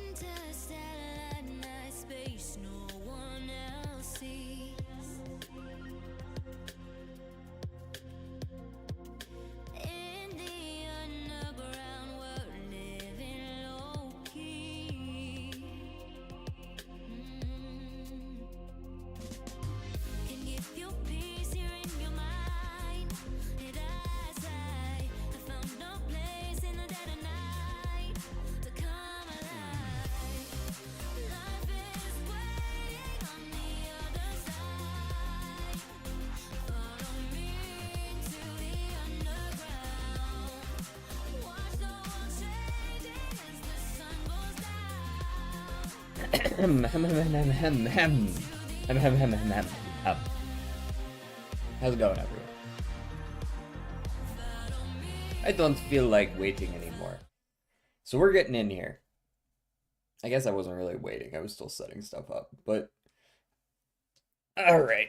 Interstellar night space, no one else sees. In the underground, we're living low key. Can give you peace here in your mind. And I found no place in the dead of night to come alive. Life is waiting on the other side. Follow me to the underground. Watch the world changing as the sun goes Hem. How's it going, everyone? I don't feel like waiting anymore. So we're getting in here. I guess I wasn't really waiting. I was still setting stuff up, but alright.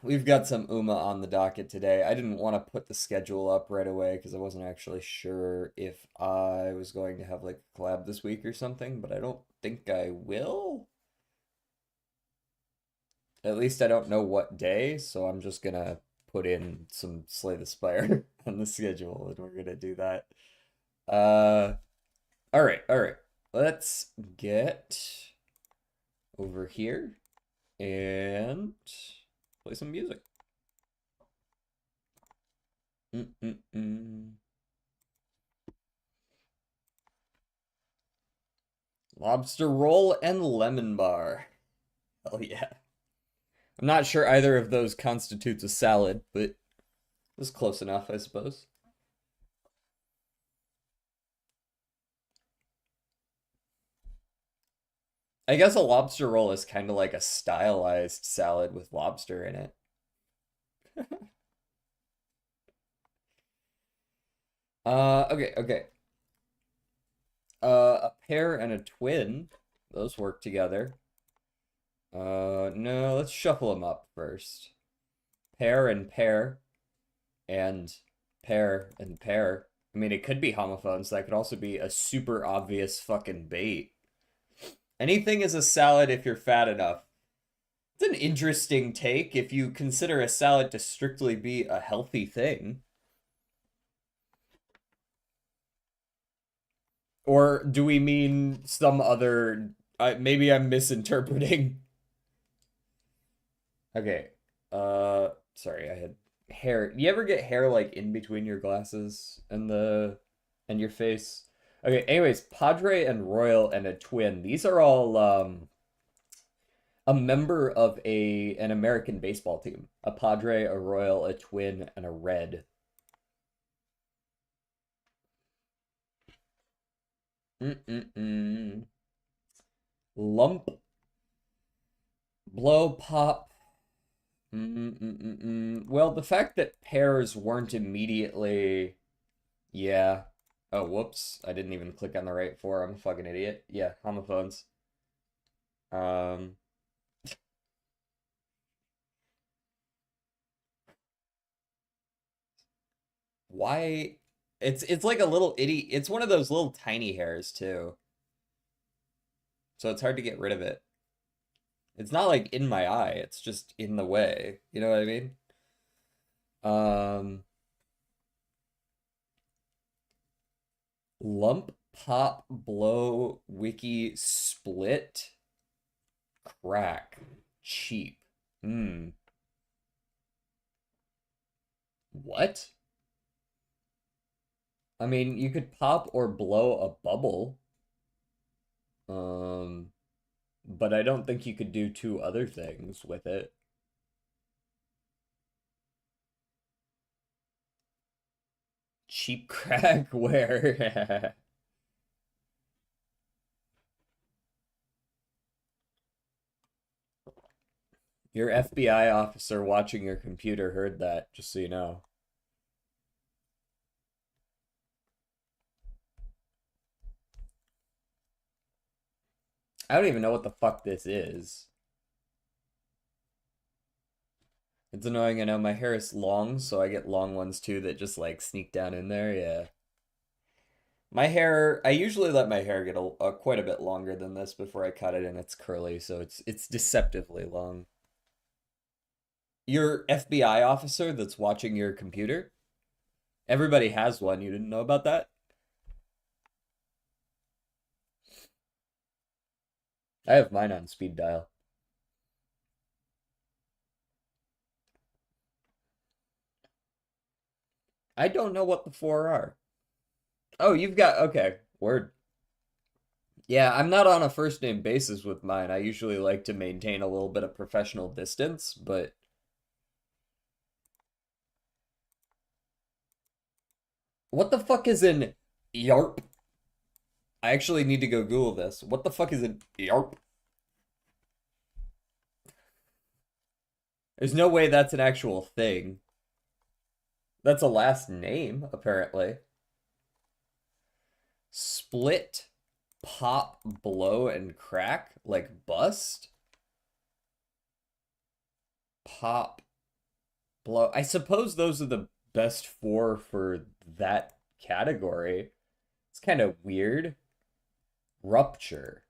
We've got some Uma on the docket today. I didn't want to put the schedule up right away because I wasn't actually sure if I was going to have like a collab this week or something, but I don't think I will. At least I don't know what day, so I'm just gonna put in some Slay the Spire on the schedule, and we're gonna do that. Alright. Let's get over here and play some music. Lobster roll and lemon bar. Hell yeah. I'm not sure either of those constitutes a salad, but it was close enough, I suppose. I guess a lobster roll is kind of like a stylized salad with lobster in it. Okay. A pair and a twin. Those work together. No, let's shuffle them up first. Pair and pair. And pair and pair. I mean, it could be homophones. That could also be a super obvious fucking bait. Anything is a salad if you're fat enough. It's an interesting take if you consider a salad to strictly be a healthy thing. Or do we mean some other... maybe I'm misinterpreting. Okay. Sorry, I had hair. You ever get hair like in between your glasses and your face? Okay, anyways, Padre and Royal and a twin. These are all a member of an American baseball team. A Padre, a Royal, a twin, and a red. Lump, blow, pop. Well, the fact that pairs weren't immediately... Yeah. Oh, whoops. I didn't even click on the right four. I'm a fucking idiot. Yeah, homophones. Why? It's like a little itty. It's one of those little tiny hairs too. So it's hard to get rid of it. It's not like in my eye. It's just in the way. You know what I mean? Lump, pop, blow, wiki, split, crack, cheap. What? I mean, you could pop or blow a bubble. But I don't think you could do two other things with it. Cheap crack where? Your FBI officer watching your computer heard that, just so you know. I don't even know what the fuck this is. It's annoying, I know my hair is long, so I get long ones too that just like sneak down in there, yeah. My hair, I usually let my hair get quite a bit longer than this before I cut it, and it's curly, so it's deceptively long. Your FBI officer that's watching your computer? Everybody has one. You didn't know about that? I have mine on speed dial. I don't know what the four are. Oh, you've got, okay, word. Yeah, I'm not on a first name basis with mine. I usually like to maintain a little bit of professional distance, but what the fuck is an YARP? I actually need to go Google this. What the fuck is an YARP? There's no way that's an actual thing. That's a last name, apparently. Split, pop, blow, and crack? Like bust? Pop, blow. I suppose those are the best four for that category. It's kind of weird. Rupture.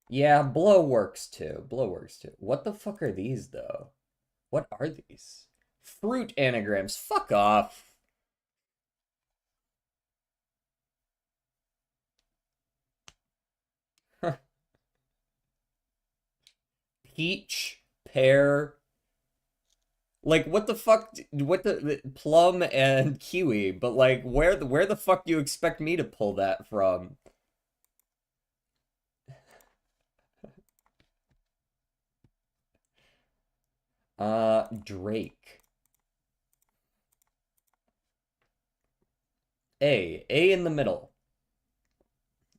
Yeah, blow works too. Blow works too. What the fuck are these, though? What are these? Fruit anagrams. Fuck off. Peach, pear. Like, what the fuck? What the plum and kiwi? But like, where the fuck do you expect me to pull that from? Drake. A in the middle.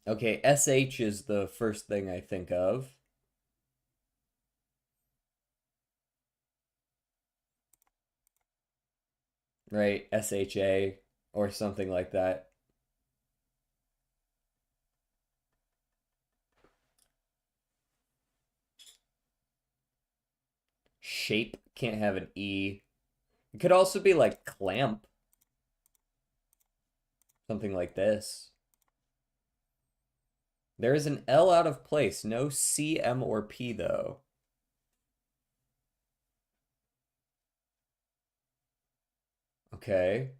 Okay, SH is the first thing I think of. Right? SHA or something like that. Shape can't have an E. It could also be like clamp, something like this. There is an L out of place, no C, M, or P though. Okay.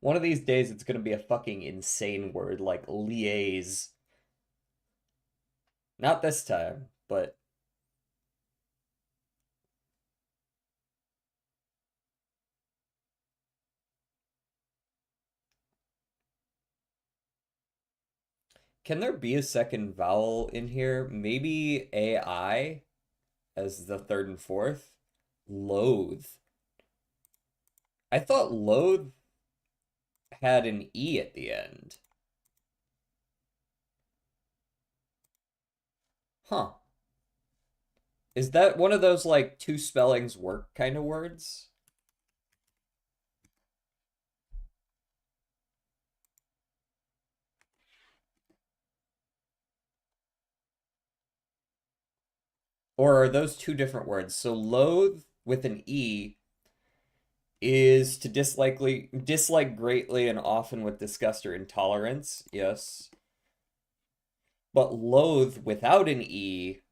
One of these days it's gonna be a fucking insane word like liaise. Not this time, but can there be a second vowel in here? Maybe AI as the third and fourth? Loathe. I thought loathe had an E at the end. Huh. Is that one of those like two spellings work kind of words? Or are those two different words? So loathe with an E is to dislike greatly and often with disgust or intolerance. Yes. But loathe without an E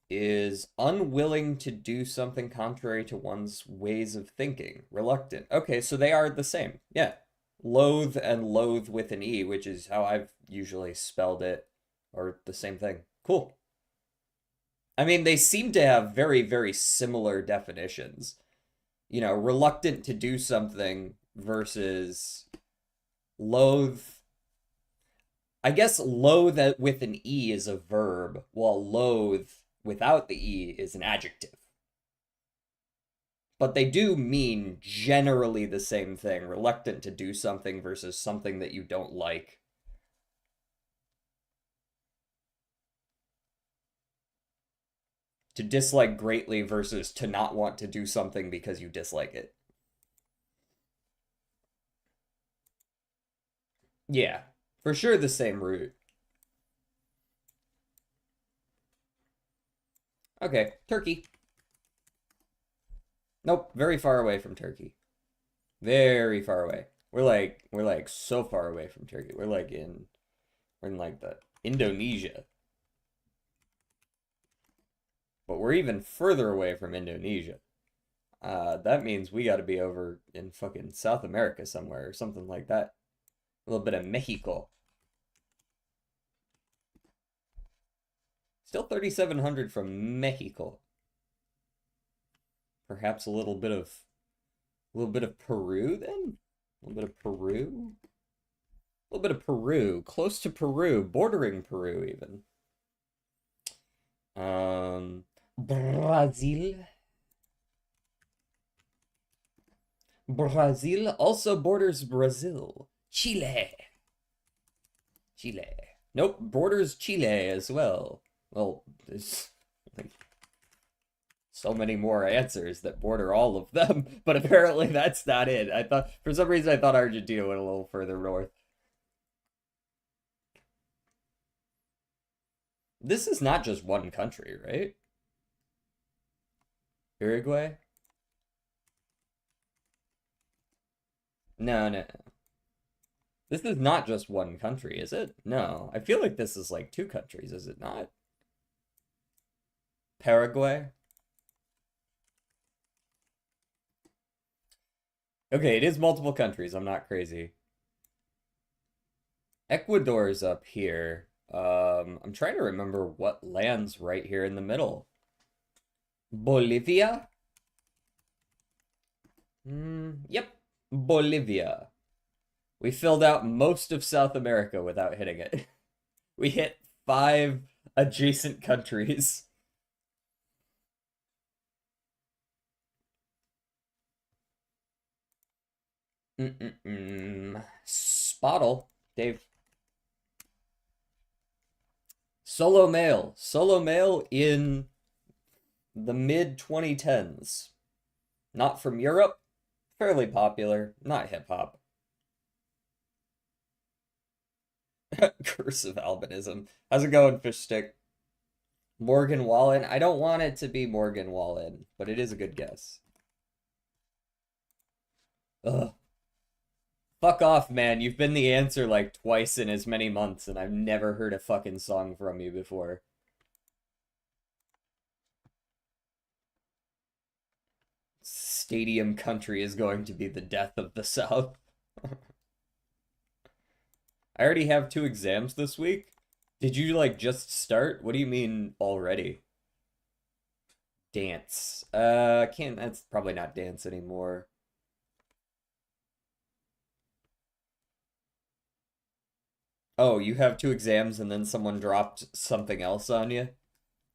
is unwilling to do something contrary to one's ways of thinking. Reluctant. Okay, so they are the same. Yeah. Loathe and loathe with an E, which is how I've usually spelled it, or the same thing. Cool. I mean, they seem to have very, very similar definitions. You know, reluctant to do something versus loathe. I guess loathe with an E is a verb, while loathe without the E is an adjective. But they do mean generally the same thing. Reluctant to do something versus something that you don't like. To dislike greatly versus to not want to do something because you dislike it. Yeah, for sure the same root. Okay, turkey. Nope, very far away from Turkey. Very far away. We're like so far away from Turkey. We're in like the Indonesia. But we're even further away from Indonesia. That means we got to be over in fucking South America somewhere or something like that. A little bit of Mexico. Still 3,700 from Mexico. Perhaps a little bit of Peru then? A little bit of Peru? A little bit of Peru, close to Peru, bordering Peru even. Brazil. Brazil also borders Brazil. Chile. Chile. Nope, borders Chile as well. Well, there's like so many more answers that border all of them, but apparently that's not it. I thought, for some reason, I thought Argentina went a little further north. This is not just one country, right? Uruguay? No, no. This is not just one country, is it? No. I feel like this is like two countries, is it not? Paraguay? Okay, it is multiple countries. I'm not crazy. Ecuador's up here. I'm trying to remember what land's right here in the middle. Bolivia? Yep, Bolivia. We filled out most of South America without hitting it. We hit 5 adjacent countries. Spottle, Dave. Solo male. Solo male in the mid 2010s. Not from Europe. Fairly popular. Not hip hop. Curse of albinism. How's it going, fish stick? Morgan Wallen. I don't want it to be Morgan Wallen, but it is a good guess. Ugh. Fuck off, man. You've been the answer like twice in as many months, and I've never heard a fucking song from you before. Stadium country is going to be the death of the South. I already have 2 exams this week. Did you like just start? What do you mean already? Dance. Can't, that's probably not dance anymore. Oh, you have 2 exams and then someone dropped something else on you?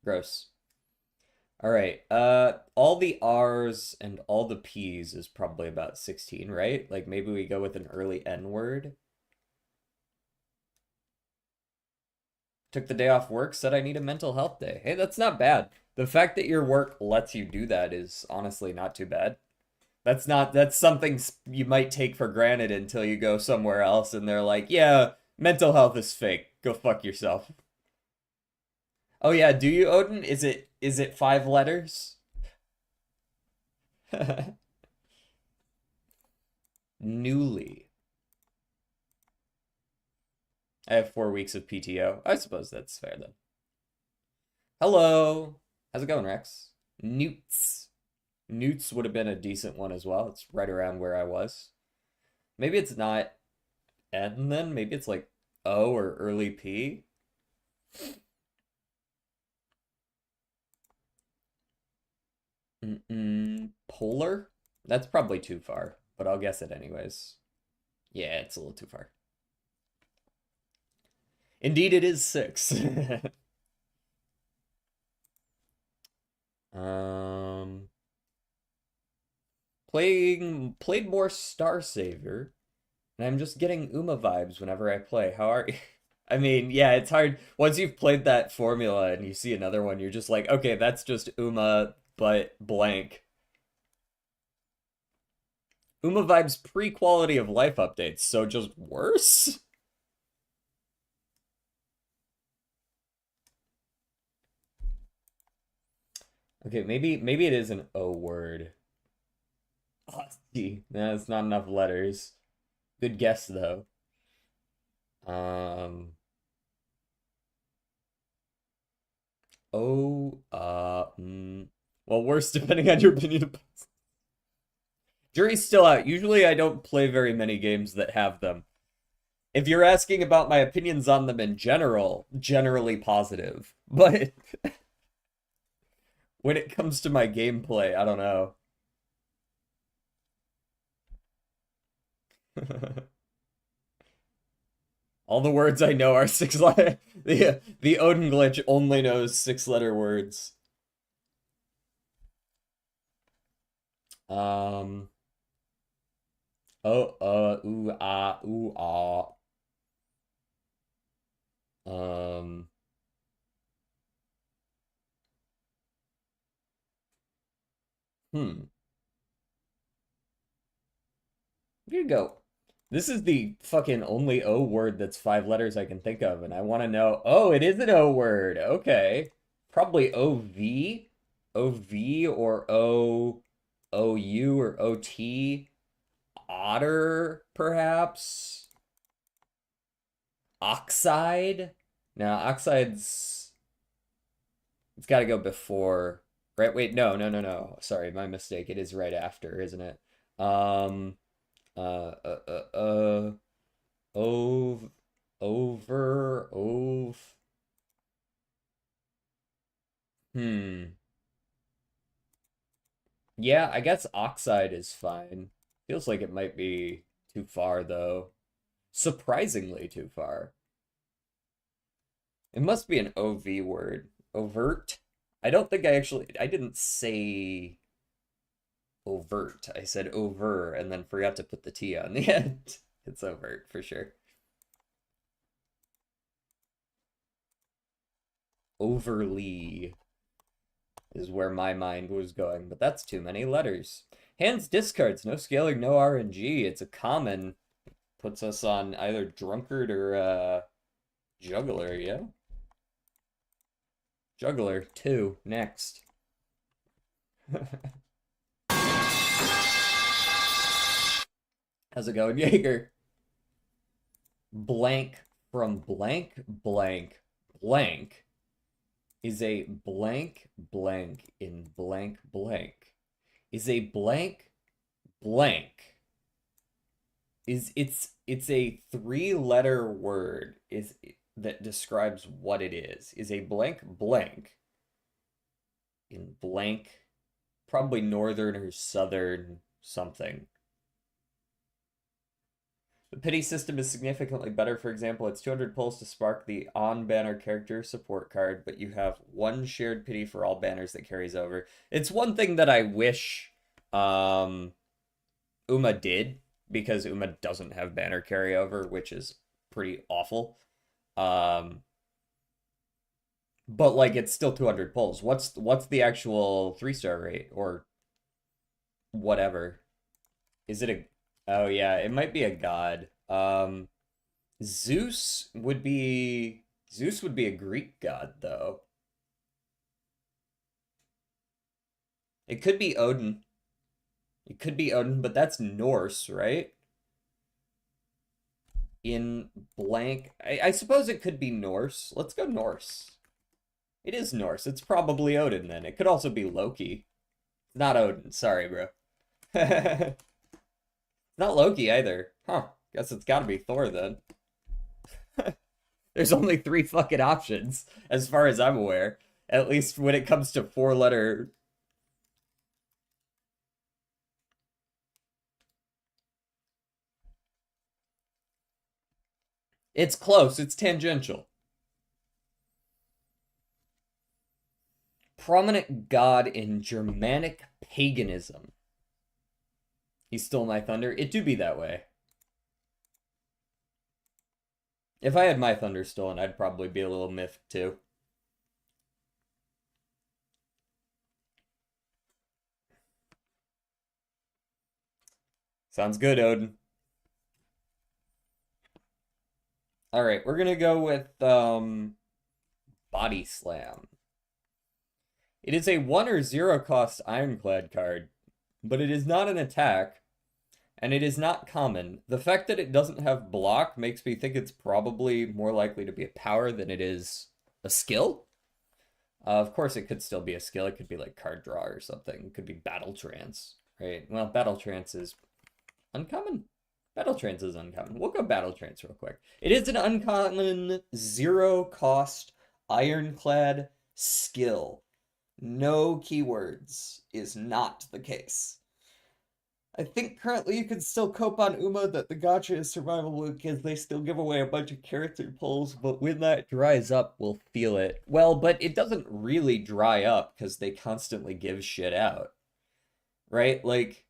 Gross. All right. All the R's and all the P's is probably about 16, right? Like maybe we go with an early N word. Took the day off work, said I need a mental health day. Hey, that's not bad. The fact that your work lets you do that is honestly not too bad. That's something you might take for granted until you go somewhere else and they're like, yeah, mental health is fake. Go fuck yourself. Oh yeah, do you, Odin? Is it 5 letters? Newly. I have 4 weeks of PTO. I suppose that's fair then. Hello. How's it going, Rex? Newts. Newts would have been a decent one as well. It's right around where I was. Maybe it's not N then. Maybe it's like O or early P. Polar? That's probably too far, but I'll guess it anyways. Yeah, it's a little too far. Indeed, it is 6. Um, played more Star Savior, and I'm just getting Uma vibes whenever I play. How are you? I mean, yeah, it's hard. Once you've played that formula and you see another one, you're just like, okay, that's just Uma, but blank. Uma vibes pre-quality of life updates, so just worse? Okay, maybe it is an O word. Husky. Nah, it's not enough letters. Good guess though. Um. Oh. Well, worse depending on your opinion. Jury's still out. Usually, I don't play very many games that have them. If you're asking about my opinions on them in general, generally positive. But when it comes to my gameplay, I don't know. All the words I know are six letter. The Odin glitch only knows six-letter words. Um. Oh. Ooh. Ah. Ooh. Ah. Um. Hmm. Here you go. This is the fucking only O word that's five letters I can think of, and I want to know. Oh, it is an O word. Okay. Probably OV, OV or OU or OT. Otter, perhaps. Oxide. Now, oxide's. It's got to go before. Right? Wait, no, no, no, no. Sorry, my mistake. It is right after, isn't it? Um. Uh. Ove, ove. Hmm. Yeah, I guess oxide is fine. Feels like it might be too far, though. Surprisingly too far. It must be an OV word. Overt? I don't think I didn't say overt. I said over and then forgot to put the T on the end. It's overt for sure. Overly is where my mind was going, but that's too many letters. Hands discards, no scaling, no RNG. It's a common. Puts us on either drunkard or juggler, yeah? Juggler, two, next. How's it going, Jaeger? Blank from blank blank blank is a blank blank in blank blank is a blank blank is it's a three-letter word is that describes what it is a blank blank in blank, probably northern or southern something. The pity system is significantly better. For example, it's 200 pulls to spark the on-banner character support card, but you have one shared pity for all banners that carries over. It's one thing that I wish Uma did, because Uma doesn't have banner carryover, which is pretty awful. But like it's still 200 pulls. What's the actual 3-star rate or whatever? Is it a Oh yeah, it might be a god. Zeus would be Zeus would be a Greek god though. It could be Odin. It could be Odin, but that's Norse, right? In blank. I suppose it could be Norse. Let's go Norse. It is Norse. It's probably Odin then. It could also be Loki. Not Odin. Sorry, bro. Not Loki either. Huh. Guess it's gotta be Thor then. There's only three fucking options, as far as I'm aware. At least when it comes to four-letter. It's close. It's tangential. Prominent god in Germanic paganism. He stole my thunder. It do be that way. If I had my thunder stolen, I'd probably be a little miffed too. Sounds good, Odin. All right, we're gonna go with Body Slam. It is a 1 or 0 cost Ironclad card. but it is not an attack, and it is not common. The fact that it doesn't have block makes me think it's probably more likely to be a power than it is a skill. Of course, it could still be a skill. It could be like card draw or something. It could be battle trance, right? Well, battle trance is uncommon. Battle trance is uncommon. We'll go battle trance real quick. It is an uncommon 0 cost ironclad skill. No keywords is not the case. I think currently you can still cope on Uma that the gacha is survivable because they still give away a bunch of character pulls, but when that dries up, we'll feel it. Well, but it doesn't really dry up because they constantly give shit out. Right? Like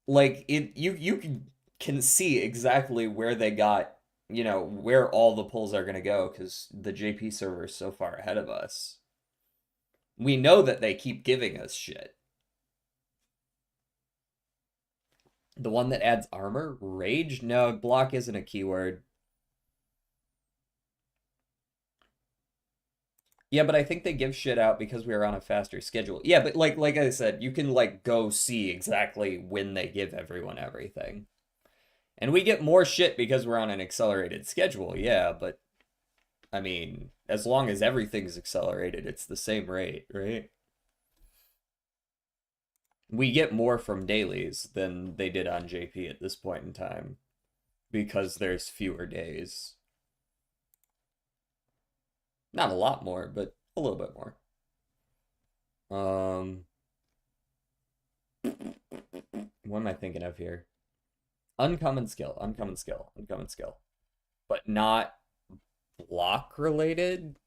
it you can see exactly where they got, where all the pulls are gonna go because the JP server is so far ahead of us. We know that they keep giving us shit. The one that adds armor? Rage? No, block isn't a keyword. Yeah, but I think they give shit out because we are on a faster schedule. Yeah, but like I said, you can like go see exactly when they give everyone everything. And we get more shit because we're on an accelerated schedule. Yeah, but I mean, as long as everything's accelerated, it's the same rate, right? We get more from dailies than they did on JP at this point in time because there's fewer days. Not a lot more, but a little bit more. What am I thinking of here? Uncommon skill, uncommon skill, uncommon skill. But not block related.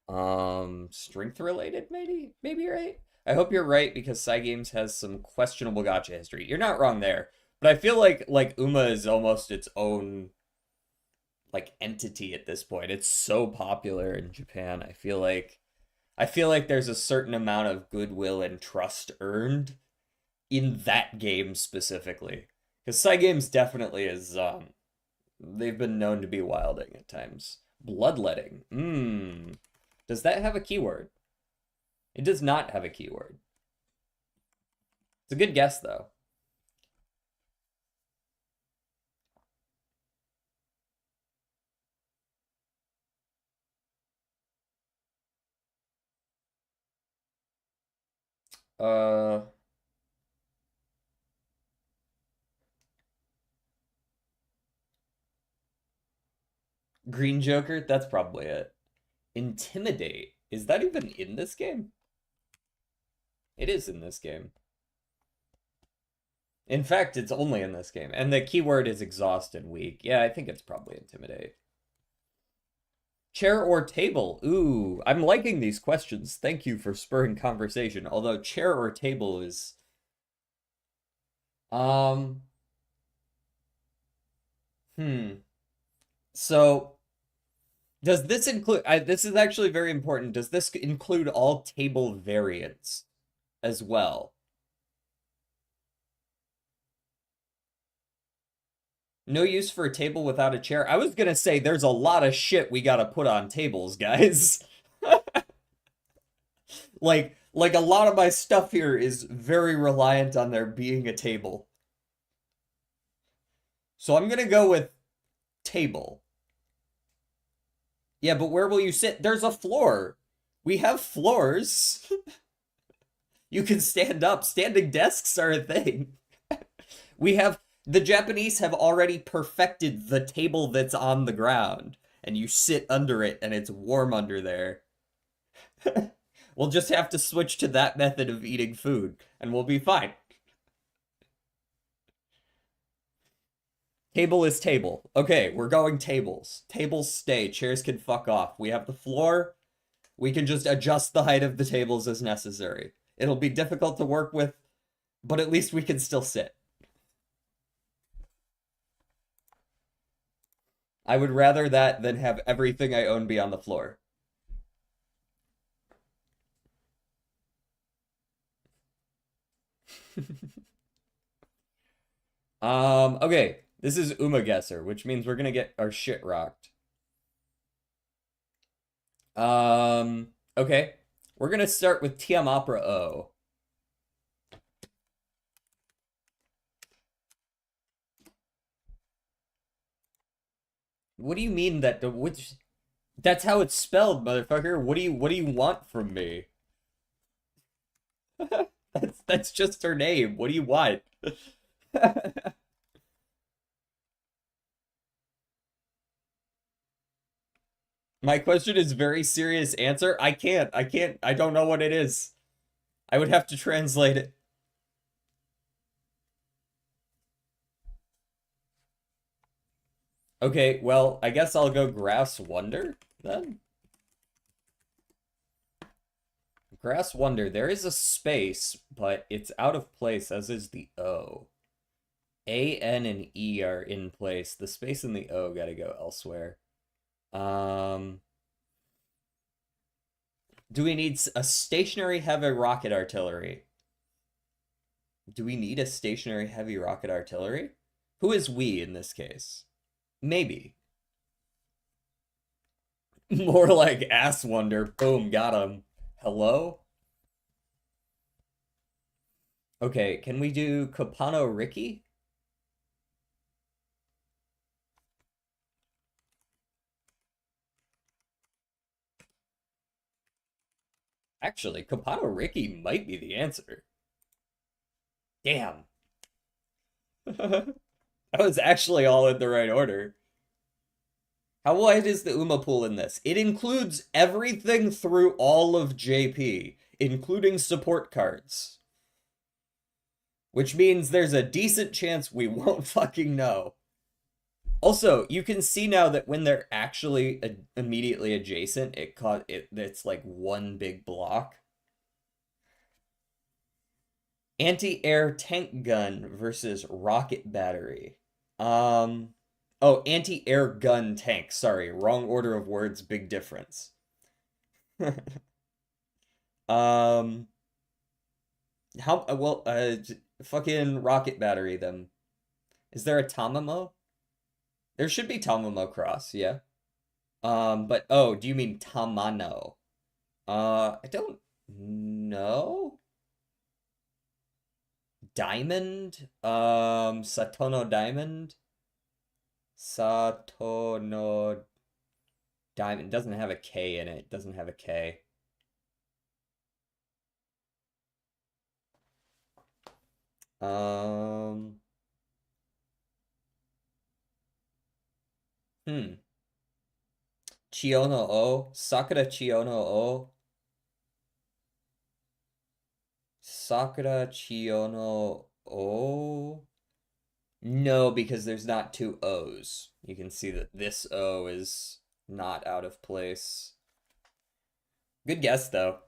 Strength related, maybe? Maybe you're right. I hope you're right because Cygames has some questionable gacha history. You're not wrong there. But I feel like Uma is almost its own like entity at this point. It's so popular in Japan. I feel like there's a certain amount of goodwill and trust earned in that game specifically. Because Cygames definitely is they've been known to be wilding at times. Bloodletting. Does that have a keyword? It does not have a keyword. It's a good guess though. Uh Green Joker, that's probably it. Intimidate. Is that even in this game? It is in this game. In fact, it's only in this game. And the keyword is exhaust and weak. Yeah, I think it's probably intimidate. Chair or table? Ooh, I'm liking these questions. Thank you for spurring conversation. Although chair or table is um so does this include this is actually very important. Does this include all table variants as well? No use for a table without a chair. I was gonna say there's a lot of shit we gotta put on tables, guys. Like a lot of my stuff here is very reliant on there being a table. So I'm gonna go with table. Yeah, but where will you sit? There's a floor. We have floors. You can stand up. Standing desks are a thing. The Japanese have already perfected the table that's on the ground, and you sit under it, and it's warm under there. We'll just have to switch to that method of eating food, and we'll be fine. Table is table. Okay, we're going tables. Tables stay. Chairs can fuck off. We have the floor. We can just adjust the height of the tables as necessary. It'll be difficult to work with, but at least we can still sit. I would rather that than have everything I own be on the floor. Okay. This is Uma Guesser, which means we're gonna get our shit rocked. Okay. We're gonna start with Tiam Opera O. What do you mean that the which? That's how it's spelled, motherfucker. What do you want from me? That's just her name. What do you want? My question is very serious answer. I don't know what it is. I would have to translate it. Okay, well, I guess I'll go Grass Wonder then. Grass Wonder. There is a space, but it's out of place, as is the O. A, N, and E are in place. The space and the O gotta go elsewhere. Um, do we need a stationary heavy rocket artillery? Do we need a stationary heavy rocket artillery? Who is we in this case? Maybe. More like Ass Wonder. Boom, got him. Hello? Okay, can we do Kopano Ricky? Actually, Kopano Ricky might be the answer. Damn. That was actually all in the right order. How wide is the Uma pool in this? It includes everything through all of JP, including support cards. Which means there's a decent chance we won't fucking know. Also, you can see now that when they're actually immediately adjacent, it's like one big block. Anti-air tank gun versus rocket battery. Oh, anti-air gun tank. Sorry, wrong order of words, big difference. Um, fucking rocket battery then. Is there a Tamamo? There should be Tamamo Cross, yeah. But oh, do you mean Tamano? I don't know. Diamond? Satono Diamond? Satono Diamond. Doesn't have a K in it. Doesn't have a K. Um, hmm. Chiono O. Sakura Chiono O. Sakura Chiono O. No, because there's not two O's. You can see that this O is not out of place. Good guess, though.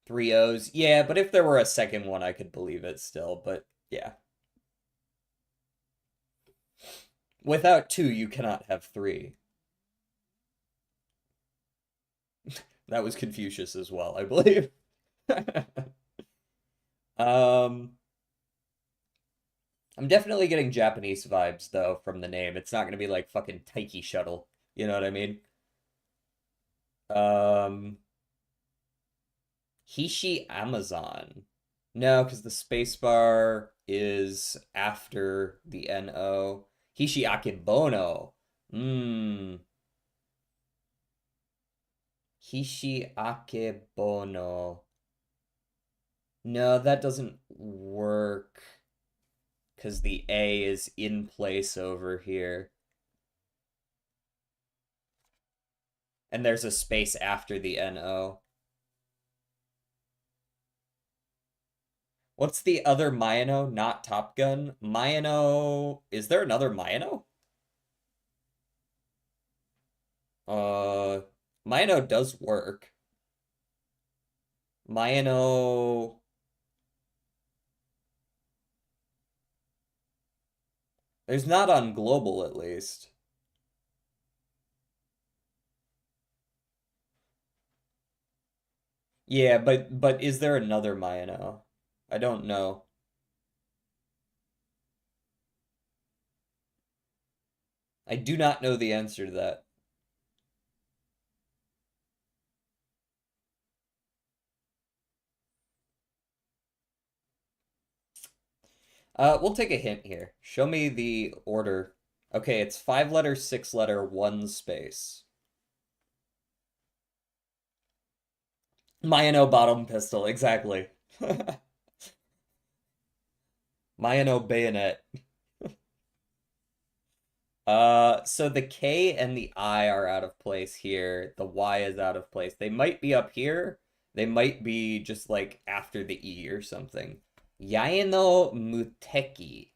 Three O's. Yeah, but if there were a second one, I could believe it still. But yeah. Without two, you cannot have three. That was Confucius as well, I believe. Um, I'm definitely getting Japanese vibes though from the name. It's not gonna be like fucking Taiki Shuttle. You know what I mean? Um, Hishi Amazon. No, because the spacebar is after the NO. Hishi Akebono. Mmm. Hishi Akebono. No, that doesn't work because the A is in place over here. And there's a space after the NO. What's the other Mino? Not Top Gun? Mino. Is there another Mino? Uh, Mino does work. Mino. There's not on global at least. Yeah, but is there another Mino? I don't know. I do not know the answer to that. We'll take a hint here. Show me the order. Okay, it's 5-letter, 6-letter, 1 space. Mayano bottom pistol, exactly. Mayano bayonet. So the K and the I are out of place here. The Y is out of place. They might be up here. They might be just like after the E or something. Yae no muteki.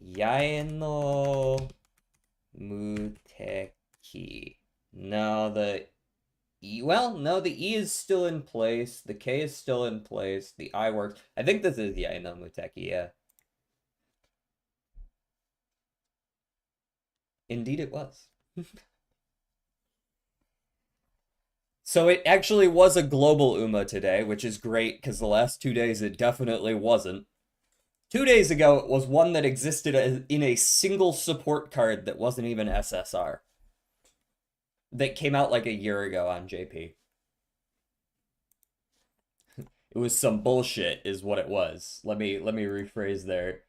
Yae no muteki. No, the E, well, no, the E is still in place. The K is still in place. The I works. I think this is Yae no muteki, yeah. Indeed it was. So it actually was a global UMA today, which is great, because the last 2 days it definitely wasn't. 2 days ago, it was one that existed in a single support card that wasn't even SSR. That came out like a year ago on JP. It was some bullshit, is what it was. Let me rephrase there.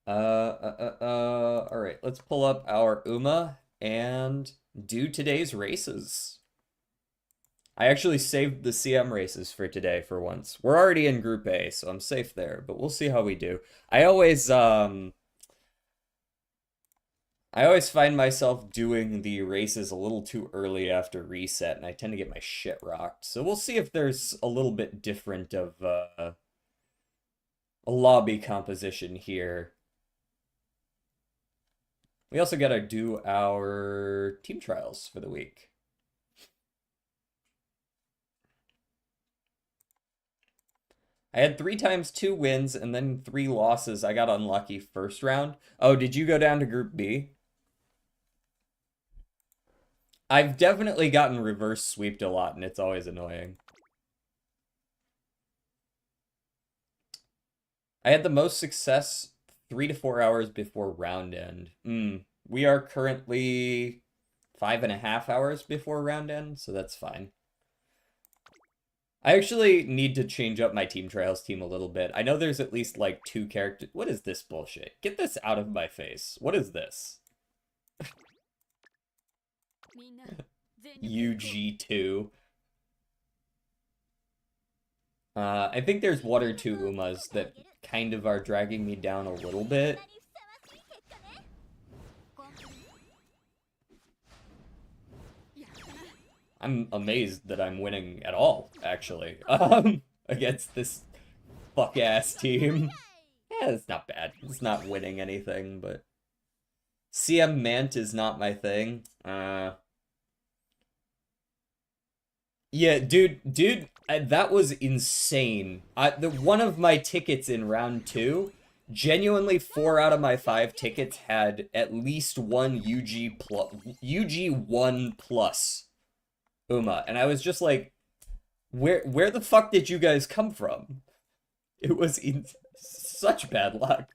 All right, let's pull up our UMA and do today's races. I actually saved the CM races for today for once. We're already in Group A, so I'm safe there, but we'll see how we do. I always find myself doing the races a little too early after reset, and I tend to get my shit rocked. So we'll see if there's a little bit different of a lobby composition here. We also gotta do our team trials for the week. I had 3 times 2 wins and then 3 losses. I got unlucky first round. Oh, did you go down to Group B? I've definitely gotten reverse sweeped a lot, and it's always annoying. I had the most success 3 to 4 hours before round end. We are currently 5.5 hours before round end, so that's fine. I actually need to change up my team trials team a little bit. I know there's at least like 2 characters. What is this bullshit? Get this out of my face. What is this? UG2. I think there's 1 or 2 Umas that kind of are dragging me down a little bit. I'm amazed that I'm winning at all, actually, against this fuck-ass team. Yeah, it's not bad. It's not winning anything, but... CM Mant is not my thing. Yeah, dude, that was insane. One of my tickets in round 2, genuinely 4 out of my 5 tickets had at least one UG1 plus Uma, and I was just like, where the fuck did you guys come from? It was such bad luck.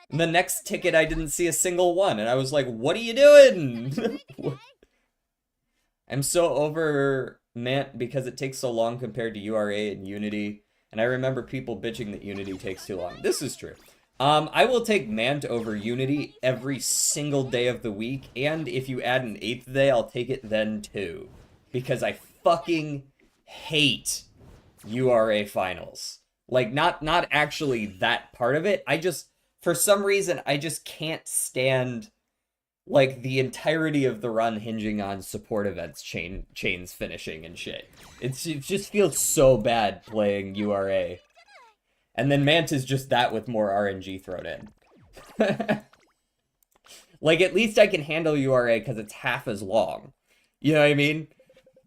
And the next ticket, I didn't see a single one, and I was like, what are you doing? I'm so over Mant because it takes so long compared to URA and Unity, and I remember people bitching that Unity takes too long. This is true. I will take Mant over Unity every single day of the week, and if you add an 8th day, I'll take it then too. Because I fucking hate URA finals. Like, not actually that part of it. I just, for some reason, I just can't stand, like, the entirety of the run hinging on support events chains finishing and shit. It just feels so bad playing URA. And then Mant is just that with more RNG thrown in. Like, at least I can handle URA because it's half as long. You know what I mean?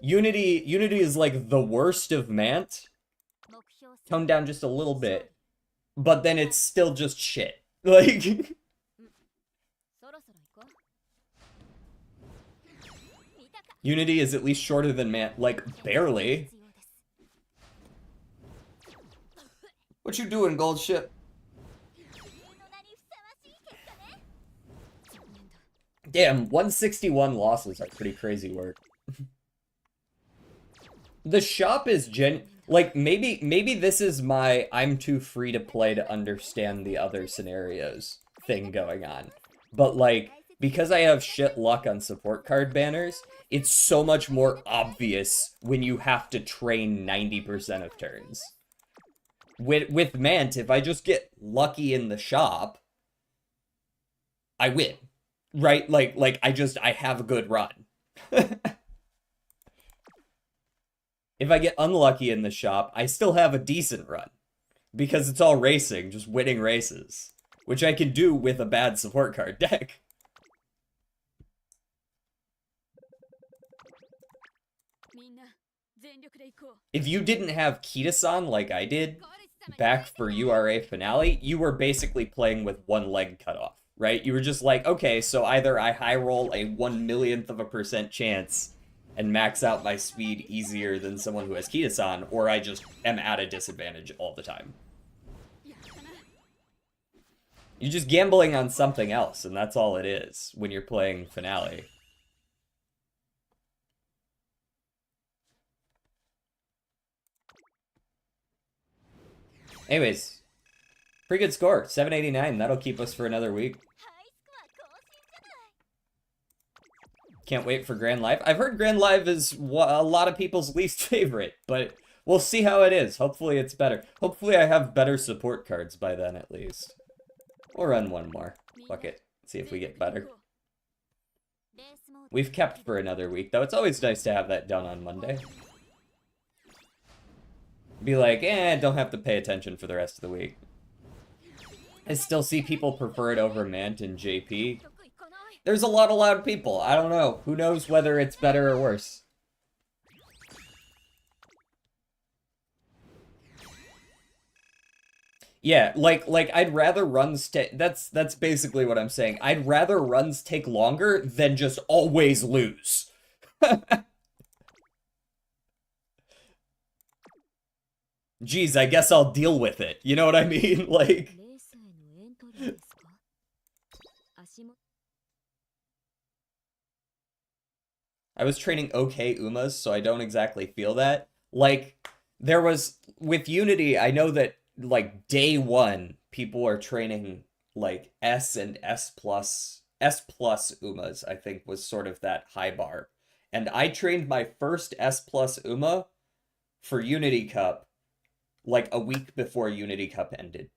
Unity is like the worst of Mant, toned down just a little bit, but then it's still just shit. Like... Unity is at least shorter than Mant, like, barely. What you doing, gold ship? Damn, 161 losses are pretty crazy work. The shop is Like, maybe this is my I'm too free to play to understand the other scenarios thing going on. But, like, because I have shit luck on support card banners, it's so much more obvious when you have to train 90% of turns. With Mant, if I just get lucky in the shop, I win. Right? Like I have a good run. If I get unlucky in the shop, I still have a decent run. Because it's all racing, just winning races. Which I can do with a bad support card deck. If you didn't have Kitasan like I did, back for URA Finale, you were basically playing with one leg cut off, right? You were just like, okay, so either I high roll a 1/1,000,000% chance and max out my speed easier than someone who has Kitasan, or I just am at a disadvantage all the time. You're just gambling on something else, and that's all it is when you're playing Finale. Anyways, pretty good score, 789. That'll keep us for another week. Can't wait for Grand Live. I've heard Grand Live is a lot of people's least favorite, but we'll see how it is. Hopefully it's better. Hopefully I have better support cards by then, at least. We'll run one more. Fuck it. See if we get better. We've kept for another week, though. It's always nice to have that done on Monday. Be like, don't have to pay attention for the rest of the week. I still see people prefer it over Mant and JP. There's a lot of loud people. I don't know. Who knows whether it's better or worse? Yeah, like I'd rather runs take. That's basically what I'm saying. I'd rather runs take longer than just always lose. Geez, I guess I'll deal with it. You know what I mean? Like. I was training okay Umas, so I don't exactly feel that. Like, there was, with Unity, I know that, like, day one, people are training, like, S and S plus Umas, I think, was sort of that high bar. And I trained my first S plus Uma for Unity Cup, like, a week before Unity Cup ended.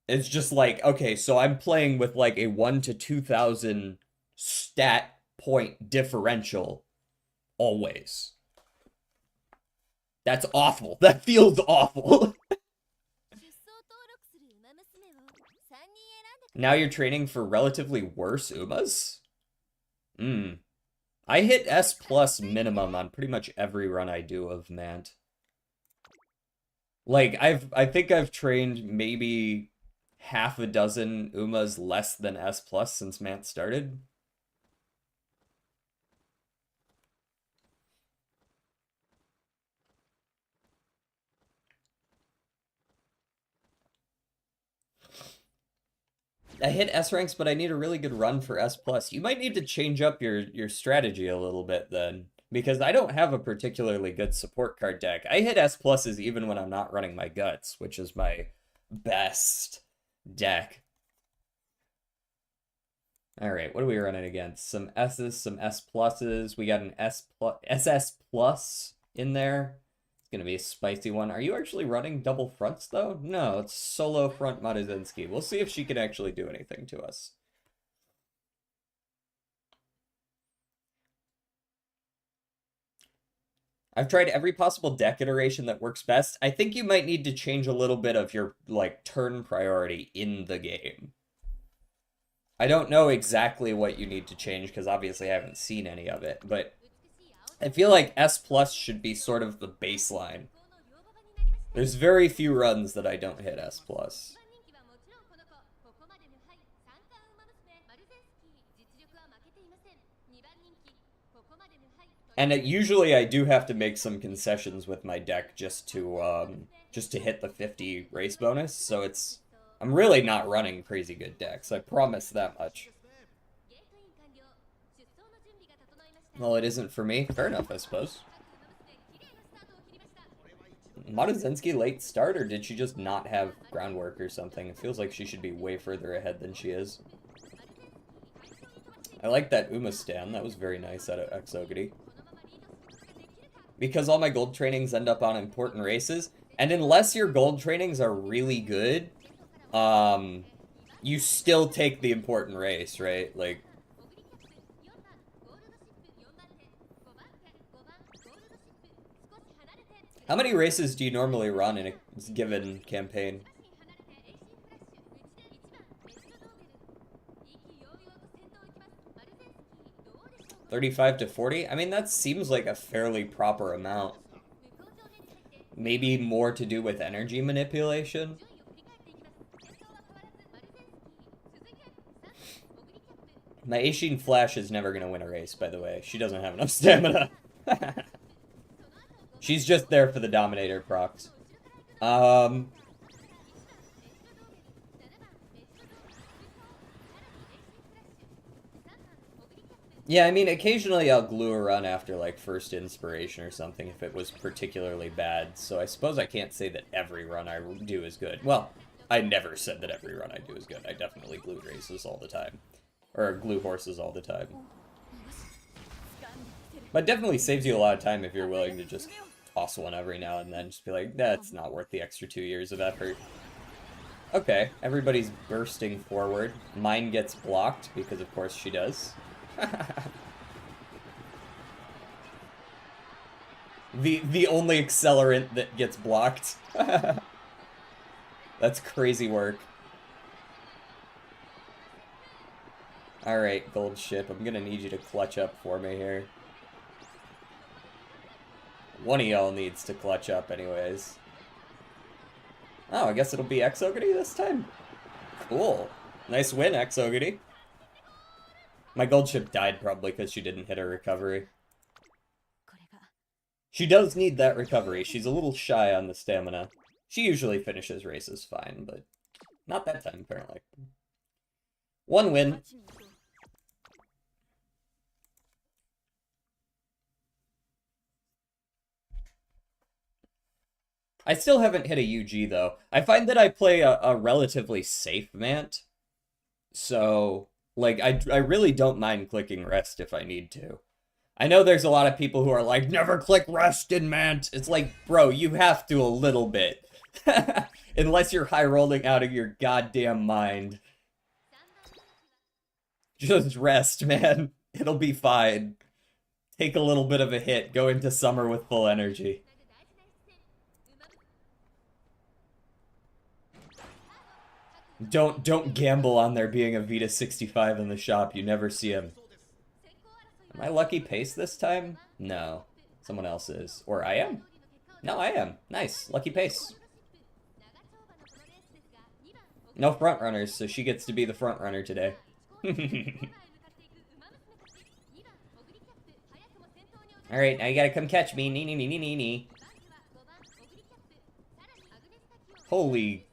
It's just like, okay, so I'm playing with, like, a 1 to 2,000 stat point differential always. That's awful. That feels awful. Now you're training for relatively worse Umas? I hit S plus minimum on pretty much every run I do of Mant. Like, I think I've trained maybe half a dozen Umas less than S plus since Mant started. I hit S ranks, but I need a really good run for S plus. You might need to change up your strategy a little bit then, because I don't have a particularly good support card deck. I hit S pluses even when I'm not running my guts, which is my best deck. All right, what are we running against? Some S's, some S pluses. We got an SS plus in there. Gonna be a spicy one. Are you actually running double fronts though? No, it's solo front Maruzinski. We'll see if she can actually do anything to us. I've tried every possible deck iteration that works best. I think you might need to change a little bit of your, like, turn priority in the game. I don't know exactly what you need to change, because obviously I haven't seen any of it, but I feel like S plus should be sort of the baseline. There's very few runs that I don't hit S plus. And usually I do have to make some concessions with my deck just to hit the 50 race bonus, so I'm really not running crazy good decks, I promise that much. Well, it isn't for me. Fair enough, I suppose. Maruzenski late start, or did she just not have groundwork or something? It feels like she should be way further ahead than she is. I like that Uma stand. That was very nice out of Exogity. Because all my gold trainings end up on important races, and unless your gold trainings are really good, you still take the important race, right? Like, how many races do you normally run in a given campaign? 35 to 40? I mean, that seems like a fairly proper amount. Maybe more to do with energy manipulation? My Aishin Flash is never gonna win a race, by the way. She doesn't have enough stamina. She's just there for the Dominator procs. Yeah, I mean, occasionally I'll glue a run after, like, first inspiration or something if it was particularly bad, so I suppose I can't say that every run I do is good. Well, I never said that every run I do is good. I definitely glue races all the time. Or glue horses all the time. But it definitely saves you a lot of time if you're willing to just toss one every now and then. Just be like, that's not worth the extra 2 years of effort. Okay, everybody's bursting forward. Mine gets blocked, because of course she does. The only accelerant that gets blocked. That's crazy work. Alright, gold ship, I'm gonna need you to clutch up for me here. One of y'all needs to clutch up anyways. Oh, I guess it'll be Exogity this time? Cool. Nice win, Exogity. My gold ship died probably because she didn't hit her recovery. She does need that recovery. She's a little shy on the stamina. She usually finishes races fine, but not that time, apparently. One win. I still haven't hit a UG, though. I find that I play a relatively safe Mant. So, like, I really don't mind clicking rest if I need to. I know there's a lot of people who are like, never click rest in Mant. It's like, bro, you have to a little bit. Unless you're high rolling out of your goddamn mind. Just rest, man. It'll be fine. Take a little bit of a hit. Go into summer with full energy. Don't gamble on there being a Vita 65 in the shop. You never see him. Am I lucky pace this time? No. Someone else is. Or I am? No, I am. Nice. Lucky pace. No front runners, so she gets to be the front runner today. Alright, now you gotta come catch me. Nee, nee, nee, nee, nee, nee. Holy...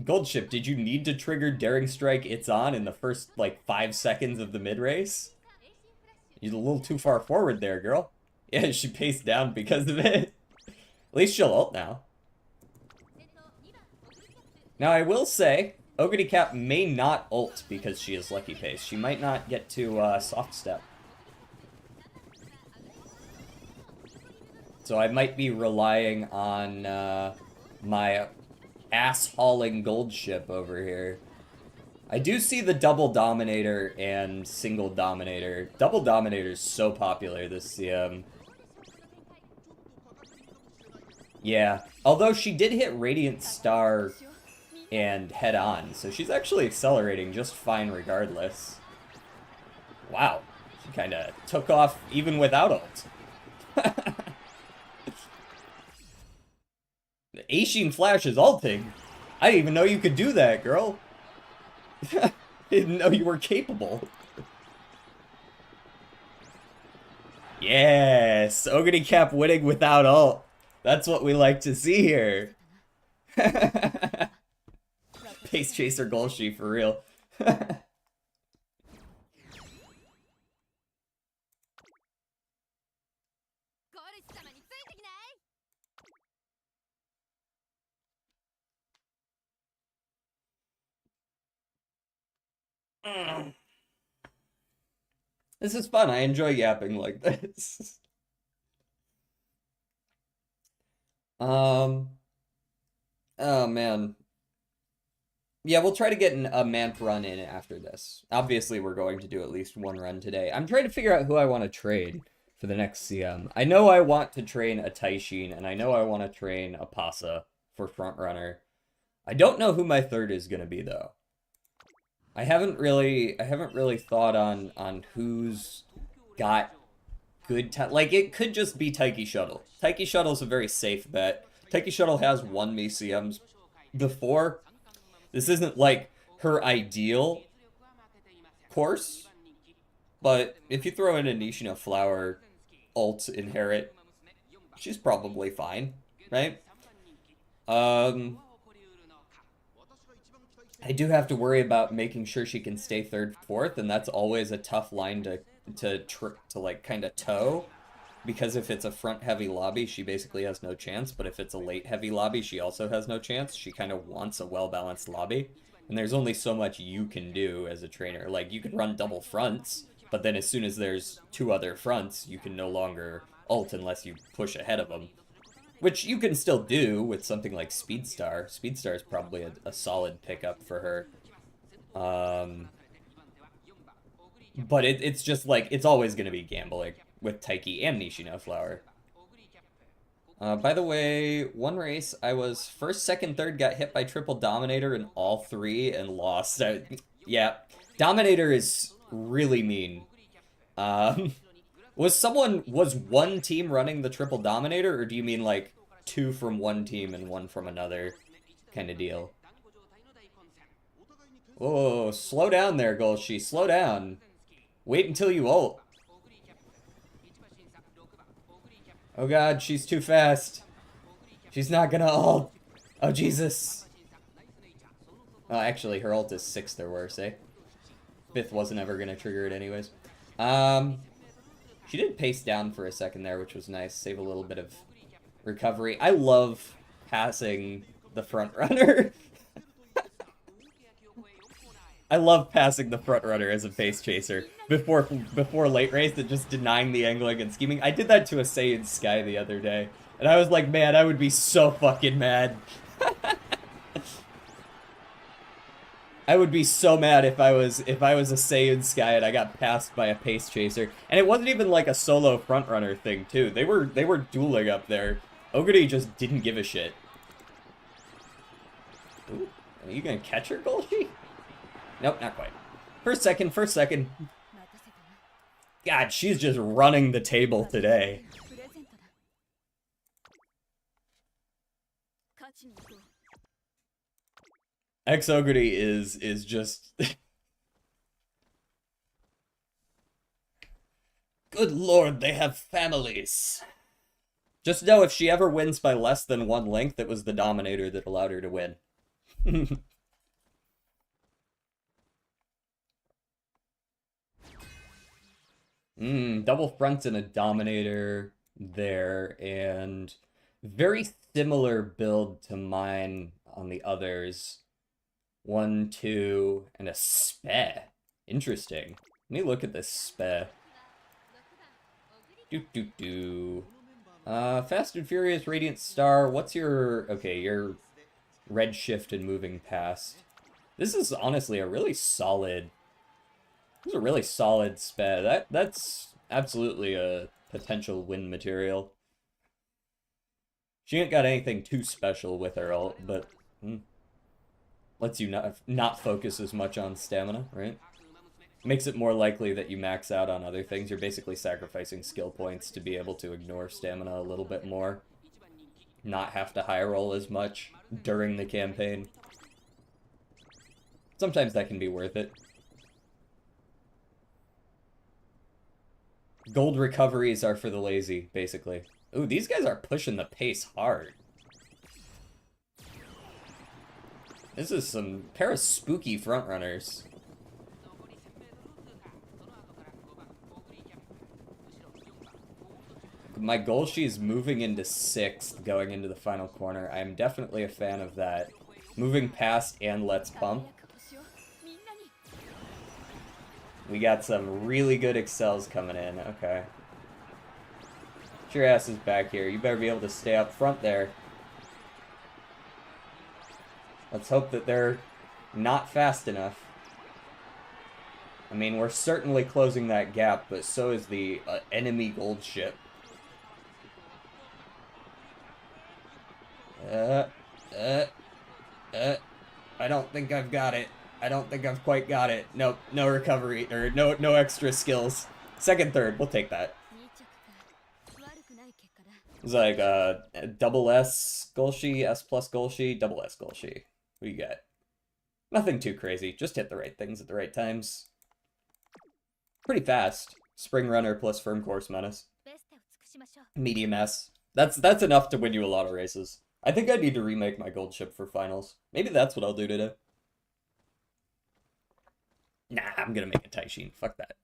Gold Ship, did you need to trigger Daring Strike It's On in the first, like, 5 seconds of the mid-race? You're a little too far forward there, girl. Yeah, she paced down because of it. At least she'll ult now. Now, I will say, Ogre Cap may not ult because she is Lucky Pace. She might not get to Soft Step. So I might be relying on my ass-hauling Gold Ship over here. I do see the double Dominator and single Dominator. Double Dominator is so popular this CM. Yeah, although she did hit Radiant Star and head on, so she's actually accelerating just fine regardless. Wow, she kind of took off even without ult. Aishin Flash is ulting. I didn't even know you could do that, girl. Didn't know you were capable. Yes, Ogre Cap winning without ult. That's what we like to see here. Pace Chaser Golshi for real. This is fun. I enjoy yapping like this. Um, oh man. Yeah, we'll try to get a Manth run in after this. Obviously, we're going to do at least one run today. I'm trying to figure out who I want to trade for the next CM. I know I want to train a Taishin, and I know I want to train a Pasa for front runner. I don't know who my third is going to be, though. I haven't really thought on who's got good like it could just be Taiki Shuttle. Taiki Shuttle's a very safe bet. Taiki Shuttle has won me CMs before. This isn't like her ideal course, but if you throw in a Nishino Flower ult inherit, she's probably fine, right? I do have to worry about making sure she can stay third, fourth, and that's always a tough line to like kind of toe, because if it's a front heavy lobby, she basically has no chance, but if it's a late heavy lobby, she also has no chance. She kind of wants a well-balanced lobby, and there's only so much you can do as a trainer. Like, you can run double fronts, but then as soon as there's two other fronts, you can no longer ult unless you push ahead of them. Which you can still do with something like Speedstar. Speedstar is probably a solid pickup for her. But it's just like, it's always going to be gambling with Taiki and Nishino Flower. By the way, one race, I was first, second, third, got hit by triple Dominator in all three and lost. Yeah, Dominator is really mean. Was one team running the triple Dominator, or do you mean like two from one team and one from another kind of deal? Oh, slow down there, Golshi, slow down. Wait until you ult. Oh god, she's too fast. She's not gonna ult. Oh, Jesus. Oh, actually, her ult is 6th or worse, eh? 5th wasn't ever gonna trigger it anyways. She did pace down for a second there, which was nice. Save a little bit of recovery. I love passing the front runner. I love passing the front runner as a pace chaser before late race and just denying the angling and scheming. I did that to a Saiyan Sky the other day, and I was like, man, I would be so fucking mad. I would be so mad if I was a Saiyan Sky and I got passed by a pace chaser. And it wasn't even like a solo front runner thing too. They were dueling up there. Oguri just didn't give a shit. Ooh, are you gonna catch her, Golgi? Nope, not quite. First second. God, she's just running the table today. Oguri is just good lord, they have families. Just know if she ever wins by less than one length, it was the Dominator that allowed her to win. Double fronts and a Dominator there, and very similar build to mine on the others. 1, 2, and a Spe. Interesting. Let me look at this Spe. Fast and Furious, Radiant Star. What's your... Okay, your Redshift and Moving Past. This is honestly a really solid... This is a really solid Spe. That's absolutely a potential win material. She ain't got anything too special with her ult, but... lets you not focus as much on stamina, right? Makes it more likely that you max out on other things. You're basically sacrificing skill points to be able to ignore stamina a little bit more. Not have to high roll as much during the campaign. Sometimes that can be worth it. Gold recoveries are for the lazy, basically. Ooh, these guys are pushing the pace hard. This is some pair of spooky frontrunners. My Golshi is moving into 6th, going into the final corner. I am definitely a fan of that. Moving past and let's pump. We got some really good excels coming in. Okay. Get your asses back here. You better be able to stay up front there. Let's hope that they're not fast enough. I mean, we're certainly closing that gap, but so is the enemy gold ship. I don't think I've got it. I don't think I've quite got it. Nope, no recovery, or no extra skills. Second, third, we'll take that. It's like double S Golshi, S plus Golshi, double S Golshi. What do you got? Nothing too crazy. Just hit the right things at the right times. Pretty fast. Spring Runner plus Firm Course Menace. Medium S. That's enough to win you a lot of races. I think I need to remake my gold ship for finals. Maybe that's what I'll do today. Nah, I'm gonna make a Taishin. Fuck that.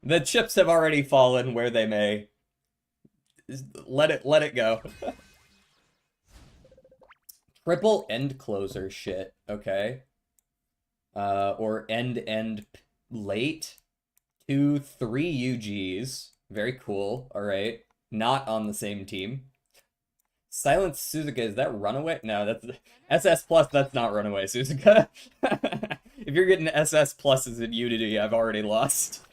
The chips have already fallen where they may. Let it go. Triple end closer shit, okay? Or end late. 2, 3 UGs. Very cool, alright. Not on the same team. Silent Suzuka, is that Runaway? No, that's SS Plus, that's not Runaway Suzuka. If you're getting SS Pluses in Unity, I've already lost.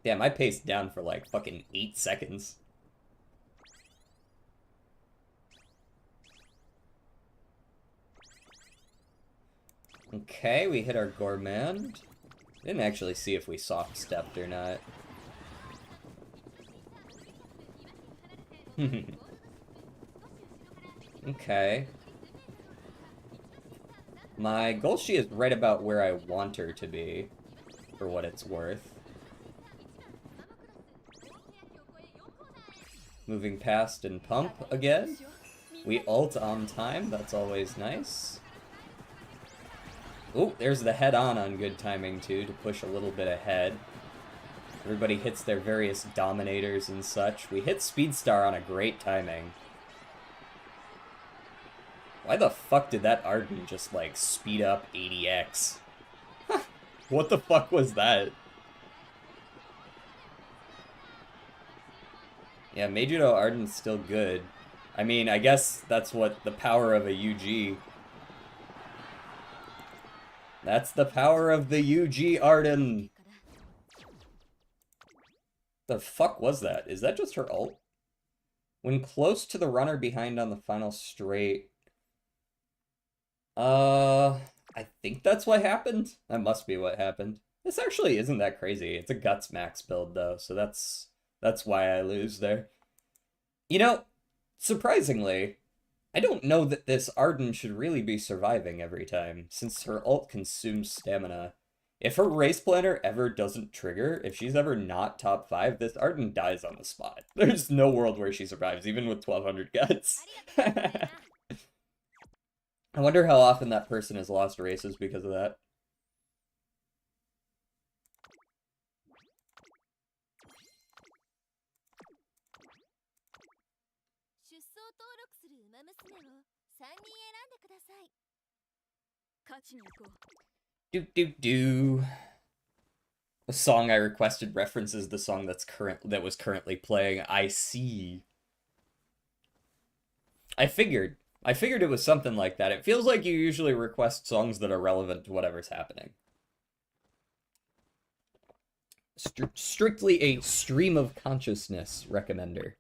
Damn, I paced down for like fucking 8 seconds. Okay, we hit our Gourmand. Didn't actually see if we soft stepped or not. Okay. My Golshi is right about where I want her to be, for what it's worth. Moving past and pump again. We ult on time, that's always nice. Oh, there's the head-on good timing, too, to push a little bit ahead. Everybody hits their various dominators and such. We hit Speedstar on a great timing. Why the fuck did that Arden just, like, speed up 80x? What the fuck was that? Yeah, Meijudo Arden's still good. I mean, I guess that's what the power of a UG... That's the power of the UG Arden! The fuck was that? Is that just her ult? When close to the runner behind on the final straight... I think that's what happened? That must be what happened. This actually isn't that crazy. It's a Guts Max build, though, so that's why I lose there. You know, surprisingly... I don't know that this Arden should really be surviving every time, since her ult consumes stamina. If her race planner ever doesn't trigger, if she's ever not top 5, this Arden dies on the spot. There's no world where she survives, even with 1200 guts. I wonder how often that person has lost races because of that. Do. The song I requested references the song that was currently playing. I see. I figured it was something like that. It feels like you usually request songs that are relevant to whatever's happening. Strictly a stream of consciousness recommender.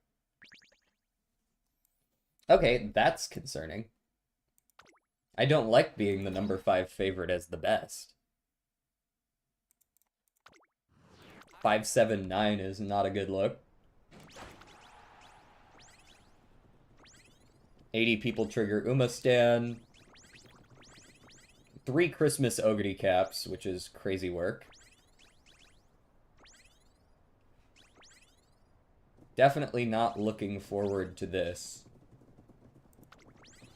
Okay, that's concerning. I don't like being the number 5 favorite as the best. 579 is not a good look. 80 people trigger Umastan. 3 Christmas Ogre caps, which is crazy work. Definitely not looking forward to this.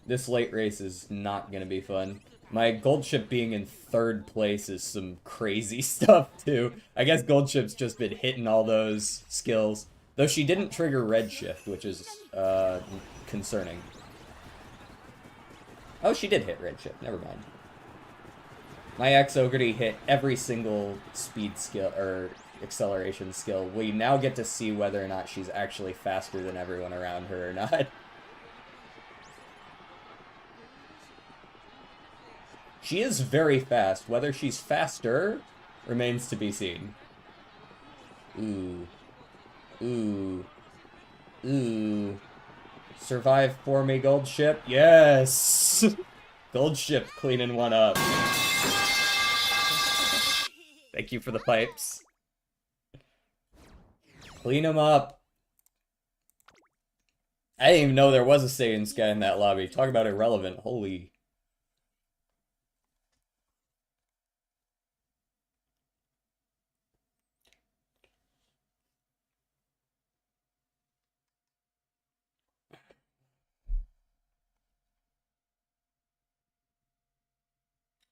This late race is not gonna be fun. My gold ship being in third place is some crazy stuff, too. I guess gold ship's just been hitting all those skills. Though she didn't trigger red shift, which is, concerning. Oh, she did hit red shift. Never mind. My ex-Ogre hit every single speed skill, or acceleration skill. We now get to see whether or not she's actually faster than everyone around her or not. She is very fast. Whether she's faster remains to be seen. Ooh. Ooh. Ooh. Survive for me, gold ship. Yes! Gold ship cleaning one up. Thank you for the pipes. Clean them up. I didn't even know there was a Saiyan guy in that lobby. Talk about irrelevant. Holy.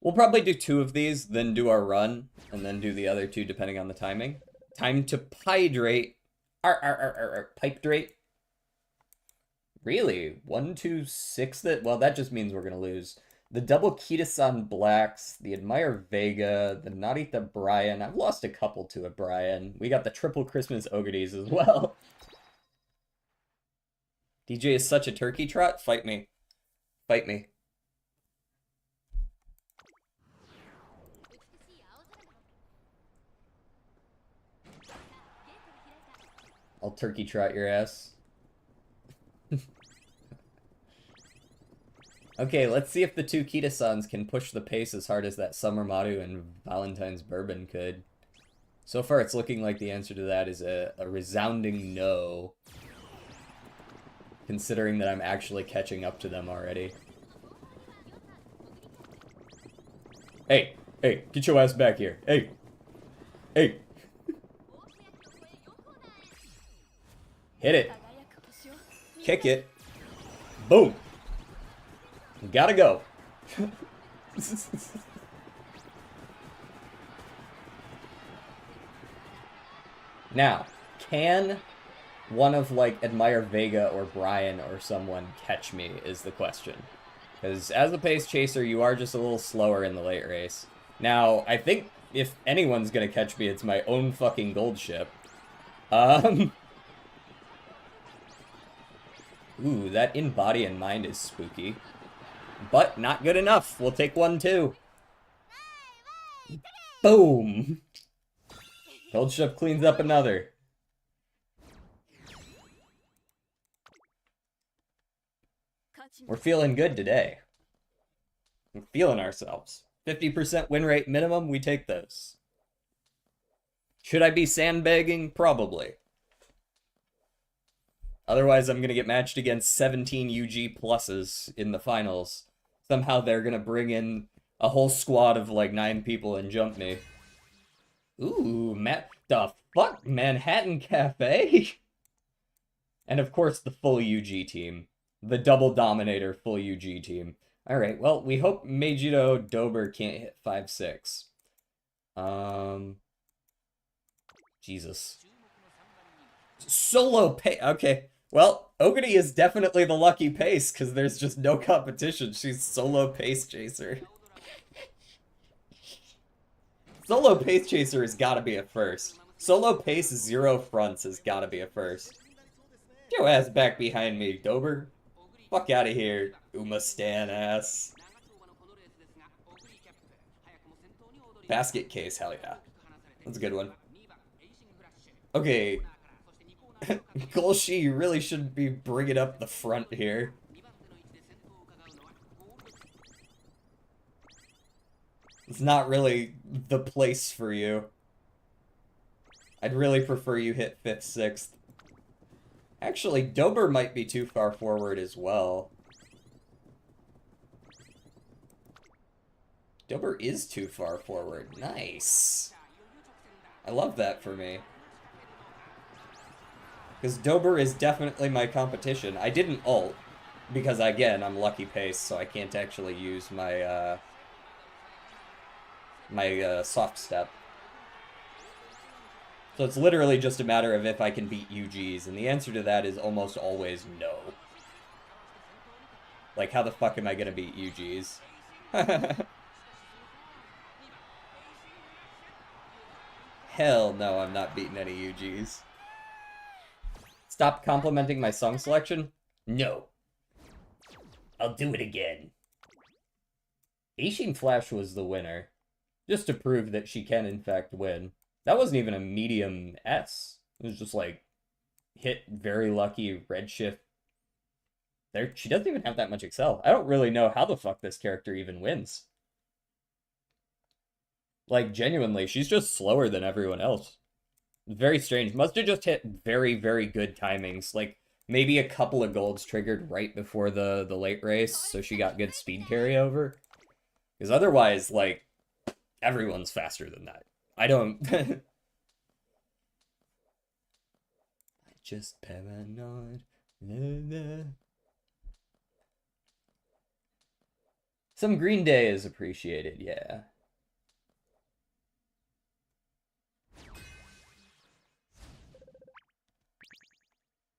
We'll probably do 2 of these, then do our run, and then do the other 2 depending on the timing. Time to hydrate. Pipe-drate. Really? 1, 2, 6 that? Well, that just means we're gonna lose. The double Kita-san Blacks, the Admire Vega, the Narita Brian. I've lost a couple to a Brian. We got the triple Christmas Ogres as well. DJ is such a turkey trot. Fight me. Fight me. I'll turkey trot your ass. Okay, let's see if the 2 Kita-sans can push the pace as hard as that Summer Maru and Valentine's Bourbon could. So far, it's looking like the answer to that is a resounding no. Considering that I'm actually catching up to them already. Hey, hey, get your ass back here. Hey, hey. Hit it. Kick it. Boom. Gotta go. Now, can one of, like, Admire Vega or Brian or someone catch me is the question. Because as a pace chaser, you are just a little slower in the late race. Now, I think if anyone's gonna catch me, it's my own fucking gold ship. Ooh, that in body and mind is spooky. But not good enough. We'll take 1, too. Boom! Gold ship cleans up another. We're feeling good today. We're feeling ourselves. 50% win rate minimum, we take those. Should I be sandbagging? Probably. Otherwise, I'm going to get matched against 17 UG pluses in the finals. Somehow they're going to bring in a whole squad of like 9 people and jump me. Ooh, the fuck? Manhattan Cafe? And of course, the full UG team. The double dominator full UG team. Alright, well, we hope Meijiro Dober can't hit 5-6. Jesus. Solo pay. Okay. Well, Ogre is definitely the lucky pace, because there's just no competition. She's solo pace chaser. Solo pace chaser has got to be a first. Solo pace 0 fronts has got to be a first. Get your ass back behind me, Dober. Fuck out of here, Umastan ass. Basket case, hell yeah. That's a good one. Okay. Golshi, you really shouldn't be bringing up the front here. It's not really the place for you. I'd really prefer you hit 5th, 6th. Actually, Dober might be too far forward as well. Dober is too far forward. Nice. I love that for me. Because Dober is definitely my competition. I didn't ult, because again, I'm lucky pace, so I can't actually use my my soft step. So it's literally just a matter of if I can beat UGs, and the answer to that is almost always no. Like, how the fuck am I gonna beat UGs? Hell no, I'm not beating any UGs. Stop complimenting my song selection? No. I'll do it again. Aishin Flash was the winner. Just to prove that she can, in fact, win. That wasn't even a medium S. It was just like, hit, very lucky, redshift. There, she doesn't even have that much excel. I don't really know how the fuck this character even wins. Like, genuinely, she's just slower than everyone else. Very strange. Must have just hit very, very good timings. Like, maybe a couple of golds triggered right before the late race, so she got good speed carryover. Because otherwise, like, everyone's faster than that. I don't... I just paranoid. Some Green Day is appreciated, yeah.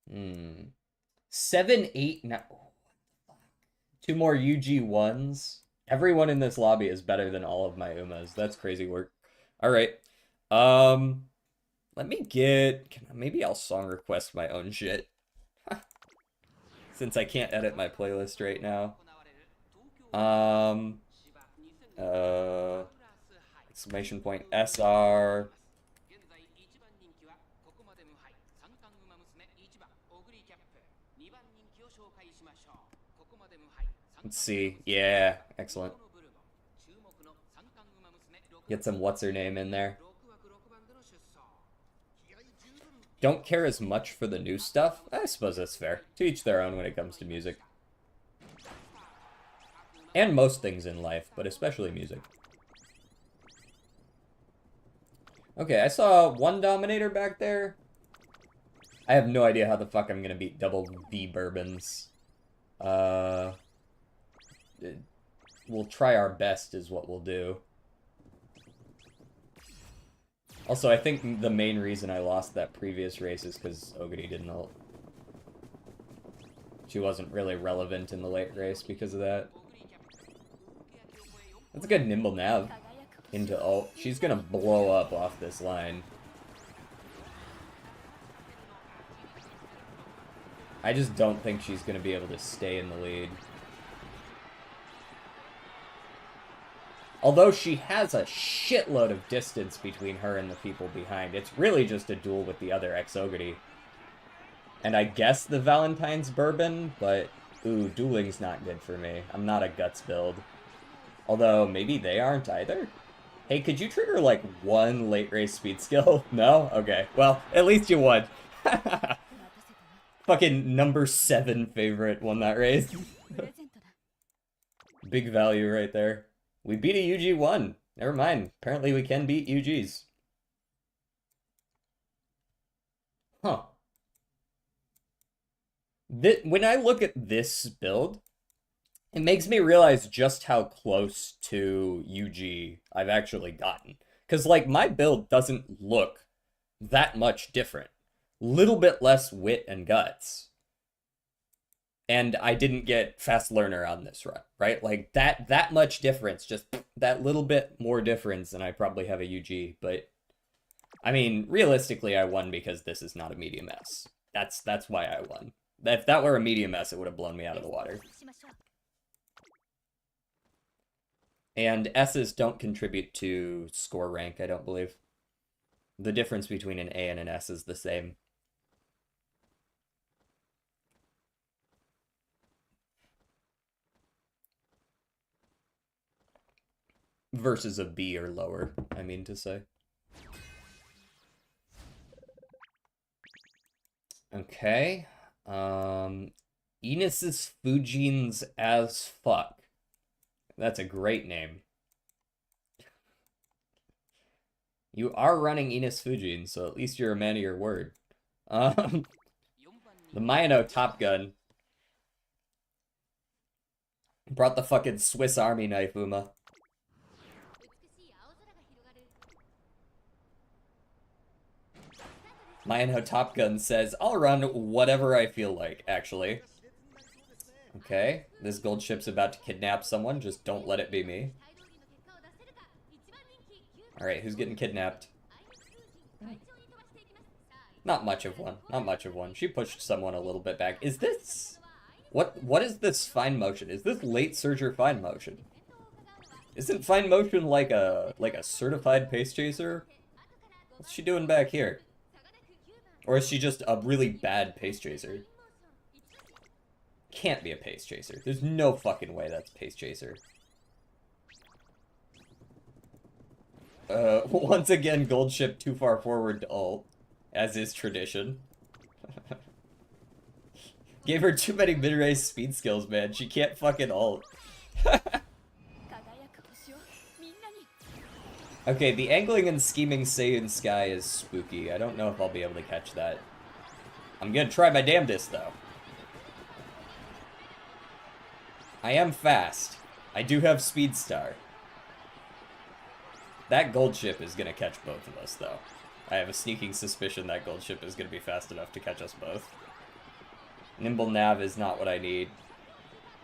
Hmm. 7, 8, 9. Two more UG1s. Everyone in this lobby is better than all of my Umas. That's crazy work. Alright. Let me get... Maybe I'll song request my own shit. Since I can't edit my playlist right now. Exclamation point SR. Let's see. Yeah, excellent. Get some what's her name in there. Don't care as much for the new stuff. I suppose that's fair. To each their own when it comes to music. And most things in life, but especially music. Okay, I saw one Dominator back there. I have no idea how the fuck I'm gonna beat double V Bourbons. We'll try our best is what we'll do. Also, I think the main reason I lost that previous race is because Ogre didn't ult. She wasn't really relevant in the late race because of that. That's a good nimble nav into ult. She's gonna blow up off this line. I just don't think she's gonna be able to stay in the lead. Although she has a shitload of distance between her and the people behind. It's really just a duel with the other ex-Ogre. And I guess the Valentine's Bourbon, but ooh, dueling's not good for me. I'm not a Guts build. Although, maybe they aren't either? Hey, could you trigger, like, one late race speed skill? No? Okay. Well, at least you won. Fucking number 7 favorite won that race. Big value right there. We beat a UG1. Never mind. Apparently we can beat UGs. Huh. When I look at this build, it makes me realize just how close to UG I've actually gotten. Because, like, my build doesn't look that much different. Little bit less wit and guts. And I didn't get fast learner on this run, right? Like, that much difference, just that little bit more difference, and I probably have a UG. But, I mean, realistically, I won because this is not a medium S. That's why I won. If that were a medium S, it would have blown me out of the water. And S's don't contribute to score rank, I don't believe. The difference between an A and an S is the same. Versus a B or lower, I mean to say. Okay. Enos's Fujin's as fuck. That's a great name. You are running Enos Fujin, so at least you're a man of your word. The Mayano Top Gun. Brought the fucking Swiss Army knife, Uma. Mayano Top Gun says, I'll run whatever I feel like, actually. Okay, this gold ship's about to kidnap someone, just don't let it be me. Alright, who's getting kidnapped? Not much of one, not much of one. She pushed someone a little bit back. Is this... What is this fine motion? Is this late surger fine motion? Isn't fine motion like a certified pace chaser? What's she doing back here? Or is she just a really bad pace chaser? Can't be a pace chaser. There's no fucking way that's pace chaser. Once again, gold ship too far forward to ult, as is tradition. Gave her too many mid-race speed skills, man. She can't fucking ult. Okay, the angling and scheming Saiyan Sky is spooky. I don't know if I'll be able to catch that. I'm gonna try my damnedest, though. I am fast. I do have Speed Star. That gold ship is gonna catch both of us, though. I have a sneaking suspicion that gold ship is gonna be fast enough to catch us both. Nimble nav is not what I need.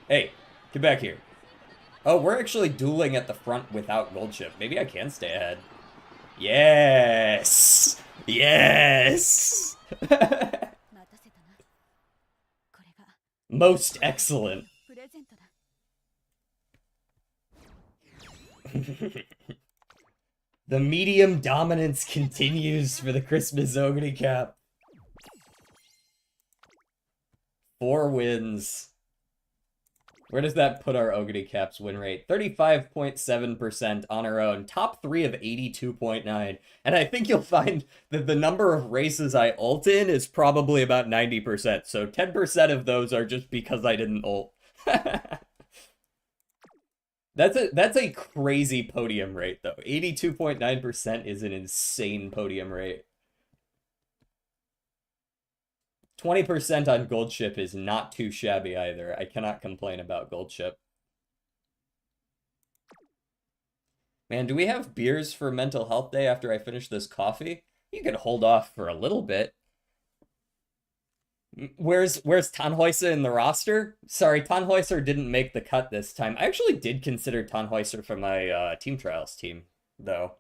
Hey, get back here. Oh, we're actually dueling at the front without gold ship. Maybe I can stay ahead. Yes! Yes! Most excellent. The medium dominance continues for the Christmas Ogre Cap. 4 wins. Where does that put our Ogre Cap's win rate? 35.7% on our own. Top 3 of 82.9. And I think you'll find that the number of races I ult in is probably about 90%. So 10% of those are just because I didn't ult. That's a crazy podium rate, though. 82.9% is an insane podium rate. 20% on gold ship is not too shabby either. I cannot complain about gold ship. Man, do we have beers for mental health day after I finish this coffee? You could hold off for a little bit. Where's Tannhäuser in the roster? Sorry, Tannhäuser didn't make the cut this time. I actually did consider Tannhäuser for my team trials team, though.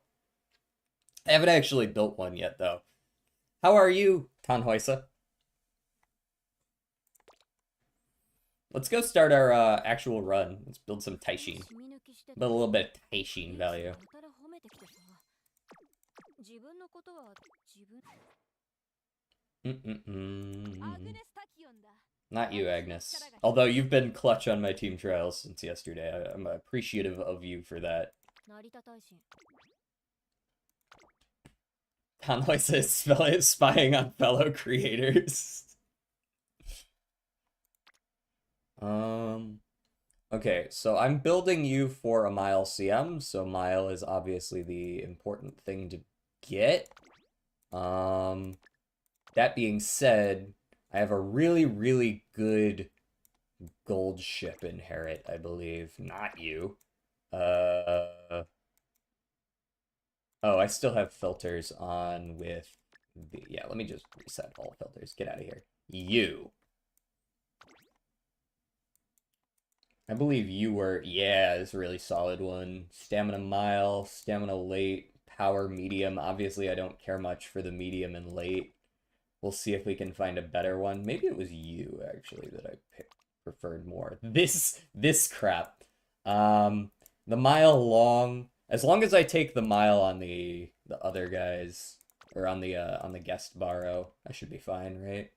I haven't actually built one yet, though. How are you, Tannhäuser? Let's go start our actual run. Let's build some Taishin. Build a little bit of Taishin value. Not you, Agnes. Although you've been clutch on my team trials since yesterday. I'm appreciative of you for that. Tannhäuser is spying on fellow creators. Okay, so I'm building you for a Mile CM, so Mile is obviously the important thing to get. That being said, I have a really, really good gold ship inherit, I believe. Not you. Oh, I still have filters on with the... Yeah, let me just reset all filters. Get out of here. You. I believe you were, yeah, this is a really solid one. Stamina Mile, Stamina Late, Power Medium. Obviously, I don't care much for the Medium and Late. We'll see if we can find a better one. Maybe it was you, actually, that I preferred more. This crap. The Mile Long. As long as I take the Mile on the other guys, or on the guest borrow, I should be fine, right?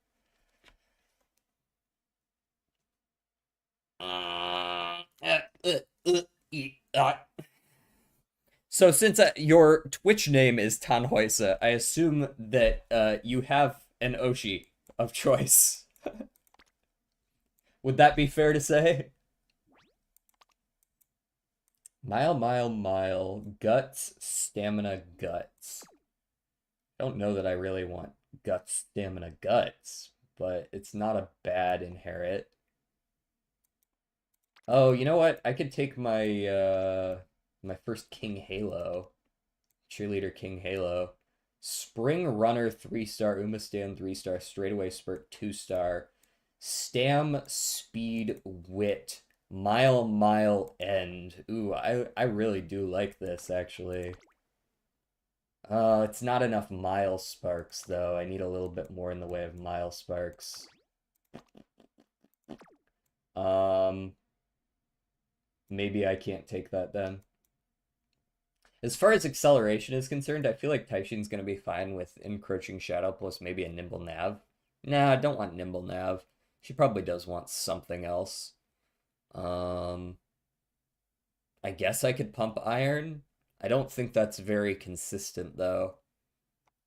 So since your Twitch name is Tannhäuser, I assume that you have an Oshi of choice. Would that be fair to say? Mile, guts, stamina, guts. I don't know that I really want guts, stamina, guts, but it's not a bad inherit. Oh, you know what? I could take my my first King Halo, Cheerleader King Halo. Spring Runner 3-star, Umastan 3-star, Straightaway Spurt 2-star, Stam Speed Wit, Mile End. Ooh, I really do like this actually. It's not enough Mile Sparks though. I need a little bit more in the way of Mile Sparks. Um, maybe I can't take that then. As far as acceleration is concerned, I feel like Taishin's going to be fine with Encroaching Shadow plus maybe a Nimble Nav. Nah, I don't want Nimble Nav. She probably does want something else. I guess I could pump Iron. I don't think that's very consistent though.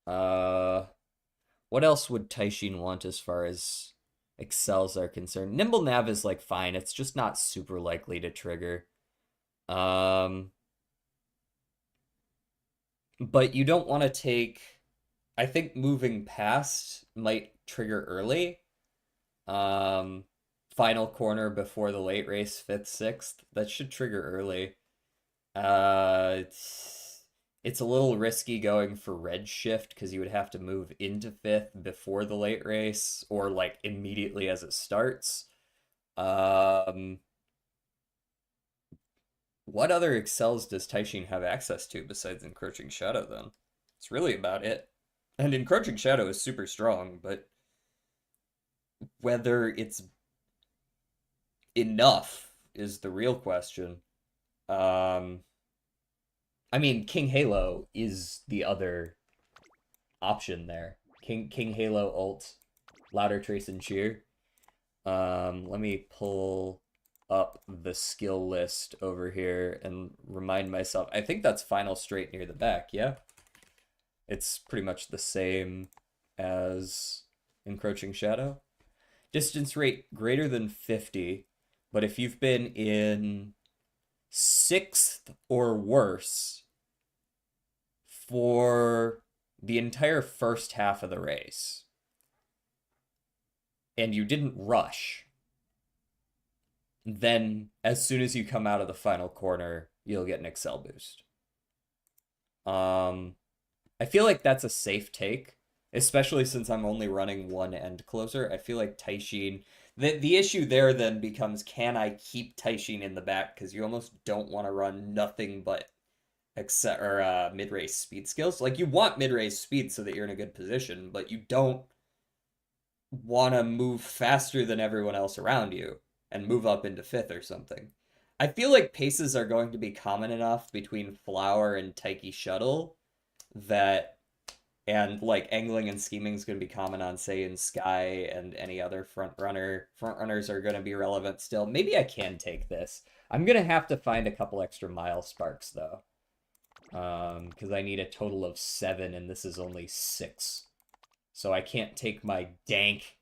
What else would Taishin want as far as excels are concerned? Nimble Nav is like fine. It's just not super likely to trigger. But you don't want to take. I think moving past might trigger early. Final corner before the late race, 5th, 6th. That should trigger early. It's a little risky going for red shift because you would have to move into 5th before the late race or like immediately as it starts. What other excels does Taishin have access to besides Encroaching Shadow then? It's really about it. And Encroaching Shadow is super strong, but whether it's enough is the real question. I mean, King Halo is the other option there. King Halo ult, Louder Trace and Cheer. Let me pull up the skill list over here and remind myself. I think that's final straight near the back, yeah? It's pretty much the same as Encroaching Shadow. Distance rate greater than 50, but if you've been in 6th or worse for the entire first half of the race, and you didn't rush, then as soon as you come out of the final corner, you'll get an excel boost. I feel like that's a safe take, especially since I'm only running one end closer. I feel like Taishin, the issue there then becomes, can I keep Taishin in the back? Because you almost don't want to run nothing but mid-race speed skills. Like, you want mid-race speed so that you're in a good position, but you don't want to move faster than everyone else around you and move up into 5th or something. I feel like paces are going to be common enough between Flower and Taiki Shuttle that, and like angling and scheming is going to be common on say in Sky and any other front runners are going to be relevant still. Maybe I can take this. I'm going to have to find a couple extra mile sparks though, because I need a total of 7 and this is only 6, so I can't take my dank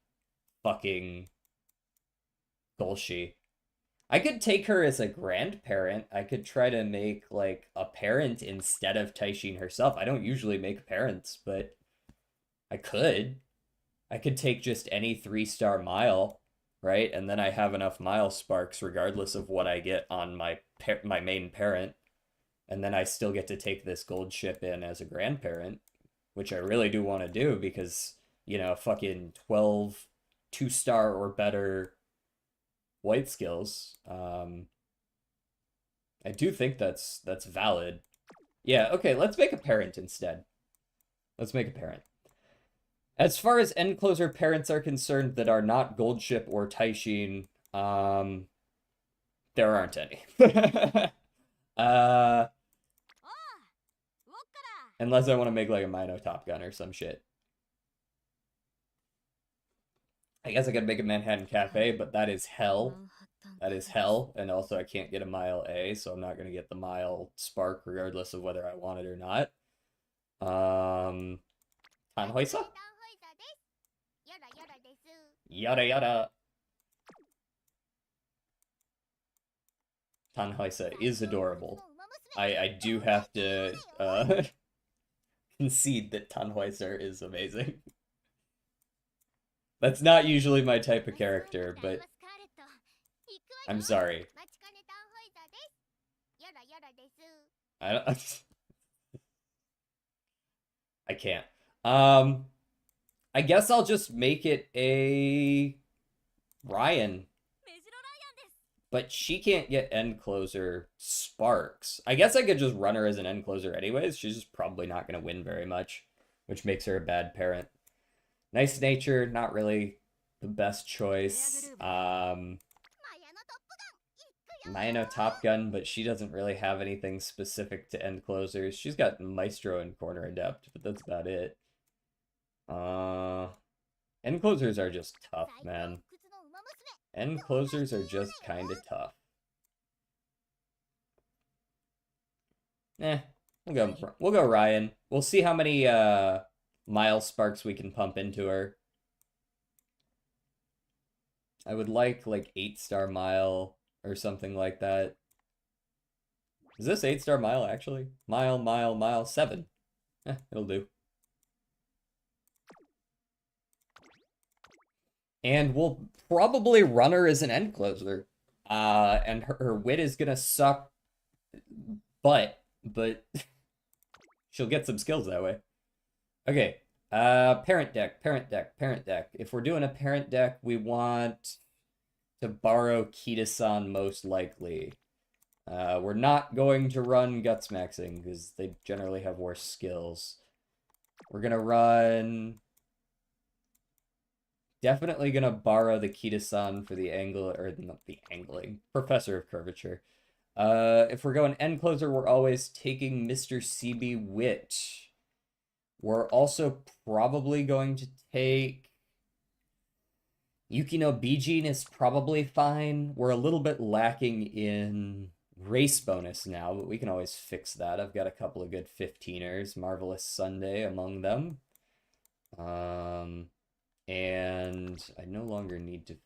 fucking Golshi. I could take her as a grandparent. I could try to make, like, a parent instead of Taishin herself. I don't usually make parents, but I could. I could take just any 3-star mile, right? And then I have enough mile sparks regardless of what I get on my main parent. And then I still get to take this gold ship in as a grandparent, which I really do want to do because, you know, fucking 12 2-star or better white skills. I do think that's valid. Yeah, okay, let's make a parent instead. Let's make a parent. As far as end closer parents are concerned that are not Gold Ship or Taishin, there aren't any. Unless I want to make like a Mino Top Gun or some shit. I guess I could make a Manhattan Cafe, but that is hell. That is hell, and also I can't get a mile A, so I'm not going to get the mile spark regardless of whether I want it or not. Tanhoisa? Yada yada. Tanhoisa is adorable. I do have to concede that Tanhoisa is amazing. That's not usually my type of character, but I'm sorry. I don't... I can't. I guess I'll just make it a Ryan. But she can't get end closer sparks. I guess I could just run her as an end closer anyways. She's just probably not going to win very much, which makes her a bad parent. Nice nature, not really the best choice. Maya Top Gun, but she doesn't really have anything specific to end closers. She's got Maestro and Corner Adept, but that's about it. End closers are just tough, man. End closers are just kind of tough. We'll go Ryan. We'll see how many mile sparks we can pump into her. I would like 8-star mile or something like that. Is this 8-star mile actually? Mile, 7. It'll do. And we'll probably run her as an end closer. And her wit is gonna suck, but she'll get some skills that way. Okay, parent deck. If we're doing a parent deck, we want to borrow Kita-san most likely. We're not going to run Guts Maxing, because they generally have worse skills. We're gonna run... Definitely gonna borrow the Kita-san for the angle, or not the angling, Professor of Curvature. If we're going end closer, we're always taking Mr. CB Wit. We're also probably going to take... Yukino Bijin is probably fine. We're a little bit lacking in race bonus now, but we can always fix that. I've got a couple of good 15ers, Marvelous Sunday among them. And I no longer need to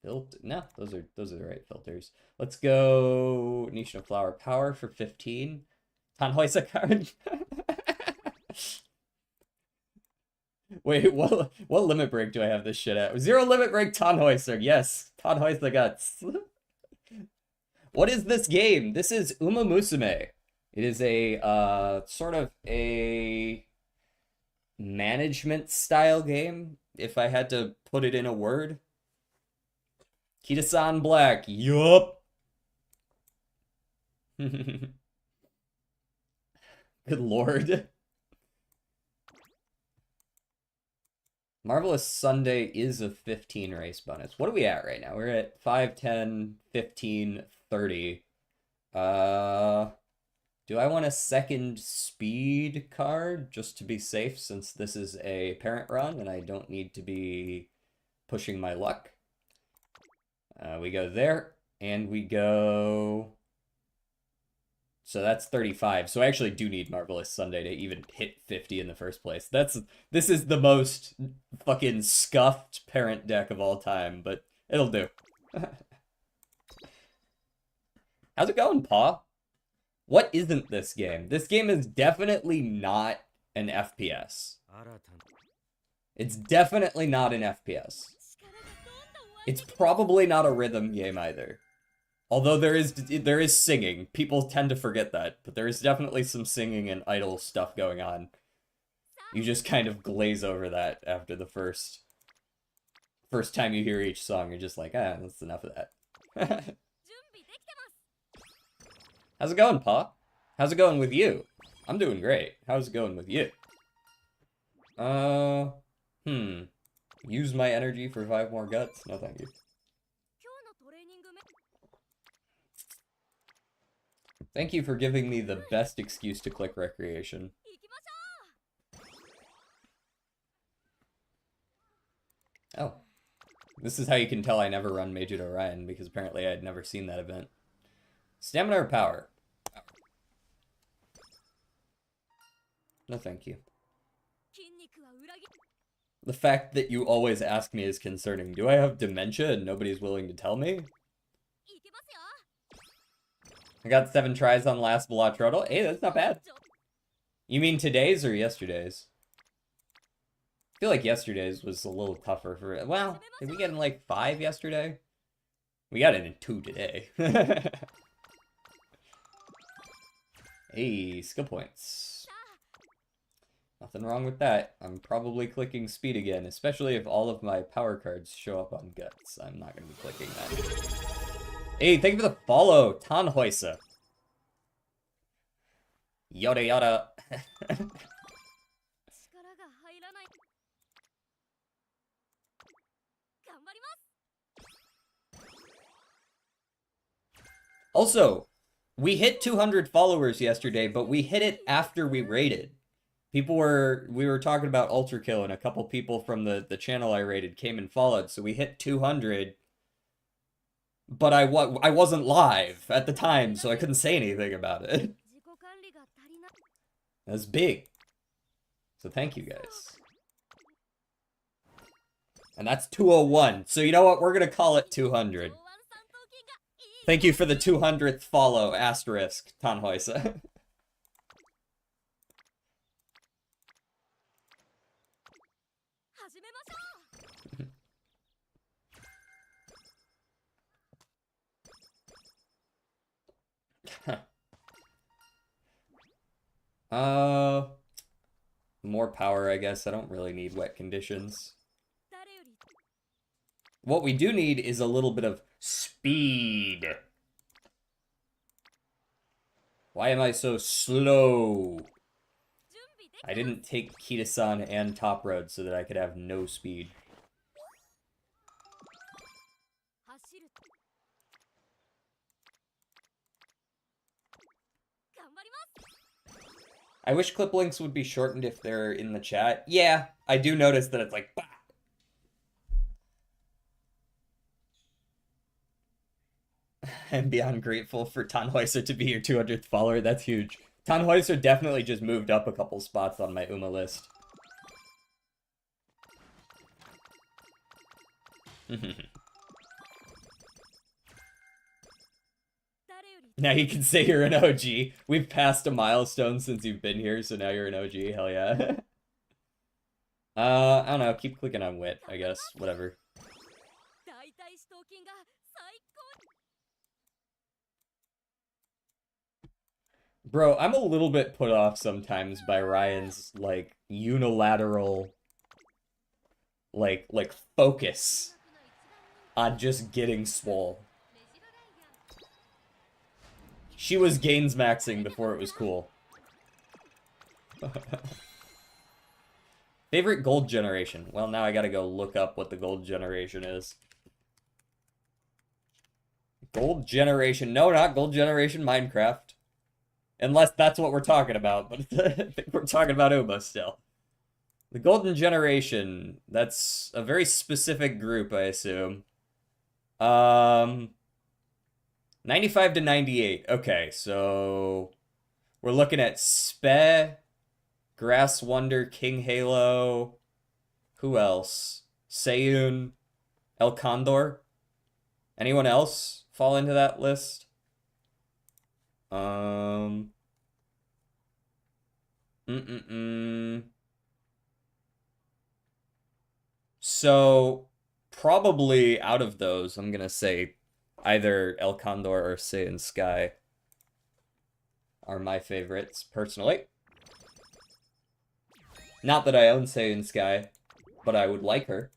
filter. No, those are the right filters. Let's go Nation of Flower Power for 15. Tanhoisa card. Wait, what limit break do I have this shit at? 0 limit break Tannhäuser. Yes, Tannhäuser guts. What is this game? This is Umamusume. It is a sort of a management style game, if I had to put it in a word. Kita-san Black. Yup. Good lord. Marvelous Sunday is a 15 race bonus. What are we at right now? We're at 5, 10, 15, 30. Do I want a second speed card just to be safe, since this is a parent run and I don't need to be pushing my luck? We go there, and we go... So that's 35. So I actually do need Marvelous Sunday to even hit 50 in the first place. This is the most fucking scuffed parent deck of all time, but it'll do. How's it going, Paw? What isn't this game? This game is definitely not an FPS. It's definitely not an FPS. It's probably not a rhythm game either. Although there is singing. People tend to forget that, but there is definitely some singing and idle stuff going on. You just kind of glaze over that after the first time you hear each song. You're just like, that's enough of that. How's it going, Pa? How's it going with you? I'm doing great. How's it going with you? Use my energy for 5 more guts? No, thank you. Thank you for giving me the best excuse to click recreation. Oh. This is how you can tell I never run Major Orion, because apparently I had never seen that event. Stamina or power? No, thank you. The fact that you always ask me is concerning. Do I have dementia and nobody's willing to tell me? I got 7 tries on last Velotrotl. Hey, that's not bad. You mean today's or yesterday's? I feel like yesterday's was a little tougher for... Well, did we get in like 5 yesterday? We got it in 2 today. Hey, skill points. Nothing wrong with that. I'm probably clicking speed again, especially if all of my power cards show up on guts. I'm not going to be clicking that. Hey, thank you for the follow, Tanhoisa. Yada yada. Also, we hit 200 followers yesterday, but we hit it after we raided. We were talking about Ultra Kill, and a couple people from the channel I raided came and followed, so we hit 200. But I wasn't live at the time, so I couldn't say anything about it. That's big. So thank you guys. And that's 201. So you know what? We're gonna call it 200. Thank you for the 200th follow, asterisk, Tanhoisa. More power, I guess. I don't really need wet conditions. What we do need is a little bit of speed. Why am I so slow? I didn't take Kita-san and Top Road so that I could have no speed. I wish clip links would be shortened if they're in the chat. Yeah, I do notice that it's like, bah! I'm beyond grateful for Tannhäuser to be your 200th follower. That's huge. Tannhäuser definitely just moved up a couple spots on my Uma list. Now you can say you're an OG. We've passed a milestone since you've been here, so now you're an OG. Hell yeah. I don't know. Keep clicking on wit, I guess. Whatever. Bro, I'm a little bit put off sometimes by Ryan's, like, unilateral, like, focus on just getting swole. She was gains maxing before it was cool. Favorite gold generation? Well, now I gotta go look up what the gold generation is. Gold generation. No, not gold generation Minecraft. Unless that's what we're talking about, but I think we're talking about Uma still. The golden generation. That's a very specific group, I assume. 95 to 98. Okay, so we're looking at Spe, Grass Wonder, King Halo. Who else? Seiyun, El Condor. Anyone else fall into that list? So probably out of those, I'm gonna say either El Condor or Saiyan Sky are my favorites, personally. Not that I own Saiyan Sky, but I would like her.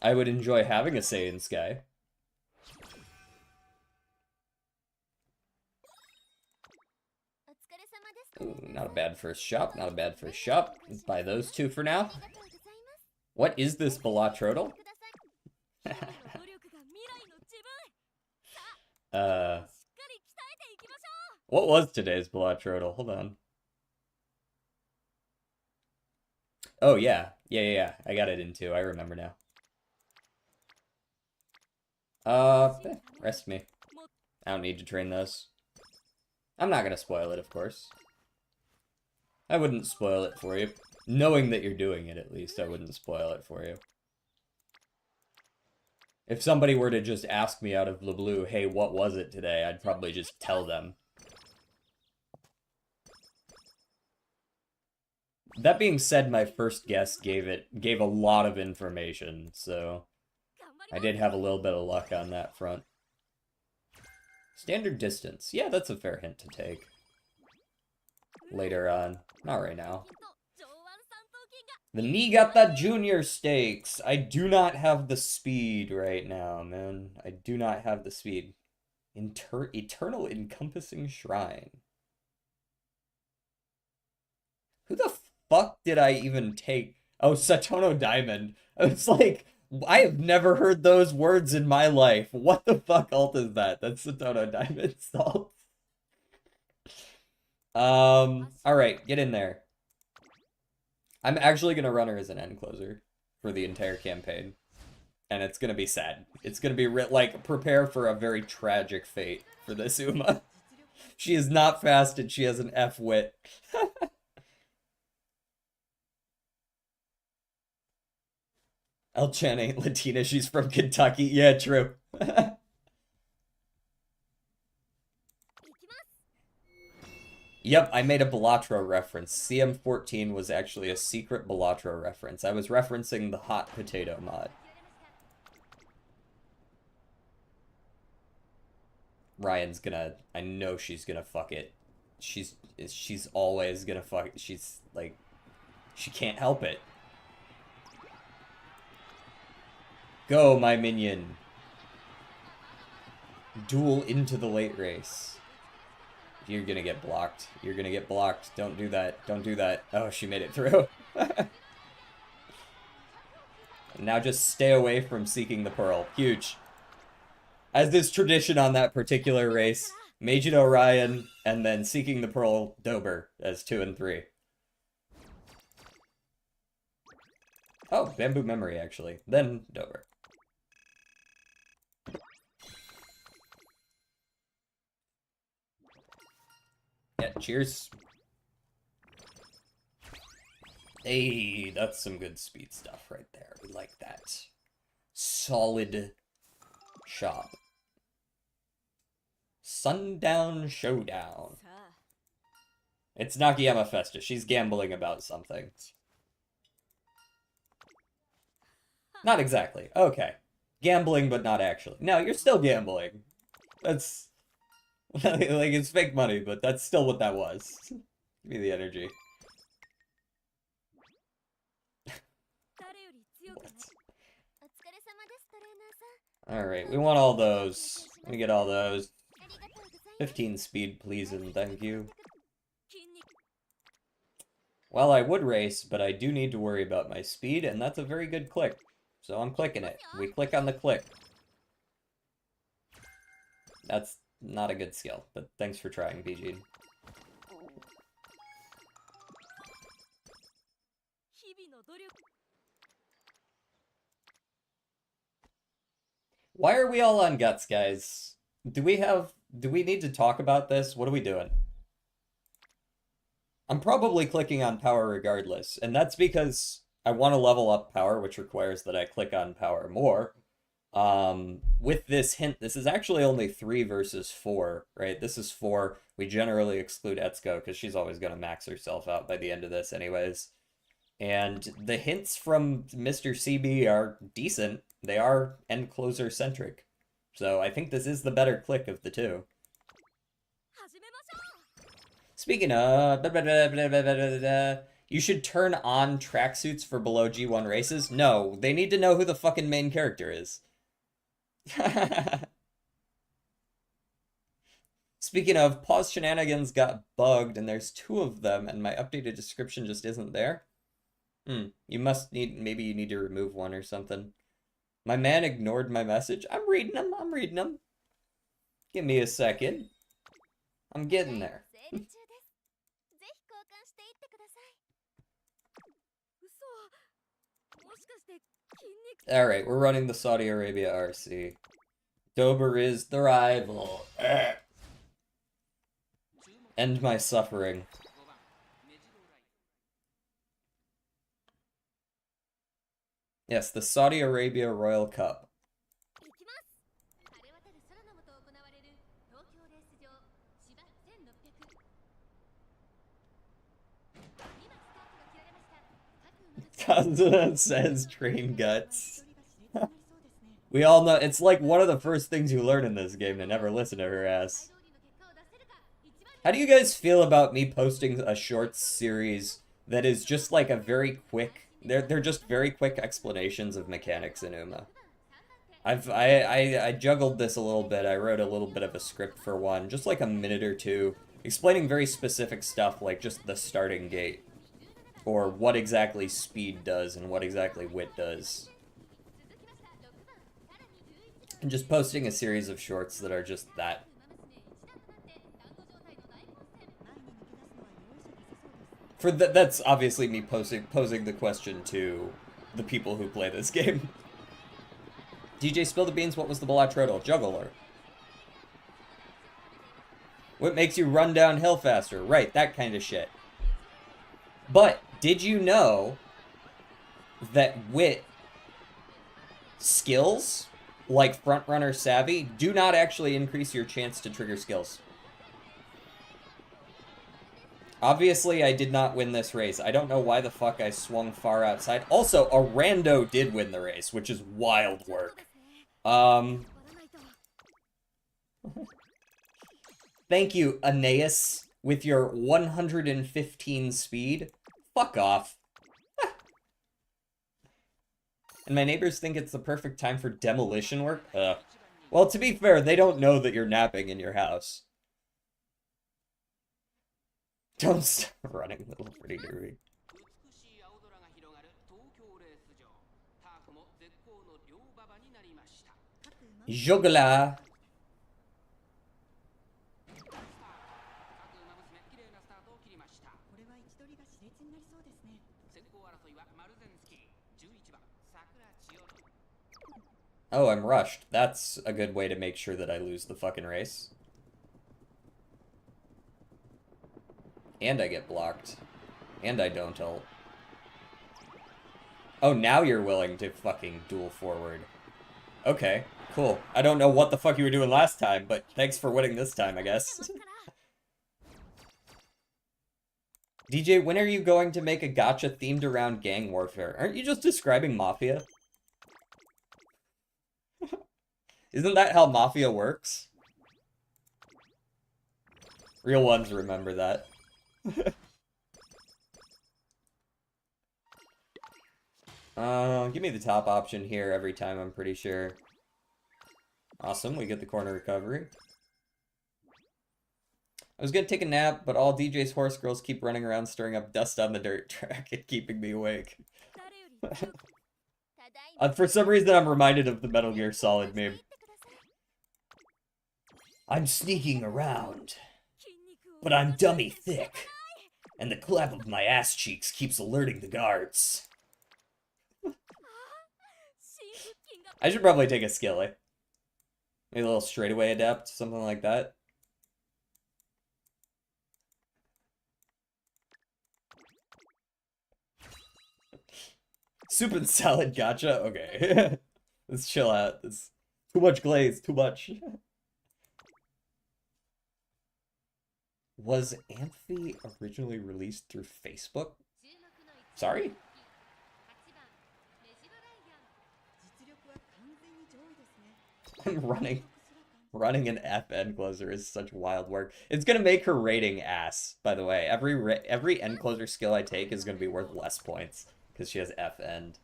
I would enjoy having a Saiyan Sky. Ooh, not a bad first shop, not a bad first shop. Let's buy those two for now. What is this Bellatrodal? What was today's Bellatrodal? Hold on. Oh, yeah. Yeah. I got it in two. I remember now. Rest me. I don't need to train those. I'm not gonna spoil it, of course. I wouldn't spoil it for you. Knowing that you're doing it, at least, I wouldn't spoil it for you. If somebody were to just ask me out of the blue, hey, what was it today? I'd probably just tell them. That being said, my first guess gave a lot of information, so I did have a little bit of luck on that front. Standard distance. Yeah, that's a fair hint to take. later on. Not right now. The Niigata Junior Stakes. I do not have the speed right now, man. I do not have the speed. Eternal Encompassing Shrine. Who the fuck did I even take? Oh, Satono Diamond. It's like, I have never heard those words in my life. What the fuck alt is that? That's Satono Diamond's alt. Alright, get in there. I'm actually gonna run her as an end closer for the entire campaign. And it's gonna be sad. It's gonna be, like, prepare for a very tragic fate for this Uma. She is not fast and she has an F-wit. El-chan ain't Latina, she's from Kentucky. Yeah, true. Yep, I made a Balatro reference. CM14 was actually a secret Balatro reference. I was referencing the hot potato mod. Ryan's gonna... I know she's gonna fuck it. She's always gonna fuck it. She's, like... She can't help it. Go, my minion. Duel into the late race. You're gonna get blocked. You're gonna get blocked. Don't do that. Don't do that. Oh, she made it through. Now just stay away from seeking the pearl. Huge. As is tradition on that particular race, Meijin Ryan, and then seeking the pearl Dober as 2 and 3. Oh, Bamboo Memory, actually. Then Dober. Yeah, cheers. Hey, that's some good speed stuff right there. We like that. Solid shop. Sundown Showdown. It's Nakayama Festa. She's gambling about something. Not exactly. Okay. Gambling, but not actually. No, you're still gambling. That's... like, it's fake money, but that's still what that was. Give me the energy. Alright, we want all those. Let me get all those. 15 speed, please, and thank you. Well, I would race, but I do need to worry about my speed, and that's a very good click. So I'm clicking it. We click on the click. That's not a good skill, but thanks for trying, BG. Why are we all on guts, guys? Do we need to talk about this? What are we doing? I'm probably clicking on power regardless, and that's because I want to level up power, which requires that I click on power more. With this hint, this is actually only 3 versus 4, right? This is 4. We generally exclude Etsuko because she's always going to max herself out by the end of this anyways. And the hints from Mr. CB are decent. They are end closer centric. So I think this is the better click of the two. Speaking of... You should turn on tracksuits for below G1 races? No, they need to know who the fucking main character is. Speaking of, pause shenanigans got bugged, and there's 2 of them, and my updated description just isn't there. You must need, maybe you need to remove one or something. My man ignored my message. I'm reading them. Give me a second. I'm getting there. Alright, we're running the Saudi Arabia RC. Dober is the rival. End my suffering. Yes, the Saudi Arabia Royal Cup. Kazuna says train guts. We all know, it's like one of the first things you learn in this game to never listen to her ass. How do you guys feel about me posting a shorts series that is just like a very quick, they're just very quick explanations of mechanics in Uma? I juggled this a little bit. I wrote a little bit of a script for one, just like a minute or two, explaining very specific stuff like just the starting gate, or what exactly speed does and what exactly wit does. And just posting a series of shorts that are just that. That's obviously me posing the question to the people who play this game. DJ Spill the Beans, what was the Balatrodal? Juggler. What makes you run downhill faster? Right, that kind of shit. But, did you know that wit skills, like Frontrunner Savvy, do not actually increase your chance to trigger skills? Obviously, I did not win this race. I don't know why the fuck I swung far outside. Also, a rando did win the race, which is wild work. Thank you, Aeneas, with your 115 speed. Fuck off. And my neighbors think it's the perfect time for demolition work? Well, to be fair, they don't know that you're napping in your house. Don't stop running, little pretty derby. Juggler. Oh, I'm rushed. That's a good way to make sure that I lose the fucking race. And I get blocked. And I don't ult. Oh, now you're willing to fucking duel forward. Okay, cool. I don't know what the fuck you were doing last time, but thanks for winning this time, I guess. DJ, when are you going to make a gacha themed around gang warfare? Aren't you just describing Mafia? Isn't that how Mafia works? Real ones remember that. Give me the top option here every time, I'm pretty sure. Awesome, we get the corner recovery. I was gonna take a nap, but all DJ's horse girls keep running around stirring up dust on the dirt track and keeping me awake. For some reason, I'm reminded of the Metal Gear Solid meme. I'm sneaking around, but I'm dummy thick, and the clap of my ass cheeks keeps alerting the guards. I should probably take a skilly. Maybe a little straightaway adept, something like that. Soup and salad gacha? Okay. Let's chill out. It's too much glaze, too much. Was Amphi originally released through Facebook? Sorry? Running an FN closer is such wild work. It's gonna make her rating ass, by the way. Every end closer skill I take is gonna be worth less points, because she has FN.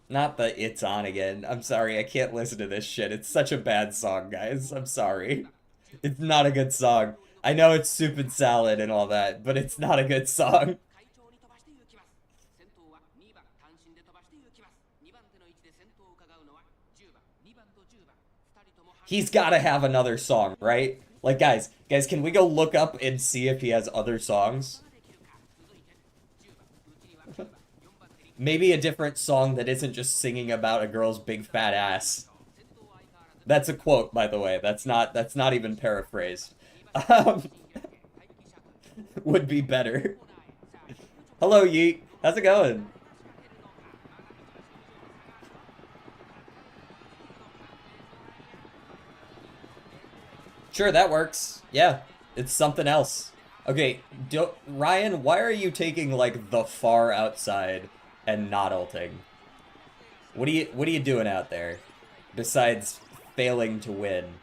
Not the It's On Again. I'm sorry, I can't listen to this shit. It's such a bad song, guys. I'm sorry. It's not a good song. I know it's soup and salad and all that, but it's not a good song. He's gotta have another song, right? Like, guys, can we go look up and see if he has other songs? Maybe a different song that isn't just singing about a girl's big fat ass. That's a quote, by the way. That's not even paraphrased. Would be better. Hello, Yeet. How's it going? Sure, that works. Yeah, it's something else. Okay, Ryan, why are you taking, like, the far outside and not ulting? What are you doing out there? Besides failing to win.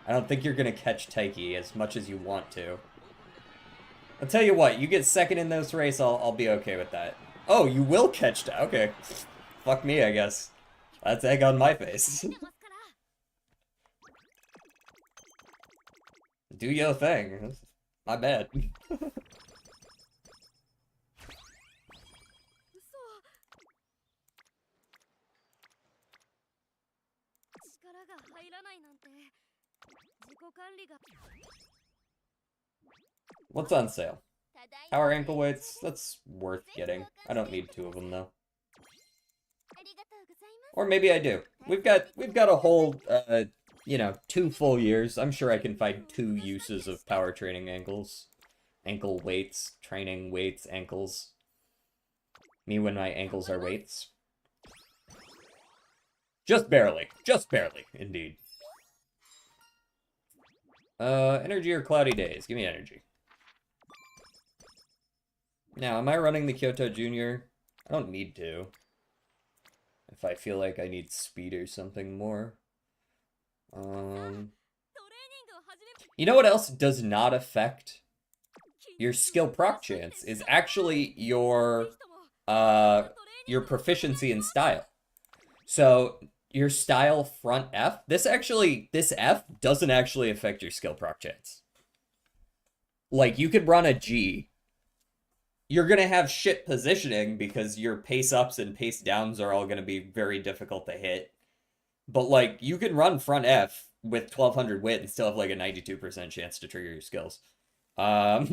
I don't think you're gonna catch Taiki as much as you want to. I'll tell you what, you get second in this race, I'll be okay with that. Oh, you will catch that. Okay. Fuck me, I guess. That's egg on my face. Do your thing. My bad. What's on sale? Power ankle weights, that's worth getting. I don't need 2 of them though. Or maybe I do. We've got a whole you know, 2 full years. I'm sure I can find 2 uses of power training ankles. Ankle weights, training weights, ankles. Me when my ankles are weights. Just barely, indeed. Energy or cloudy days? Give me energy. Now, am I running the Kyoto Junior? I don't need to. If I feel like I need speed or something more. You know what else does not affect your skill proc chance? Is actually your proficiency in style. So, your style front F, this F doesn't actually affect your skill proc chance. Like, you could run a G. You're gonna have shit positioning because your pace ups and pace downs are all gonna be very difficult to hit. But, like, you can run front F with 1200 wit and still have, like, a 92% chance to trigger your skills. How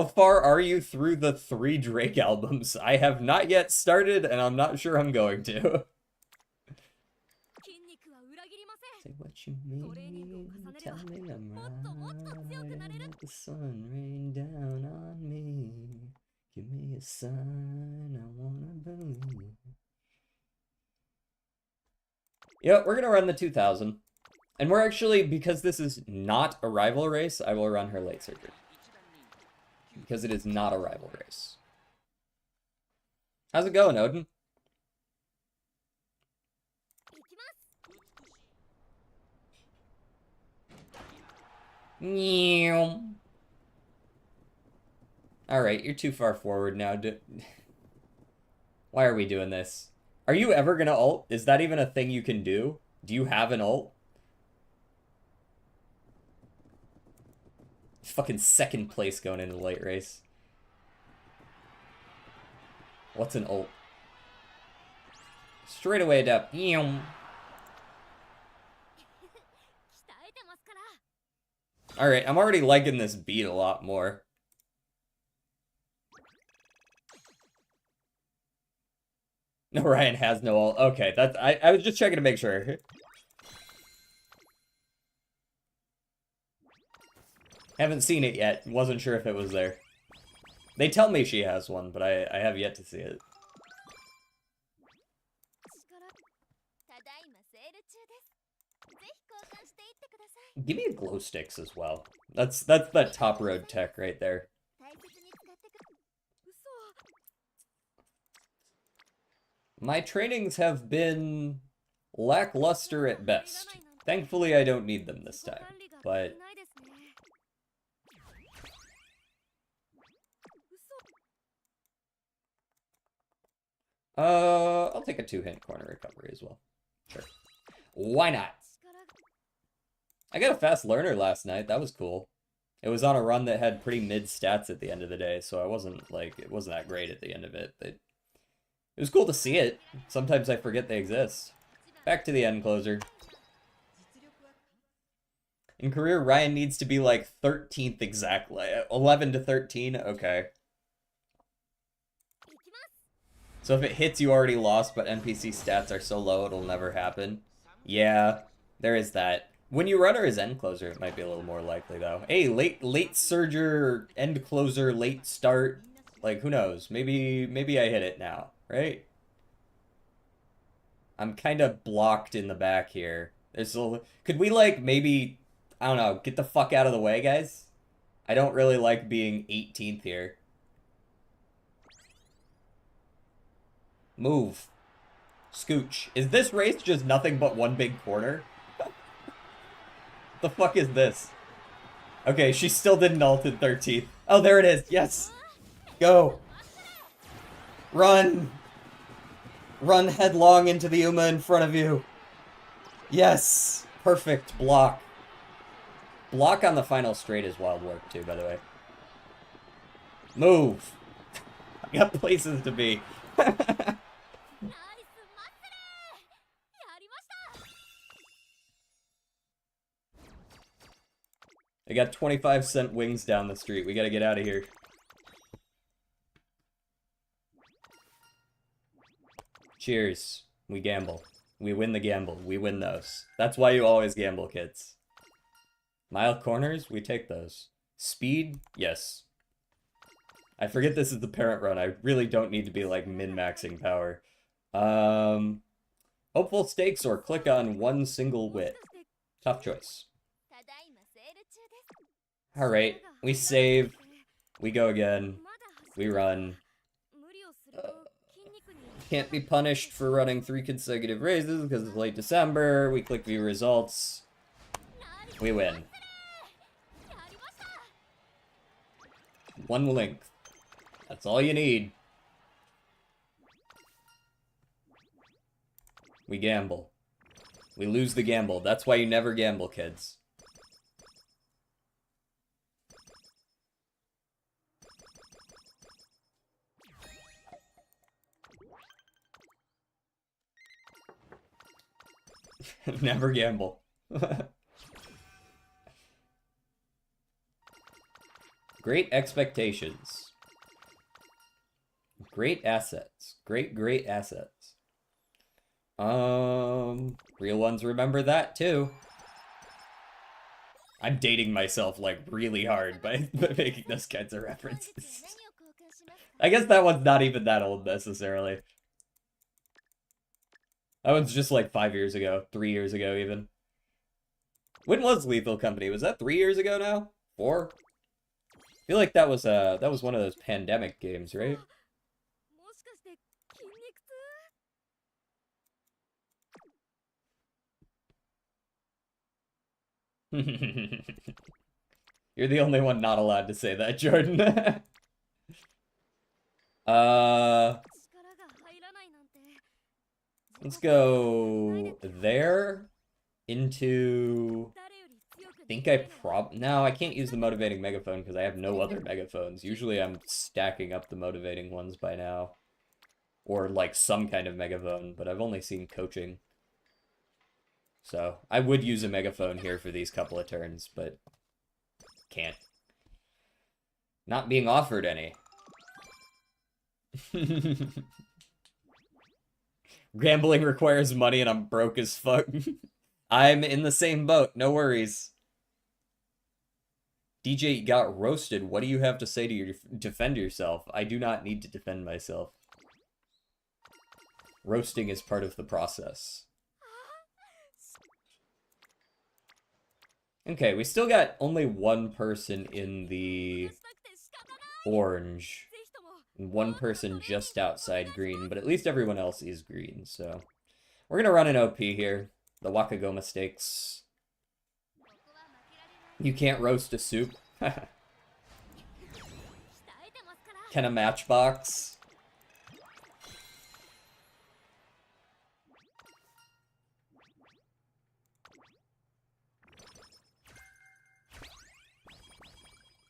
far are you through the 3 Drake albums? I have not yet started, and I'm not sure I'm going to. Say what you mean, tell me I'm right, let the sun rain down on me. Give me a sign, I wanna believe. Yep, we're gonna run the 2000. And we're actually, because this is not a rival race, I will run her late surgery. Because it is not a rival race. How's it going, Odin? Alright, you're too far forward now. Why are we doing this? Are you ever gonna ult? Is that even a thing you can do? Do you have an ult? Fucking second place going into the late race. What's an ult? Straight away adapt. Alright, I'm already liking this beat a lot more. No, Ryan has no ult. Okay, that's I was just checking to make sure. Haven't seen it yet. Wasn't sure if it was there. They tell me she has one, but I have yet to see it. Give me a glow sticks as well. That's that top road tech right there. My trainings have been lackluster at best. Thankfully, I don't need them this time, but... I'll take a 2-hint corner recovery as well. Sure. Why not? I got a fast learner last night. That was cool. It was on a run that had pretty mid stats at the end of the day, so it wasn't that great at the end of it. But it was cool to see it. Sometimes I forget they exist. Back to the end closer. In career, Ryan needs to be like 13th exactly. 11 to 13? Okay. So if it hits, you already lost, but NPC stats are so low it'll never happen. Yeah, there is that. When you run her as end closer, it might be a little more likely, though. Hey, late surger, end closer, late start. Like, who knows? Maybe I hit it now, right? I'm kind of blocked in the back here. Could we, like, maybe, I don't know, get the fuck out of the way, guys? I don't really like being 18th here. Move. Scooch. Is this race just nothing but one big corner? The fuck is this? Okay, she still didn't ult in 13th. Oh, there it is. Yes. Go. Run. Run headlong into the Uma in front of you. Yes. Perfect block. Block on the final straight is wild work too, by the way. Move. I got places to be. I got 25-cent wings down the street. We gotta get out of here. Cheers. We gamble. We win the gamble. We win those. That's why you always gamble, kids. Mile corners? We take those. Speed? Yes. I forget this is the parent run. I really don't need to be, like, min-maxing power. Hopeful stakes or click on one single wit. Tough choice. Alright, we save. We go again. We run. Can't be punished for running 3 consecutive races because it's late December. We click view results. We win. 1 length. That's all you need. We gamble. We lose the gamble. That's why you never gamble, kids. Never gamble. Great expectations. Great assets. Great assets. Real ones remember that too. I'm dating myself like really hard by making those kinds of references. I guess that one's not even that old necessarily. That one's just like 5 years ago, 3 years ago even. When was Lethal Company? Was that 3 years ago now? 4? I feel like that was one of those pandemic games, right? You're the only one not allowed to say that, Jordan. Let's go there into... No, I can't use the motivating megaphone because I have no other megaphones. Usually I'm stacking up the motivating ones by now. Or like some kind of megaphone, but I've only seen coaching. So I would use a megaphone here for these couple of turns, but can't. Not being offered any. Gambling requires money and I'm broke as fuck. I'm in the same boat, no worries. DJ got roasted. What do you have to say to defend yourself? I do not need to defend myself. Roasting is part of the process. Okay, we still got only one person in the orange. And one person just outside green, but at least everyone else is green, so... We're gonna run an OP here. The Wakagoma stakes. You can't roast a soup. Can a matchbox?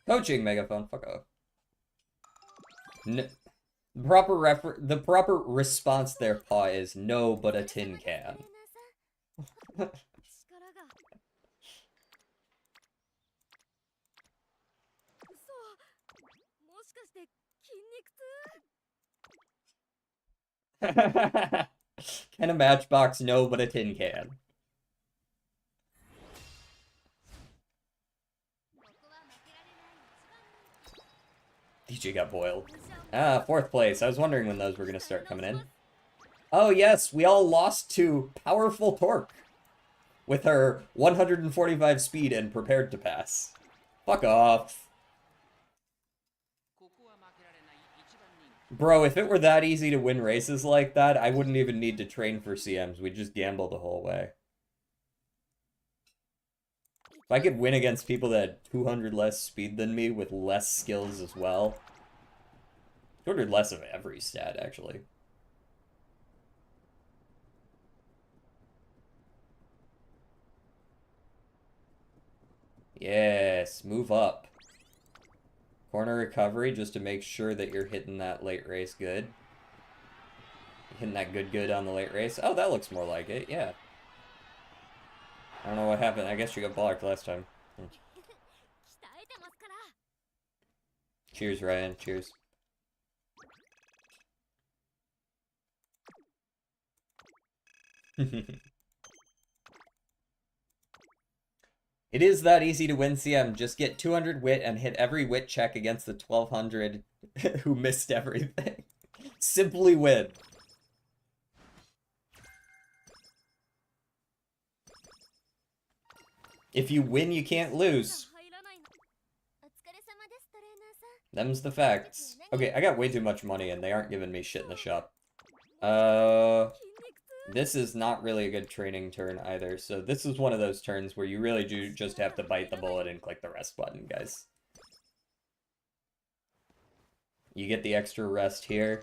Coaching megaphone, fuck off. The proper response there, Paw, is no, but a tin can. Can a matchbox? No, but a tin can. DJ got boiled. Ah, 4th place. I was wondering when those were going to start coming in. Oh yes, we all lost to Powerful Torque with her 145 speed and prepared to pass. Fuck off. Bro, if it were that easy to win races like that, I wouldn't even need to train for CMs. We'd just gamble the whole way. If I could win against people that had 200 less speed than me with less skills as well. 200 less of every stat, actually. Yes, move up. Corner recovery just to make sure that you're hitting that late race good. Hitting that good on the late race. Oh, that looks more like it, yeah. I don't know what happened. I guess you got blocked last time. Cheers, Ryan. Cheers. It is that easy to win CM. Just get 200 wit and hit every wit check against the 1200 who missed everything. Simply win. If you win, you can't lose. Them's the facts. Okay, I got way too much money and they aren't giving me shit in the shop. This is not really a good training turn either, so this is one of those turns where you really do just have to bite the bullet and click the rest button, guys. You get the extra rest here.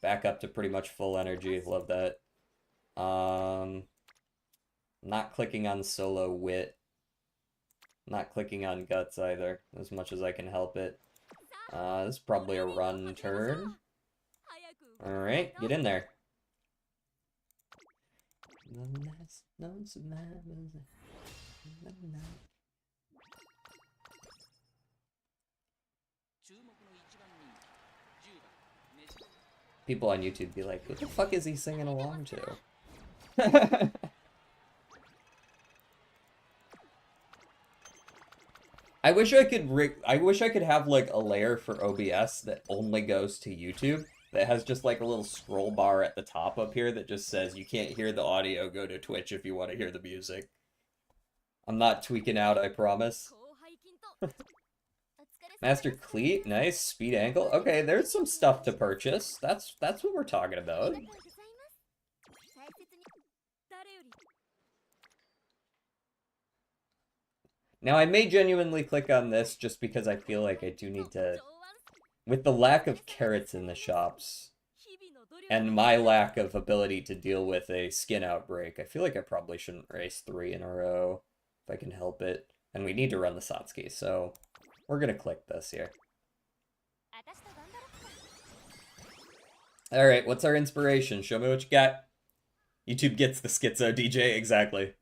Back up to pretty much full energy, love that. Not clicking on solo wit. Not clicking on guts either, as much as I can help it. This is probably a run turn. Alright, get in there. People on YouTube be like, what the fuck is he singing along to? I wish I could have like a layer for OBS that only goes to YouTube that has just like a little scroll bar at the top up here that just says you can't hear the audio, go to Twitch if you want to hear the music. I'm not tweaking out, I promise. Master Cleat, nice. Speed ankle. Okay, there's some stuff to purchase. That's what we're talking about. Now, I may genuinely click on this just because I feel like I do need to... With the lack of carrots in the shops, and my lack of ability to deal with a skin outbreak, I feel like I probably shouldn't race 3 in a row, if I can help it. And we need to run the Satsuki, so we're gonna click this here. Alright, what's our inspiration? Show me what you got. YouTube gets the schizo DJ, exactly.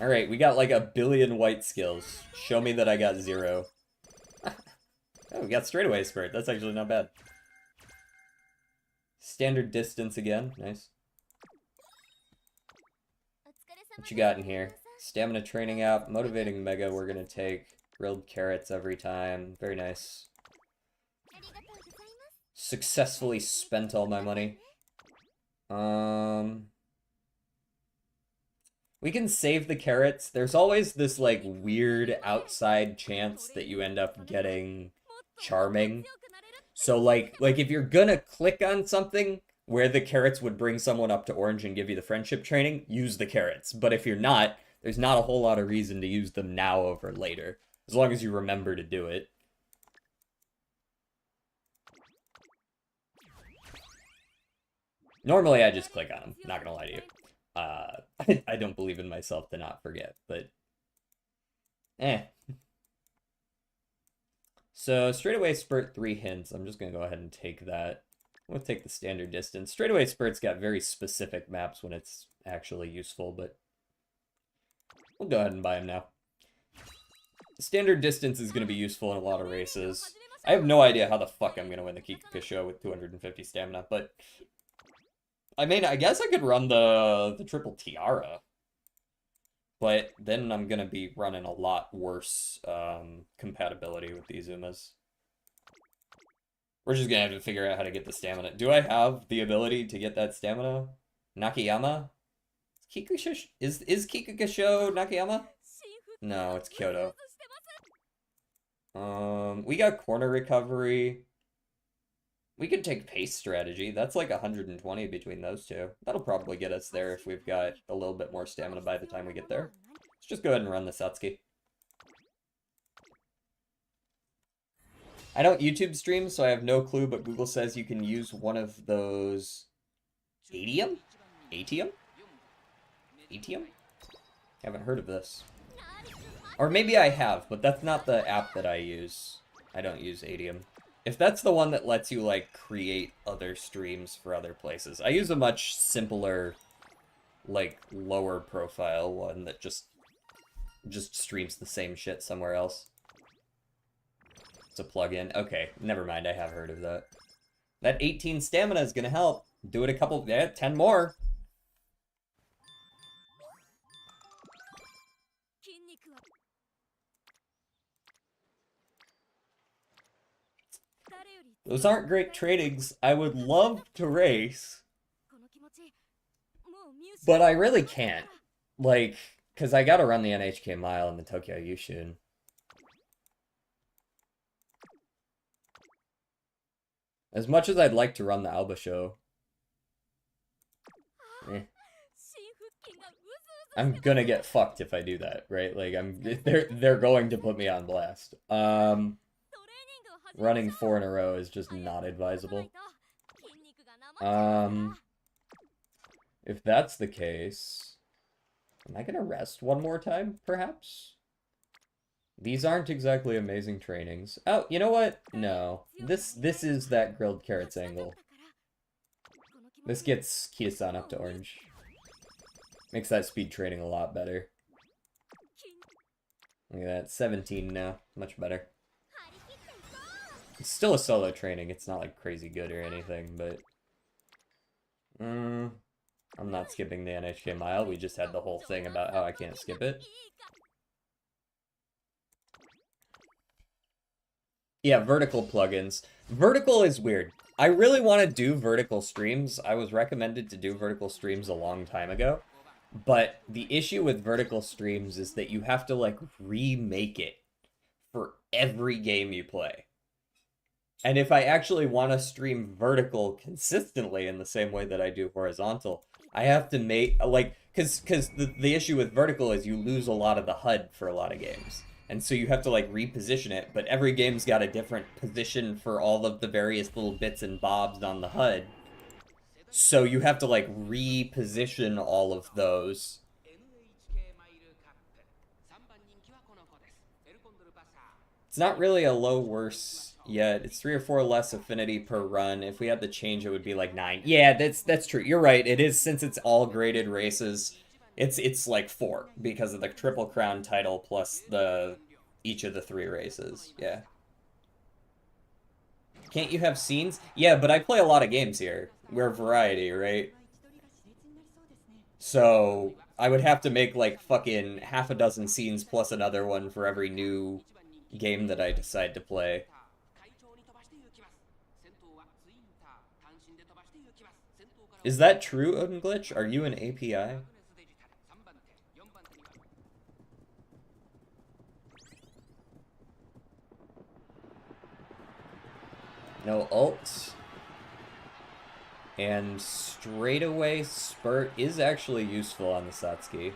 Alright, we got like 1 billion white skills. Show me that I got 0. Oh, we got straightaway spurt. That's actually not bad. Standard distance again. Nice. What you got in here? Stamina training app. Motivating mega we're gonna take. Grilled carrots every time. Very nice. Successfully spent all my money. We can save the carrots. There's always this, like, weird outside chance that you end up getting charming. So, like if you're gonna click on something where the carrots would bring someone up to orange and give you the friendship training, use the carrots. But if you're not, there's not a whole lot of reason to use them now over later. As long as you remember to do it. Normally, I just click on them. Not gonna lie to you. I don't believe in myself to not forget, but... So, straightaway spurt 3 hints. I'm just gonna go ahead and take that. I'm gonna take the standard distance. Straightaway spurt's got very specific maps when it's actually useful, but... We'll go ahead and buy him now. Standard distance is gonna be useful in a lot of races. I have no idea how the fuck I'm gonna win the Kikuka show with 250 stamina, but... I mean, I guess I could run the triple tiara. But then I'm gonna be running a lot worse compatibility with these Umas. We're just gonna have to figure out how to get the stamina. Do I have the ability to get that stamina? Nakayama? Is Kikuka show Nakayama? No, it's Kyoto. We got corner recovery. We could take pace strategy. That's like 120 between those two. That'll probably get us there if we've got a little bit more stamina by the time we get there. Let's just go ahead and run the Satsuki. I don't YouTube stream, so I have no clue, but Google says you can use one of those... ATM? ATM? ATM? Haven't heard of this. Or maybe I have, but that's not the app that I use. I don't use ATM. If that's the one that lets you, like, create other streams for other places. I use a much simpler, like, lower profile one that just streams the same shit somewhere else. It's a plugin. Okay, never mind, I have heard of that. That 18 stamina is gonna help. Do it a couple, 10 more. Those aren't great tradings. I would love to race, but I really can't. Like, because I gotta run the NHK Mile and the Tokyo Yushun. As much as I'd like to run the Alba show. I'm gonna get fucked if I do that, right? Like, they're going to put me on blast. Running 4 in a row is just not advisable. If that's the case, am I gonna rest one more time, perhaps? These aren't exactly amazing trainings. Oh, you know what? No. This is that grilled carrots angle. This gets Kita-san up to orange. Makes that speed training a lot better. Look at that, 17 now. Much better. It's still a solo training. It's not like crazy good or anything, but... I'm not skipping the NHK Mile. We just had the whole thing about how I can't skip it. Yeah, vertical plugins. Vertical is weird. I really want to do vertical streams. I was recommended to do vertical streams a long time ago. But the issue with vertical streams is that you have to, like, remake it for every game you play. And if I actually want to stream vertical consistently in the same way that I do horizontal, I have to make, like, because the issue with vertical is you lose a lot of the HUD for a lot of games. And so you have to, like, reposition it, but every game's got a different position for all of the various little bits and bobs on the HUD. So you have to, like, reposition all of those. It's not really a low worse yet. It's 3 or 4 less affinity per run. If we had to change, it would be like 9. Yeah, that's true. You're right. It is, since it's all graded races, it's like 4 because of the Triple Crown title plus each of the 3 races. Yeah. Can't you have scenes? Yeah, but I play a lot of games here. We're variety, right? So I would have to make like fucking half a dozen scenes plus another one for every new game that I decide to play. Is that true, Odin Glitch? Are you an API? No ult. And straightaway spurt is actually useful on the Satsuki.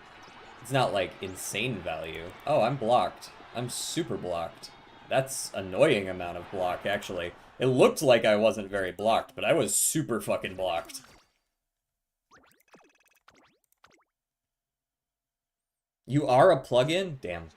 It's not like insane value. Oh, I'm blocked. I'm super blocked. That's annoying amount of block, actually. It looked like I wasn't very blocked, but I was super fucking blocked. You are a plugin? Damn.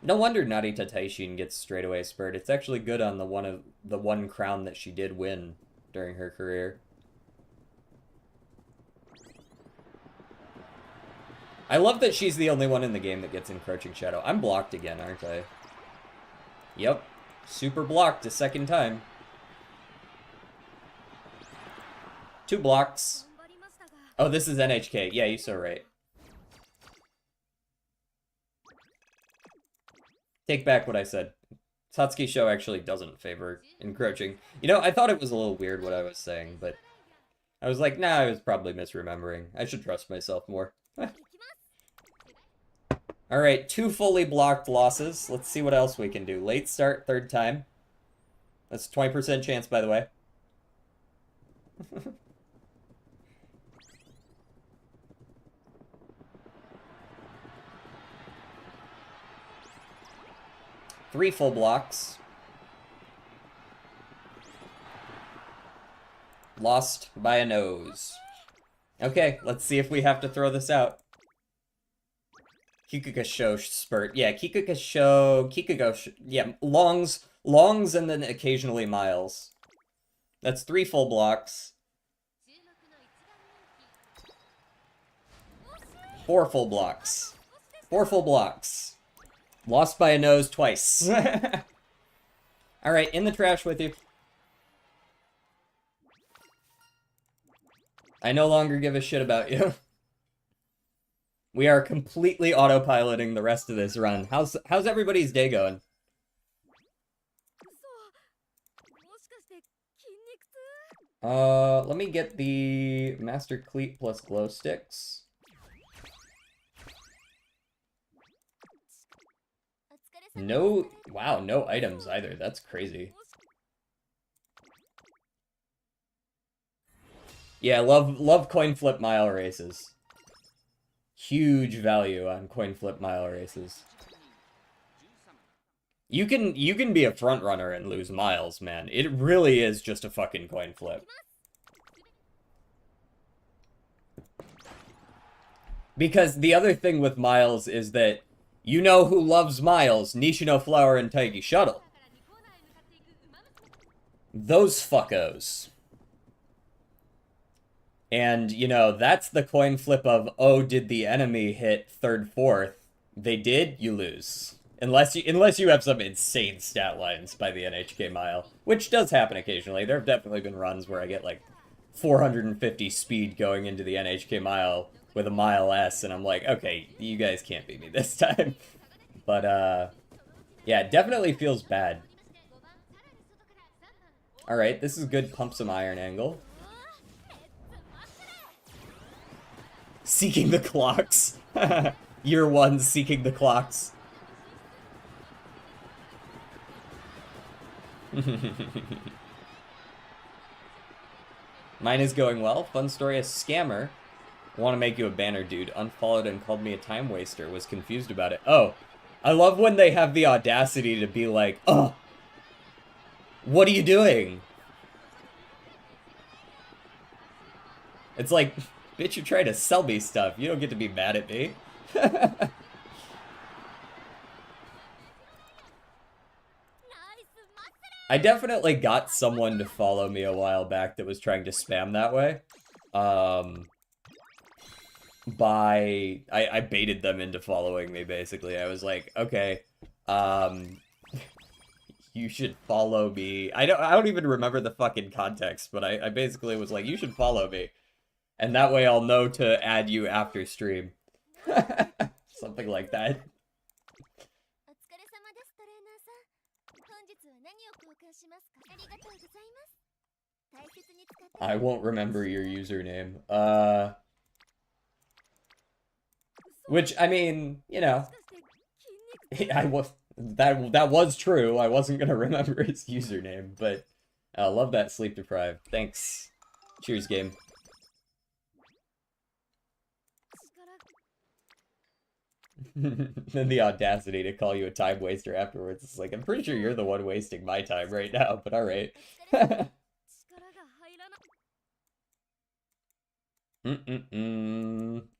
No wonder Narita Taishin gets straightaway spurred. It's actually good on the one crown that she did win during her career. I love that she's the only one in the game that gets Encroaching Shadow. I'm blocked again, aren't I? Yep. Super blocked a second time. 2 blocks. Oh, this is NHK. Yeah, you're so right. Take back what I said. Satsuki show actually doesn't favor encroaching. You know, I thought it was a little weird what I was saying, but I was like, nah, I was probably misremembering. I should trust myself more. Alright, 2 fully blocked losses. Let's see what else we can do. Late start, 3rd time. That's a 20% chance, by the way. Three full blocks. Lost by a nose. Okay, let's see if we have to throw this out. Kikukasho spurt. Yeah, Kikukasho, yeah, longs, and then occasionally miles. That's 3 full blocks. 4 full blocks. 4 full blocks. Lost by a nose twice. Alright, in the trash with you. I no longer give a shit about you. We are completely autopiloting the rest of this run. How's everybody's day going? Let me get the Master Cleat plus glow sticks. No, wow, no items either. That's crazy. Yeah, love coin flip mile races. Huge value on coin flip mile races. You can be a front runner and lose miles, man. It really is just a fucking coin flip. Because the other thing with miles is that you know who loves miles, Nishino Flower and Taigi Shuttle. Those fuckos. And, you know, that's the coin flip of, oh, did the enemy hit 3rd, 4th? They did, you lose. Unless you have some insane stat lines by the NHK mile, which does happen occasionally. There have definitely been runs where I get like 450 speed going into the NHK mile with a mile S, and I'm like, okay, you guys can't beat me this time. But, yeah, it definitely feels bad. Alright, this is good pump some iron angle. Seeking the clocks. Year 1 seeking the clocks. Mine is going well. Fun story, a scammer. Want to make you a banner, dude. Unfollowed and called me a time waster. Was confused about it. Oh, I love when they have the audacity to be like, oh, what are you doing? It's like, bitch, you're trying to sell me stuff. You don't get to be mad at me. I definitely got someone to follow me a while back that was trying to spam that way. I baited them into following me, basically. I was like, okay, you should follow me. I don't even remember the fucking context, but I basically was like, you should follow me. And that way I'll know to add you after stream. Something like that. I won't remember your username. Which, I mean, you know, that was true. I wasn't gonna remember his username, but I love that sleep deprived. Thanks. Cheers, game. Then the audacity to call you a time waster afterwards. It's like, I'm pretty sure you're the one wasting my time right now, but alright.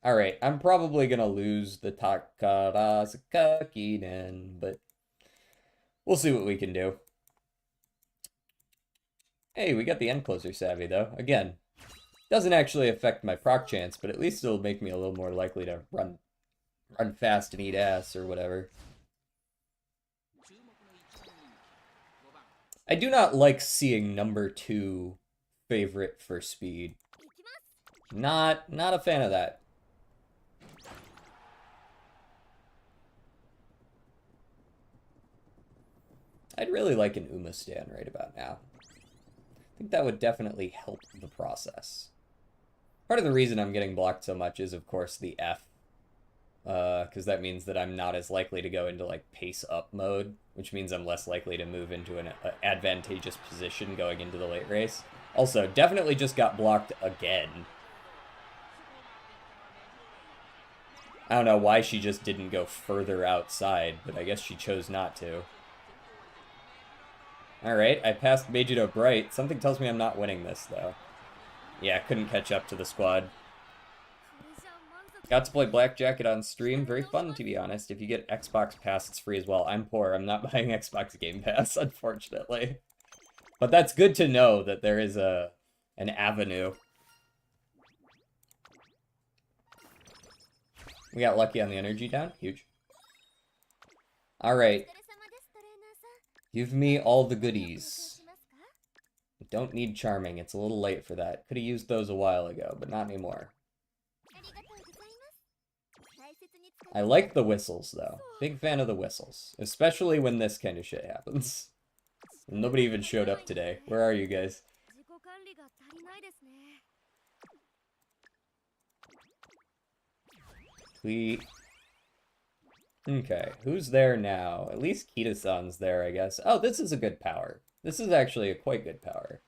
Alright, I'm probably gonna lose the Takarasuka Kinen, but we'll see what we can do. Hey, we got the end closer savvy, though. Again, doesn't actually affect my proc chance, but at least it'll make me a little more likely to run fast and eat ass or whatever. I do not like seeing number 2 favorite for speed. Not a fan of that. I'd really like an Uma stand right about now. I think that would definitely help the process. Part of the reason I'm getting blocked so much is, of course, the F. Because that means that I'm not as likely to go into, like, pace up mode, which means I'm less likely to move into an advantageous position going into the late race. Also, definitely just got blocked again. I don't know why she just didn't go further outside, but I guess she chose not to. Alright, I passed Meijiro Bright. Something tells me I'm not winning this, though. Yeah, couldn't catch up to the squad. Got to play Black Jacket on stream. Very fun, to be honest. If you get Xbox Pass, it's free as well. I'm poor. I'm not buying Xbox Game Pass, unfortunately. But that's good to know that there is an avenue. We got lucky on the energy down. Huge. Alright. Give me all the goodies. Don't need charming. It's a little late for that. Could have used those a while ago, but not anymore. I like the whistles, though. Big fan of the whistles. Especially when this kind of shit happens. Nobody even showed up today. Where are you guys? Tweet. Okay, who's there now? At least Kita-san's there, I guess. Oh, this is a good power. This is actually a quite good power.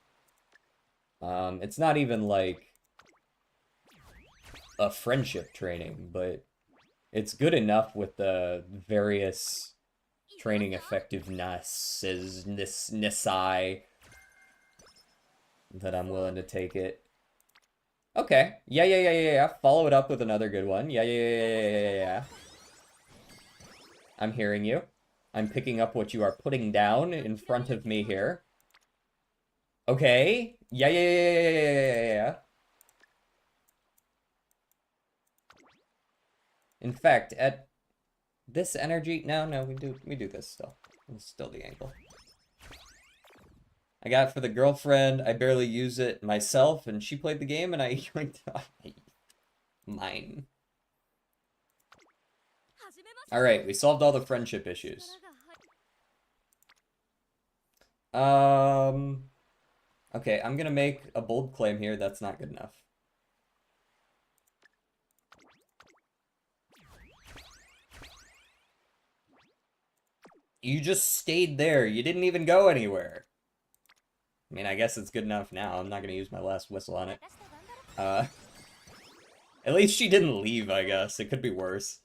It's not even like a friendship training, but it's good enough with the various training effectivenesses, Nisai, that I'm willing to take it. Okay. Yeah. Follow it up with another good one. Yeah. I'm hearing you. I'm picking up what you are putting down in front of me here. Okay. Yeah. In fact, at this energy, no, we do this still. It's still the angle. I got it for the girlfriend. I barely use it myself, and she played the game, and I yoinked mine. Alright, we solved all the friendship issues. Okay, I'm gonna make a bold claim here. That's not good enough. You just stayed there. You didn't even go anywhere. I mean, I guess it's good enough now. I'm not gonna use my last whistle on it. At least she didn't leave, I guess. It could be worse.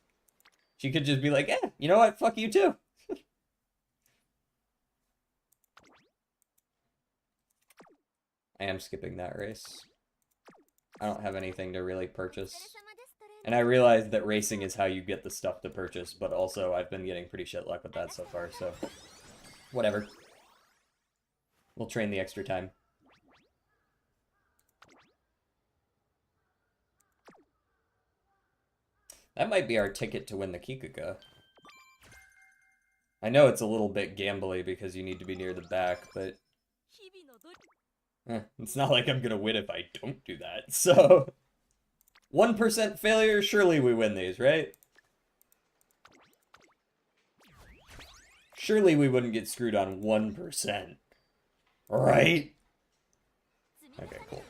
She could just be like, eh, you know what? Fuck you too. I am skipping that race. I don't have anything to really purchase. And I realize that racing is how you get the stuff to purchase, but also I've been getting pretty shit luck with that so far, so whatever. We'll train the extra time. That might be our ticket to win the Kikuka. I know it's a little bit gambly because you need to be near the back, but it's not like I'm gonna win if I don't do that, so 1% failure, surely we win these, right? Surely we wouldn't get screwed on 1%, right? Okay, cool.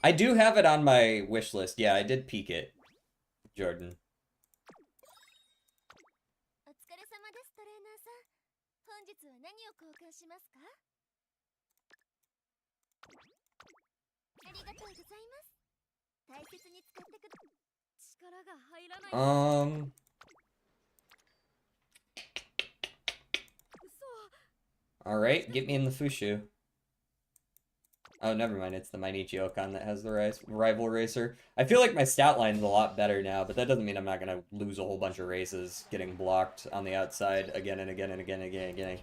I do have it on my wish list. Yeah, I did peek it, Jordan. Alright, get me in the Fushu. Oh, never mind, it's the Mainichi Okan that has the rival racer. I feel like my stat line's a lot better now, but that doesn't mean I'm not gonna lose a whole bunch of races getting blocked on the outside again and again and again and again and again.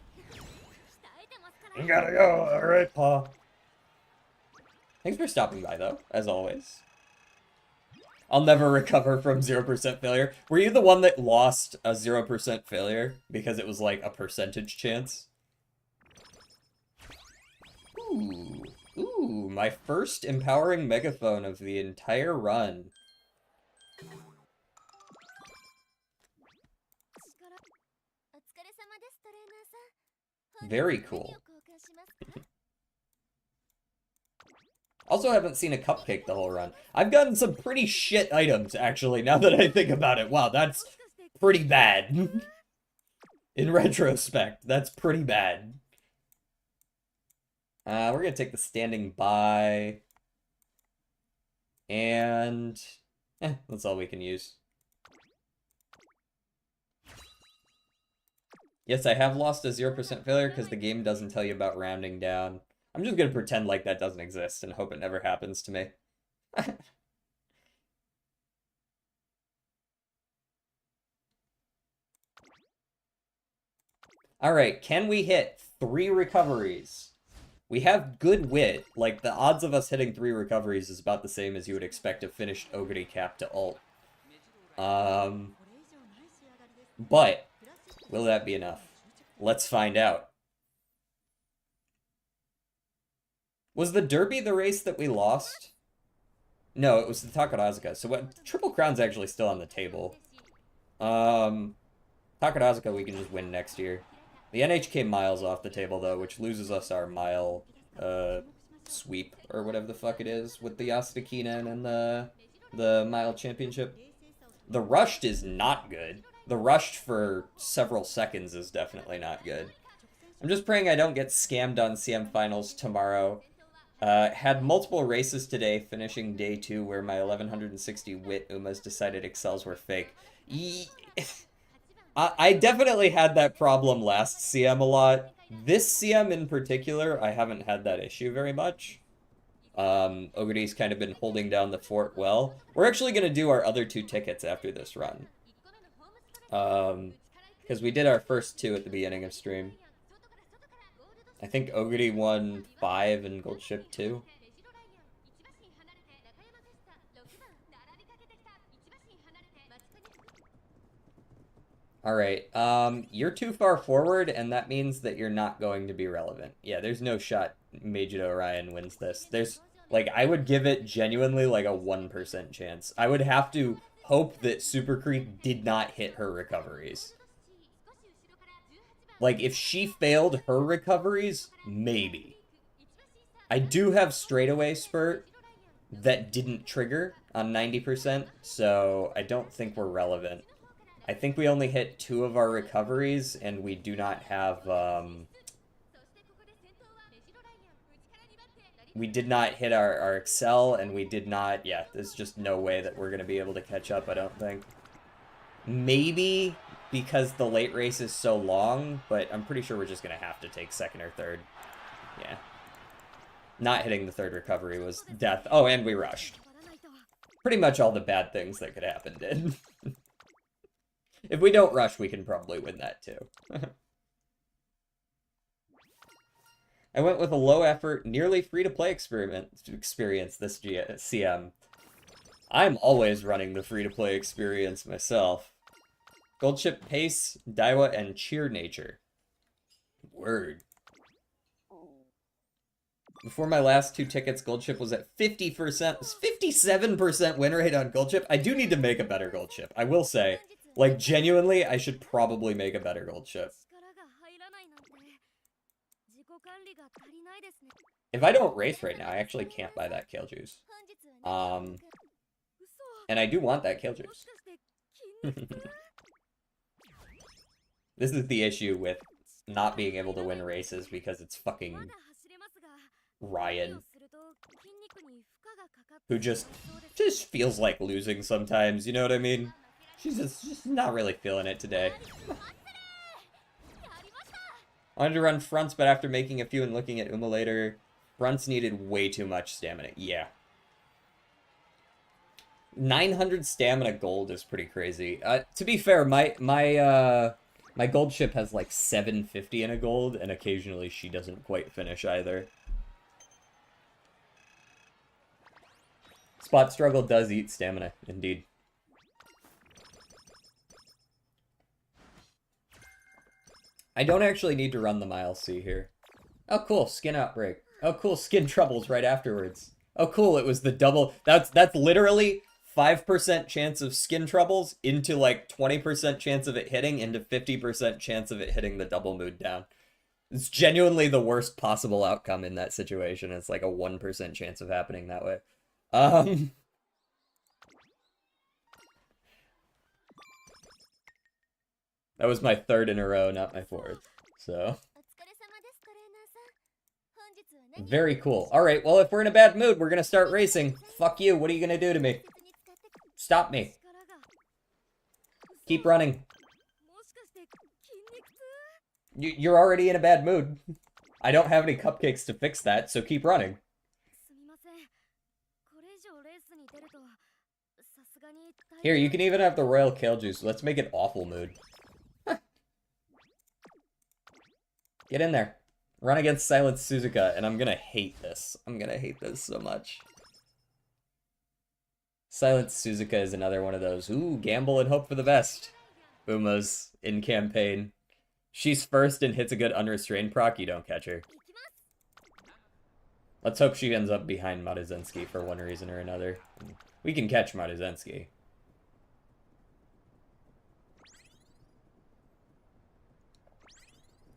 You gotta go, alright, Paul. Thanks for stopping by, though, as always. I'll never recover from 0% failure. Were you the one that lost a 0% failure because it was like a percentage chance? Ooh, my first empowering megaphone of the entire run. Very cool. Also haven't seen a cupcake the whole run. I've gotten some pretty shit items, actually, now that I think about it. Wow, that's pretty bad. In retrospect, that's pretty bad. We're gonna take the standing by. And... that's all we can use. Yes, I have lost a 0% failure because the game doesn't tell you about rounding down. I'm just gonna pretend like that doesn't exist and hope it never happens to me. Alright, can we hit 3 recoveries? We have good wit. Like, the odds of us hitting 3 recoveries is about the same as you would expect a finished Ogre cap to ult. But, will that be enough? Let's find out. Was the Derby the race that we lost? No, it was the Takarazuka. So what? Triple Crown's actually still on the table. Takarazuka we can just win next year. The NHK mile's off the table, though, which loses us our mile, sweep, or whatever the fuck it is, with the Yasukinen and the mile championship. The rushed is not good. The rushed for several seconds is definitely not good. I'm just praying I don't get scammed on CM Finals tomorrow. Had multiple races today, finishing day 2, where my 1160 wit Umas decided excels were fake. I definitely had that problem last CM a lot. This CM in particular, I haven't had that issue very much. Ogre's kind of been holding down the fort well. We're actually going to do our other 2 tickets after this run. Because we did our first 2 at the beginning of stream. I think Ogre won 5 and Gold Ship 2. Alright, you're too far forward, and that means that you're not going to be relevant. Yeah, there's no shot Meijiro Orion wins this. There's, like, I would give it genuinely, like, a 1% chance. I would have to hope that Super Creep did not hit her recoveries. Like, if she failed her recoveries, maybe. I do have straightaway spurt that didn't trigger on 90%, so I don't think we're relevant. I think we only hit 2 of our recoveries, and we do not have, we did not hit our Excel, and we did not, yeah, there's just no way that we're going to be able to catch up, I don't think. Maybe because the late race is so long, but I'm pretty sure we're just going to have to take 2nd or 3rd. Yeah. Not hitting the 3rd recovery was death. Oh, and we rushed. Pretty much all the bad things that could happen did. If we don't rush, we can probably win that too. I went with a low-effort, nearly free-to-play experience this CM. I'm always running the free-to-play experience myself. Gold Ship Pace, Daiwa, and Cheer Nature. Word. Before my last 2 tickets, Gold Ship was at 50%, 57% win rate on Gold Ship. I do need to make a better Gold Ship, I will say. Like, genuinely, I should probably make a better Gold Ship. If I don't race right now, I actually can't buy that Kale Juice. And I do want that Kale Juice. This is the issue with not being able to win races because it's fucking Ryan. Who just feels like losing sometimes, you know what I mean? She's just not really feeling it today. I wanted to run fronts, but after making a few and looking at Uma later, fronts needed way too much stamina. Yeah. 900 stamina gold is pretty crazy. To be fair, my Gold Ship has like 750 in a gold, and occasionally she doesn't quite finish either. Spot Struggle does eat stamina, indeed. I don't actually need to run the Mile C here. Oh, cool, Skin Outbreak. Oh, cool, Skin Troubles right afterwards. Oh, cool, it was the double... That's literally 5% chance of Skin Troubles into, like, 20% chance of it hitting into 50% chance of it hitting the double mood down. It's genuinely the worst possible outcome in that situation. It's like a 1% chance of happening that way. Um, that was my third in a row, not my fourth. So, お疲れ様ですトレーナーさん。本日は何を very cool. All right, well, if we're in a bad mood, we're gonna start racing. Fuck you. What are you gonna do to me? 大切に使ってく Stop me. 力が Keep running. もしかして筋肉痛 You're already in a bad mood. I don't have any cupcakes to fix that, so keep running. すみません。これ以上レースに出るとさすがに体 Here, 力 you can even have the royal kale juice. Let's make it awful mood. Get in there. Run against Silent Suzuka, and I'm gonna hate this. I'm gonna hate this so much. Silent Suzuka is another one of those, ooh, gamble and hope for the best. Uma's in campaign. She's first and hits a good unrestrained proc, you don't catch her. いきます Let's hope she ends up behind Maruzenski for one reason or another. We can catch Maruzenski.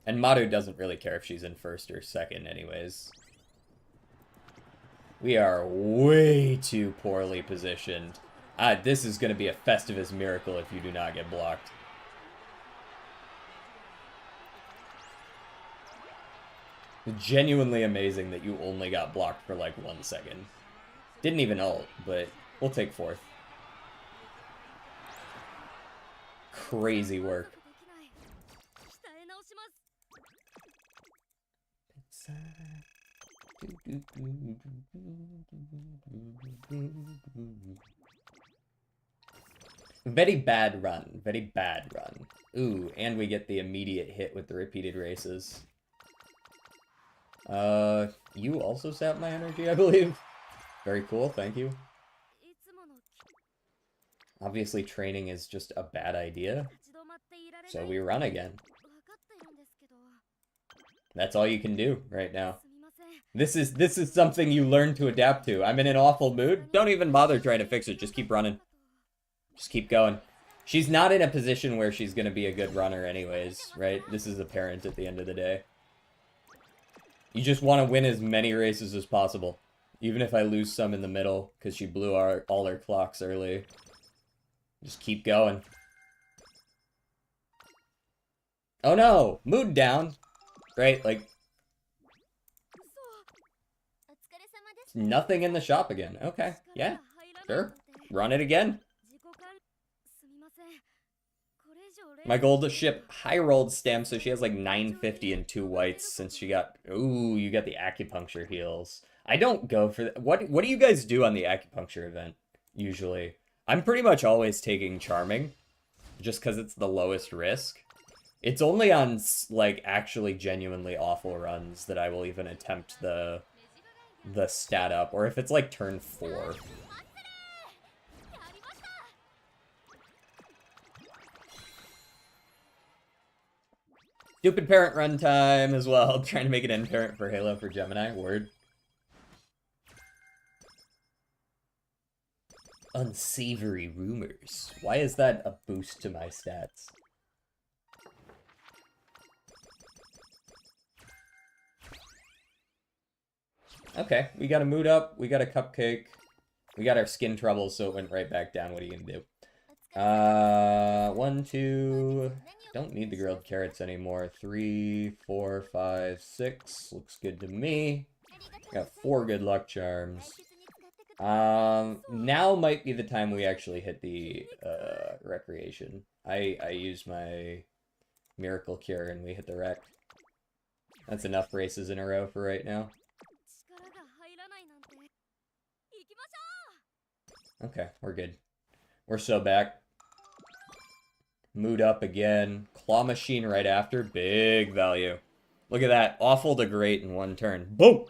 And Maru doesn't really care if she's in first or second anyways. We are way too poorly positioned. This is going to be a Festivus miracle if you do not get blocked. Genuinely amazing that you only got blocked for like 1 second. Didn't even ult, but we'll take fourth. Crazy work. できない鍛え直します Very bad run. Very bad run. Ooh, and we get the immediate hit with the repeated races. You also sap my energy, I believe. Very cool, thank you. いつもの Obviously, training is just a bad idea, 立ち止まっていられない so we run again. 分かっているんですけど That's all you can do right now. すみません This is something you learn to adapt to. I'm in an awful mood. Don't even bother trying to fix it. Just keep running. Just keep going. She's not in a position where she's going to be a good runner anyways, right? This is apparent at the end of the day. You just want to win as many races as possible. Even if I lose some in the middle, because she blew all her clocks early. Just keep going. Oh no! Mood down! Right, like, お疲れ様です nothing in the shop again. Okay, yeah, 力が入らないの sure. で Run it again. 自己管理すみませんこれ以上レース My goal to ship high rolled stamp, so she has like 950 and 2 whites since she got... Ooh, you got the acupuncture heals. I don't go for that. What do you guys do on the acupuncture event, usually? I'm pretty much always taking Charming, just because it's the lowest risk. It's only on, like, actually genuinely awful runs that I will even attempt the stat up, or if it's like turn 4. やりました Stupid parent runtime as well. Trying to make an end parent for Halo for Gemini. Word. Unsavory rumors. Why is that a boost to my stats? Okay, we got a mood up, we got a cupcake, we got our skin troubles, so it went right back down. What are you gonna do? 1, 2... Don't need the grilled carrots anymore. 3, 4, 5, 6. Looks good to me. Got 4 good luck charms. Now might be the time we actually hit the recreation. I use my miracle cure and we hit the rec. That's enough races in a row for right now. 力が入らないなんて行きましょう Okay, we're good. We're so back. Mood up again. Claw machine right after. Big value. Look at that. Awful to great in 1 turn. Boom!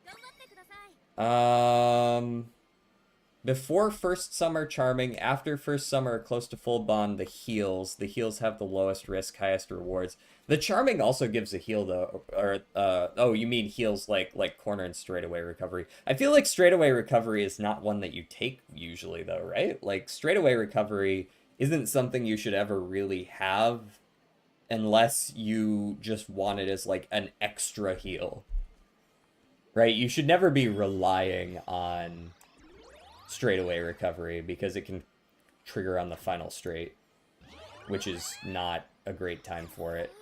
頑張ってください Before first summer charming, after first summer close to full bond, the heals. The heals have the lowest risk, highest rewards. The charming also gives a heal though, or oh, you mean heals like corner and straightaway recovery. I feel like straightaway recovery is not one that you take usually though, right? Like straightaway recovery isn't something you should ever really have unless you just want it as like an extra heal. Right? You should never be relying on straightaway recovery because it can trigger on the final straight, which is not a great time for it.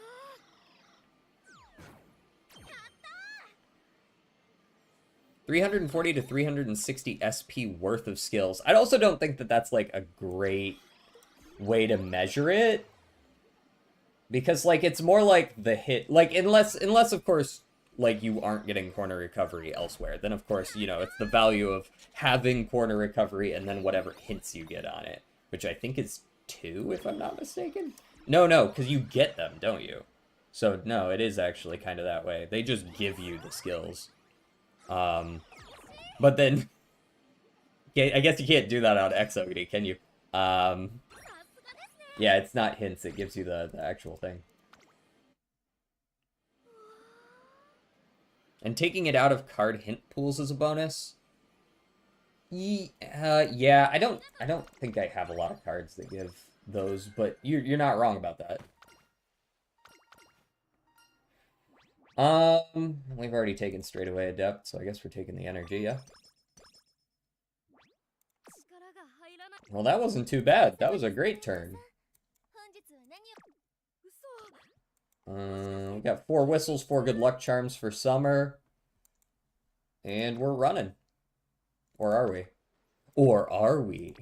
$340 to $360 SP worth of skills. I also don't think that that's like a great way to measure it, because like it's more like the hit, like unless of course like you aren't getting corner recovery elsewhere, then of course, you know, it's the value of having corner recovery and then whatever hints you get on it, which I think is 2 if I'm not mistaken. No, because you get them, don't you? So no, it is actually kind of that way. They just give you the skills. But then I guess you can't do that on Exogamy, can you? Yeah, it's not hints, it gives you the actual thing. And taking it out of card hint pools is a bonus. Yeah, I don't think I have a lot of cards that give those, but you're not wrong about that. We've already taken straightaway Adept, so I guess we're taking the energy, yeah. Well, that wasn't too bad. That was a great turn. We got 4 whistles, 4 good luck charms for Summer. And we're running. Or are we? Or are we?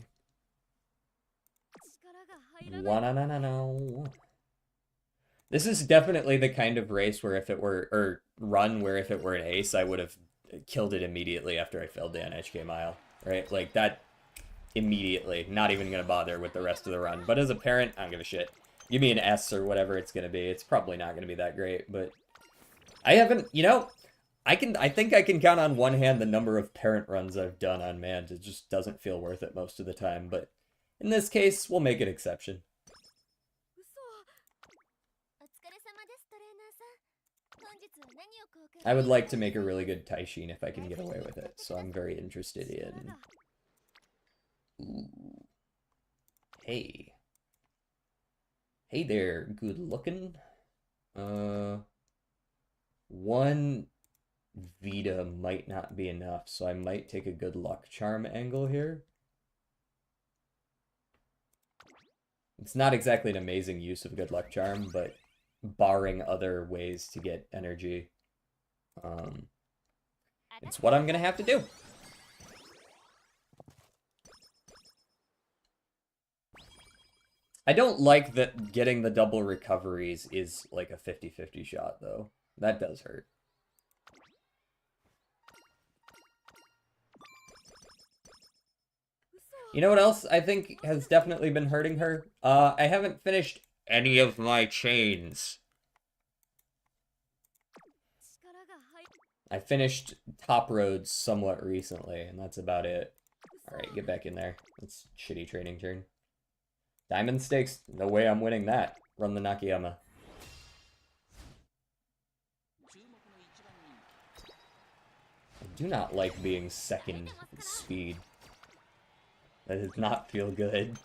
Wa-na-na-na-na. This is definitely the kind of race where if it were, or run where if it were an ace, I would have killed it immediately after I failed down HK Mile. Right? Like that, immediately. Not even gonna bother with the rest of the run. But as a parent, I don't give a shit. Give me an S or whatever it's gonna be. It's probably not gonna be that great, but I haven't, you know, I think I can count on one hand the number of parent runs I've done on Mant. It just doesn't feel worth it most of the time, but in this case, we'll make an exception. I would like to make a really good Taishin if I can get away with it, so I'm very interested in... Ooh. Hey. Hey there, good looking. 1 Vita might not be enough, so I might take a good luck charm angle here. It's not exactly an amazing use of good luck charm, but barring other ways to get energy, it's what I'm gonna have to do. I don't like that getting the double recoveries is like a 50-50 shot, though. That does hurt. You know what else I think has definitely been hurting her? I haven't finished any of my chains. I finished Top Roads somewhat recently, and that's about it. Alright, get back in there. That's shitty training turn. Diamond Stakes? No way I'm winning that. Run the Nakayama. I do not like being second speed. That does not feel good.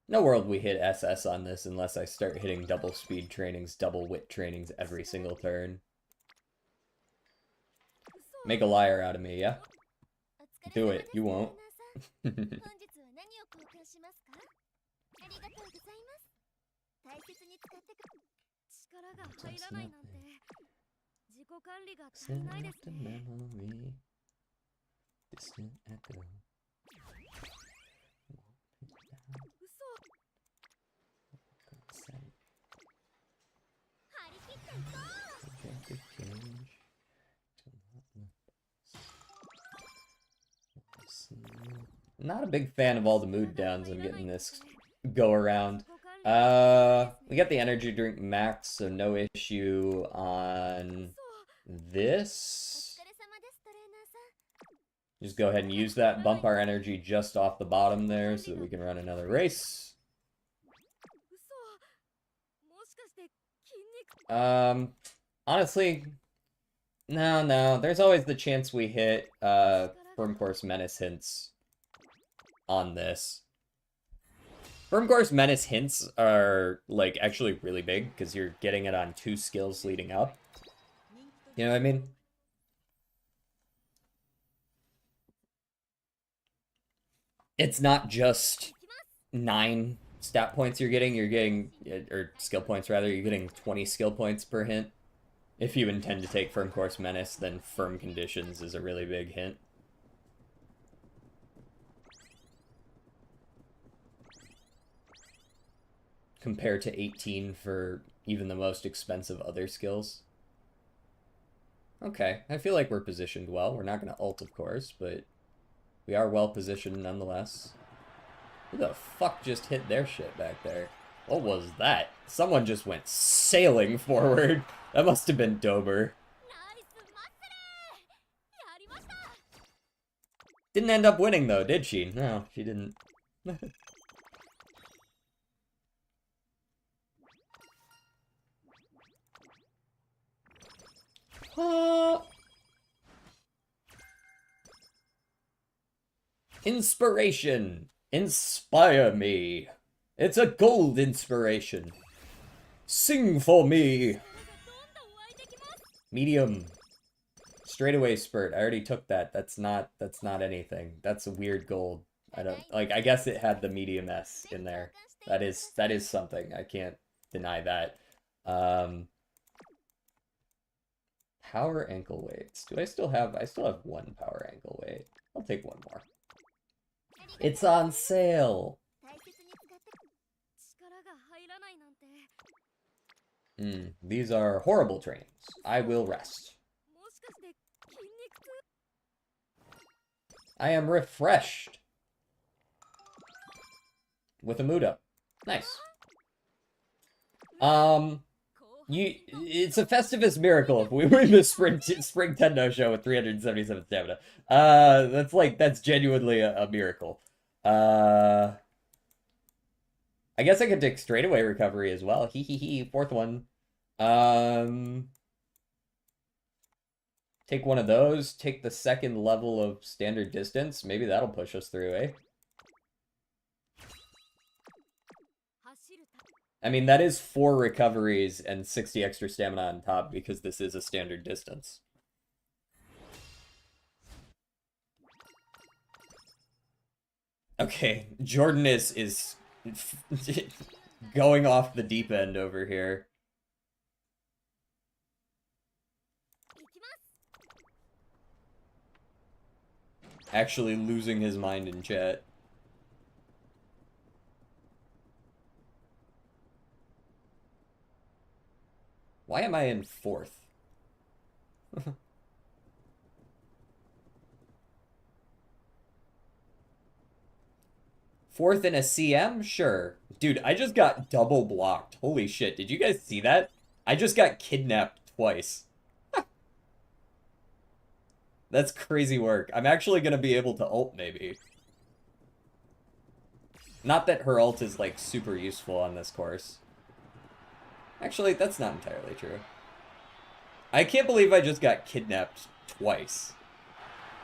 No world we hit SS on this unless I start hitting double speed trainings, double wit trainings every single turn. Make a liar out of me, yeah? Do it. You won't. Distant echo. Not a big fan of all the mood downs I'm getting this go around. We got the energy drink max, so no issue on this. Just go ahead and use that, bump our energy just off the bottom there so that we can run another race. Honestly, No, there's always the chance we hit Firm Course Menace hints on this. Firm Course Menace hints are, like, actually really big, because you're getting it on 2 skills leading up. You know what I mean? It's not just 9 stat points you're getting, or skill points rather, you're getting 20 skill points per hint. If you intend to take Firm Course Menace, then Firm Conditions is a really big hint. Compared to 18 for even the most expensive other skills. Okay, I feel like we're positioned well. We're not going to ult, of course, but we are well positioned nonetheless. Who the fuck just hit their shit back there? What was that? Someone just went sailing forward. That must have been Dober. Didn't end up winning, though, did she? No, she didn't. Inspiration! Inspire me! It's a gold inspiration! Sing for me! Medium. Straightaway spurt. I already took that. That's not anything. That's a weird gold. I don't like I guess it had the medium S in there. That is something. I can't deny that. Power ankle weights. I still have 1 power ankle weight. I'll take 1 more. It's on sale. These are horrible trains. I will rest. I am refreshed. With a mood up. Nice. It's a Festivus miracle if we win the Spring Tendo show with 377 stamina. That's genuinely a miracle. I guess I could take straightaway recovery as well. Hee. 4th one. Take one of those. Take the 2nd level of standard distance. Maybe that'll push us through, eh? I mean, that is 4 recoveries and 60 extra stamina on top because this is a standard distance. Okay, Jordan is going off the deep end over here. Actually losing his mind in chat. Why am I in 4th? 4th in a CM? Sure. Dude, I just got double blocked. Holy shit, did you guys see that? I just got kidnapped twice. That's crazy work. I'm actually gonna be able to ult, maybe. Not that her ult is, like, super useful on this course. Actually, that's not entirely true. I can't believe I just got kidnapped twice.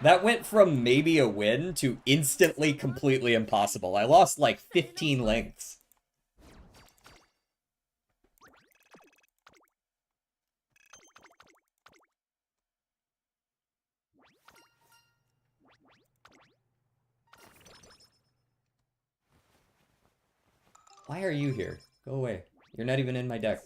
That went from maybe a win to instantly completely impossible. I lost like 15 lengths. Why are you here? Go away. You're not even in my deck.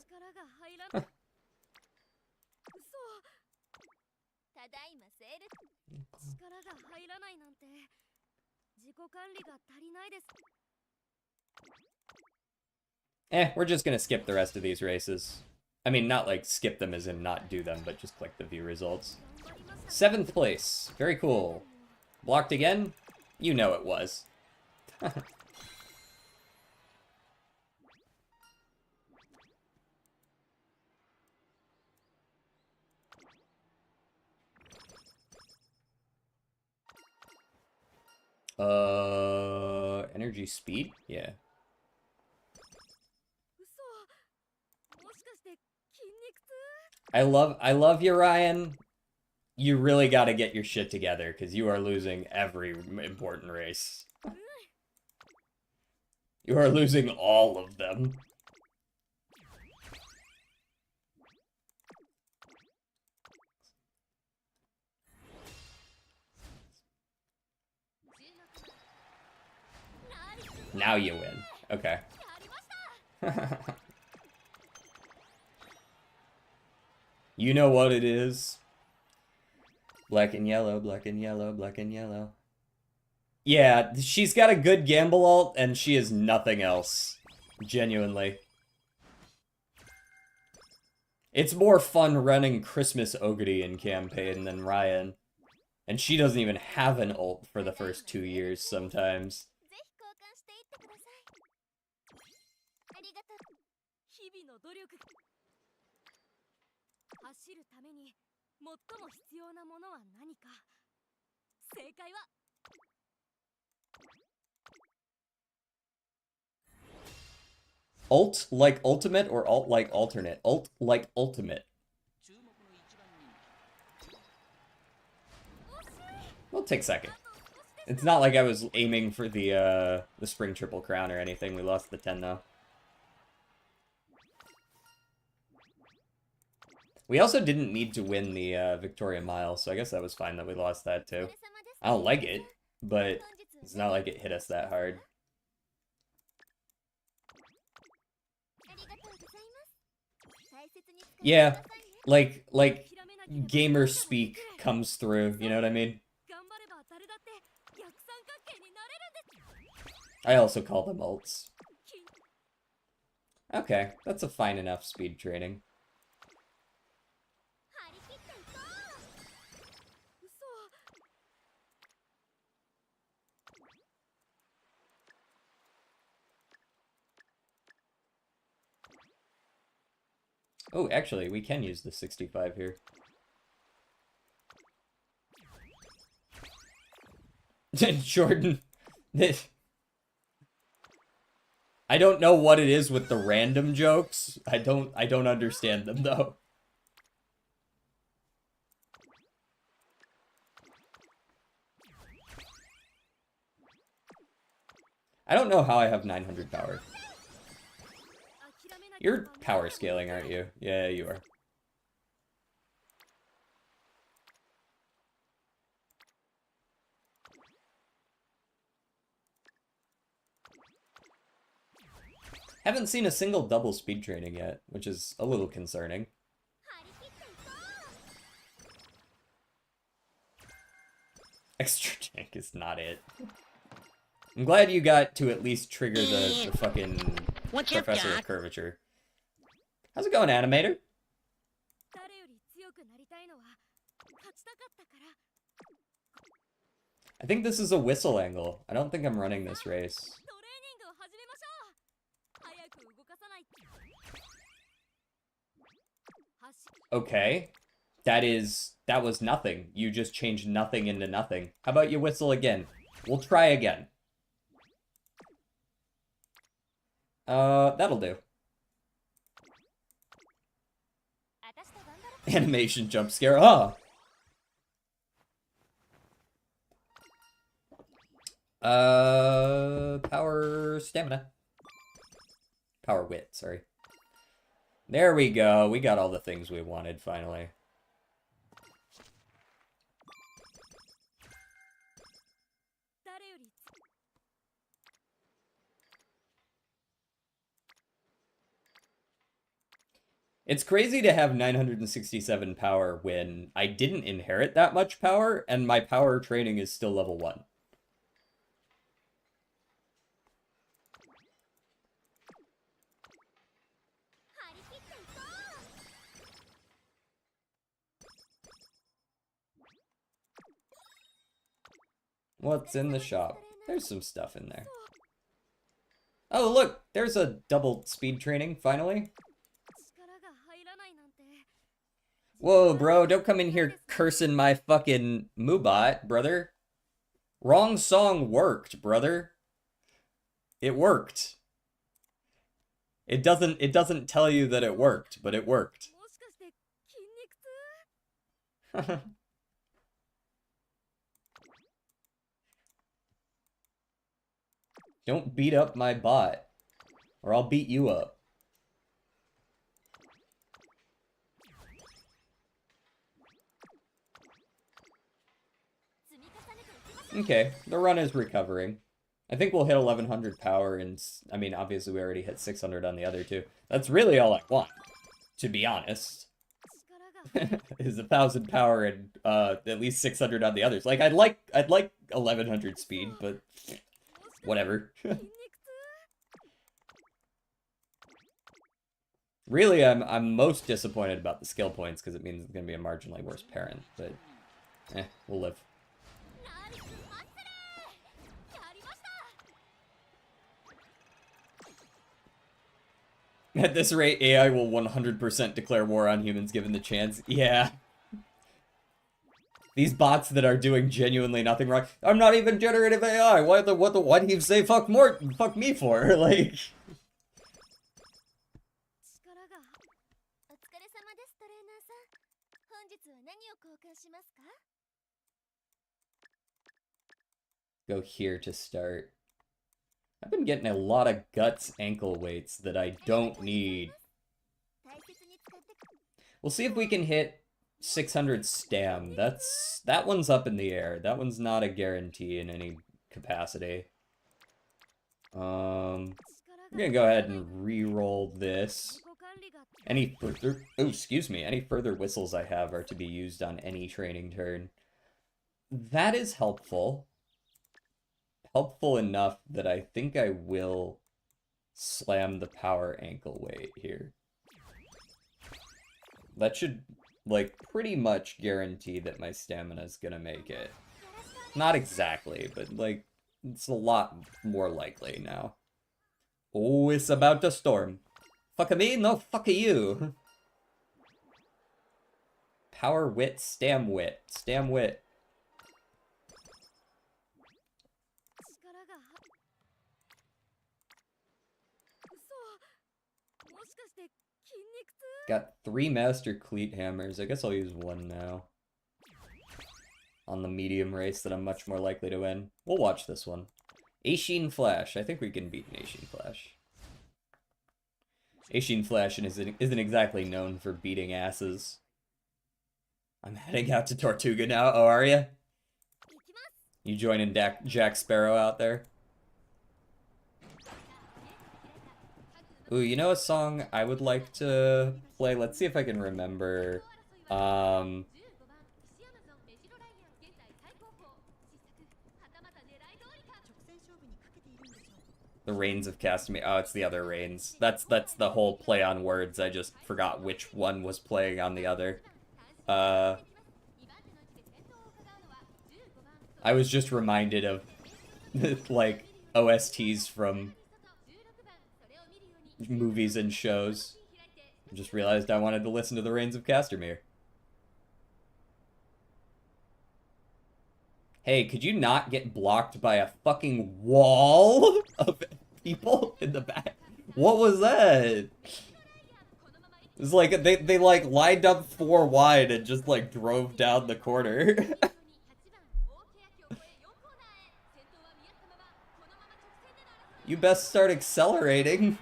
We're just gonna skip the rest of these races. I mean, not like skip them as in not do them, but just click the view results. 7th place. Very cool. Blocked again? You know it was. Energy speed? Yeah. I love you, Ryan. you really got to get your shit together because you are losing every important race. You are losing all of them. Now you win. Okay. You know what it is. Black and yellow, black and yellow, black and yellow. Yeah, she's got a good gamble ult, and she is nothing else. Genuinely. It's more fun running Christmas Ogre in campaign than Ryan. And she doesn't even have an ult for the first 2 years sometimes. ぜひ交換していってください。ありがとう。日々の努力。走るために最も必要なものは何か。正解は Ult like ultimate or alt like alternate? Ult like ultimate. We'll take second. It's not like I was aiming for the spring triple crown or anything. We lost the 10 though. We also didn't need to win the Victoria Mile, so I guess that was fine that we lost that too. I don't like it, but it's not like it hit us that hard. Yeah, like gamer speak comes through, you know what I mean? I also call them ults. Okay, that's a fine enough speed training. Oh, actually, we can use the 65 here. Jordan, I don't know what it is with the random jokes. I don't understand them though. I don't know how I have 900 power. You're power scaling, aren't you? Yeah, you are. Haven't seen a single double speed training yet, which is a little concerning. Extra tank is not it. I'm glad you got to at least trigger the fucking Professor of Curvature. How's it going, Animator? I think this is a whistle angle. I don't think I'm running this race. Okay. That was nothing. You just changed nothing into nothing. How about you whistle again? We'll try again. That'll do. Animation jump scare. Ah! Power stamina. Power wit, sorry. There we go. We got all the things we wanted, finally. It's crazy to have 967 power when I didn't inherit that much power, and my power training is still level 1. What's in the shop? There's some stuff in there. Oh, look! There's a double speed training, finally. Whoa, bro, don't come in here cursing my fucking Moobot, brother. Wrong song worked, brother. It worked. It doesn't tell you that it worked, but it worked. Don't beat up my bot, or I'll beat you up. Okay, the run is recovering. I think we'll hit 1100 power, and I mean, obviously we already hit 600 on the other two. That's really all I want, to be honest. Is 1000 power and at least 600 on the others. Like I'd like 1100 speed, but whatever. Really, I'm most disappointed about the skill points because it means it's gonna be a marginally worse parent, but we'll live. At this rate, AI will 100% declare war on humans given the chance. Yeah. These bots that are doing genuinely nothing wrong. I'm not even generative AI. Why do you say fuck me for? Like. Go here to start. I've been getting a lot of guts ankle weights that I don't need. We'll see if we can hit 600 stam. That one's up in the air. That one's not a guarantee in any capacity. I'm gonna go ahead and re-roll this. Any further whistles I have are to be used on any training turn. That is helpful. Helpful enough that I think I will slam the power ankle weight here. That should, like, pretty much guarantee that my stamina's gonna make it. Not exactly, but, like, it's a lot more likely now. Oh, it's about to storm. Fuck me? No, fuck you. Power wit, stam wit. Stam wit. Got 3 master cleat hammers. I guess I'll use 1 now. On the medium race that I'm much more likely to win. We'll watch this one. Aishin Flash. I think we can beat an Aishin Flash. Aishin Flash isn't exactly known for beating asses. I'm heading out to Tortuga now. Oh, are ya? You joining Jack Sparrow out there? Ooh, you know a song I would like to play? Let's see if I can remember. The Reigns of Castamere. Oh, it's the other Reigns. That's the whole play on words. I just forgot which one was playing on the other. I was just reminded of, like, OSTs from movies and shows. I just realized I wanted to listen to the Reigns of Castamere. Hey, could you not get blocked by a fucking wall of people in the back? What was that? It's like they like lined up 4 wide and just like drove down the corner. You best start accelerating.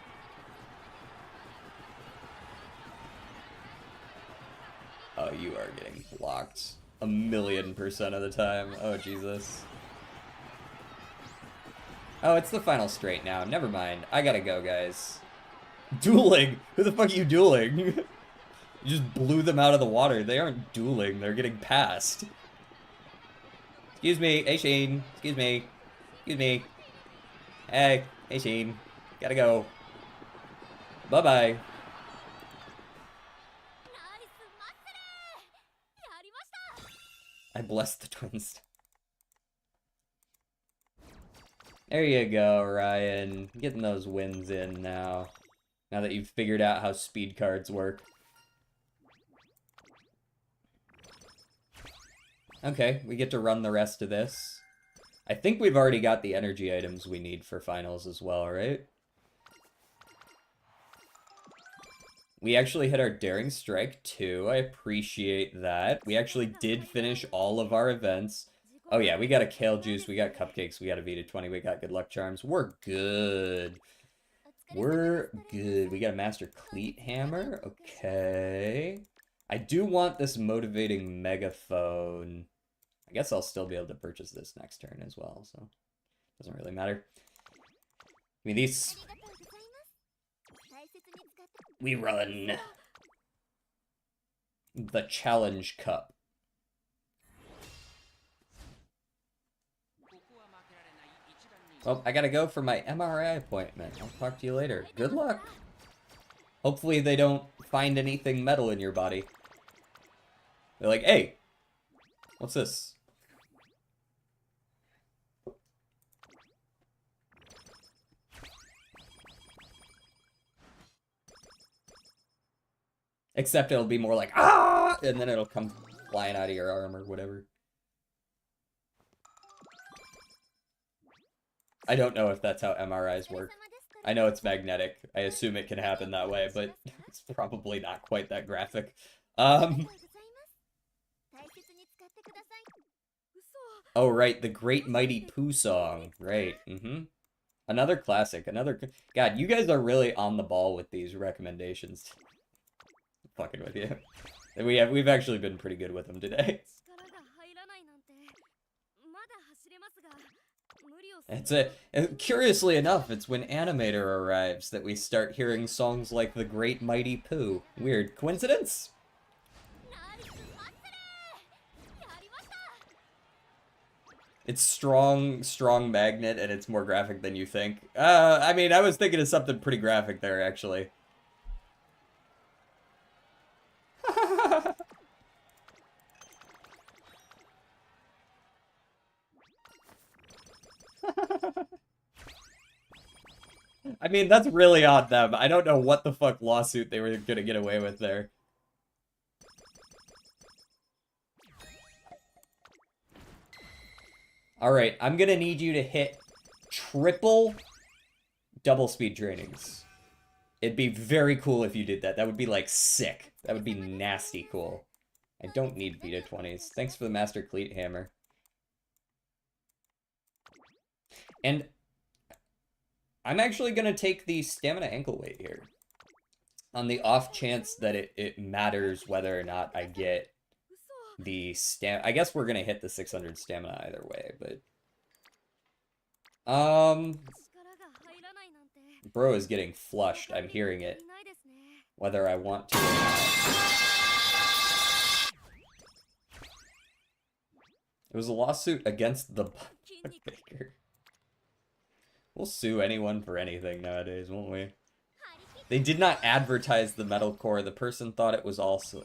Oh, you are getting blocked 1,000,000% of the time. Oh, Jesus. Oh, it's the final straight now. Never mind. I gotta go, guys. Dueling? Who the fuck are you dueling? You just blew them out of the water. They aren't dueling. They're getting passed. Excuse me. Hey, Shane. Excuse me. Excuse me. Hey. Hey, Shane. Gotta go. Bye-bye. I blessed the twins. There you go, Ryan. Getting those wins in now. Now that you've figured out how speed cards work. Okay, we get to run the rest of this. I think we've already got the energy items we need for finals as well, right? We actually hit our Daring Strike too. I appreciate that. We actually did finish all of our events. Oh yeah, we got a kale juice, we got cupcakes, we got a Vita 20, we got good luck charms. We're good. We're good. We got a master cleat hammer. Okay. I do want this motivating megaphone. I guess I'll still be able to purchase this next turn as well, so doesn't really matter. I mean, these... We run the Challenge Cup. Well, I gotta go for my MRI appointment. I'll talk to you later. Good luck. Hopefully they don't find anything metal in your body. They're like, hey, what's this? Except it'll be more like, ah! And then it'll come flying out of your arm or whatever. I don't know if that's how MRIs work. I know it's magnetic. I assume it can happen that way, but it's probably not quite that graphic. Oh, right, the Great Mighty Pooh song. Right, Another classic, God, you guys are really on the ball with these recommendations. I'm fucking with you. We've actually been pretty good with them today. Curiously enough, it's when Animator arrives that we start hearing songs like The Great Mighty Pooh. Weird coincidence? It's strong magnet, and it's more graphic than you think. I mean, I was thinking of something pretty graphic there, actually. I mean, that's really on them. I don't know what the fuck lawsuit they were gonna get away with there. Alright, I'm gonna need you to hit triple double speed trainings. It'd be very cool if you did that. That would be, like, sick. That would be nasty cool. I don't need Vita 20s. Thanks for the Master Cleat Hammer. And I'm actually gonna take the Stamina Ankle Weight here. On the off chance that it matters whether or not I get the I guess we're gonna hit the 600 stamina either way, but bro is getting flushed. I'm hearing it, whether I want to or not. It was a lawsuit against the baker. We'll sue anyone for anything nowadays, won't we? They did not advertise the metal core. The person thought it was also...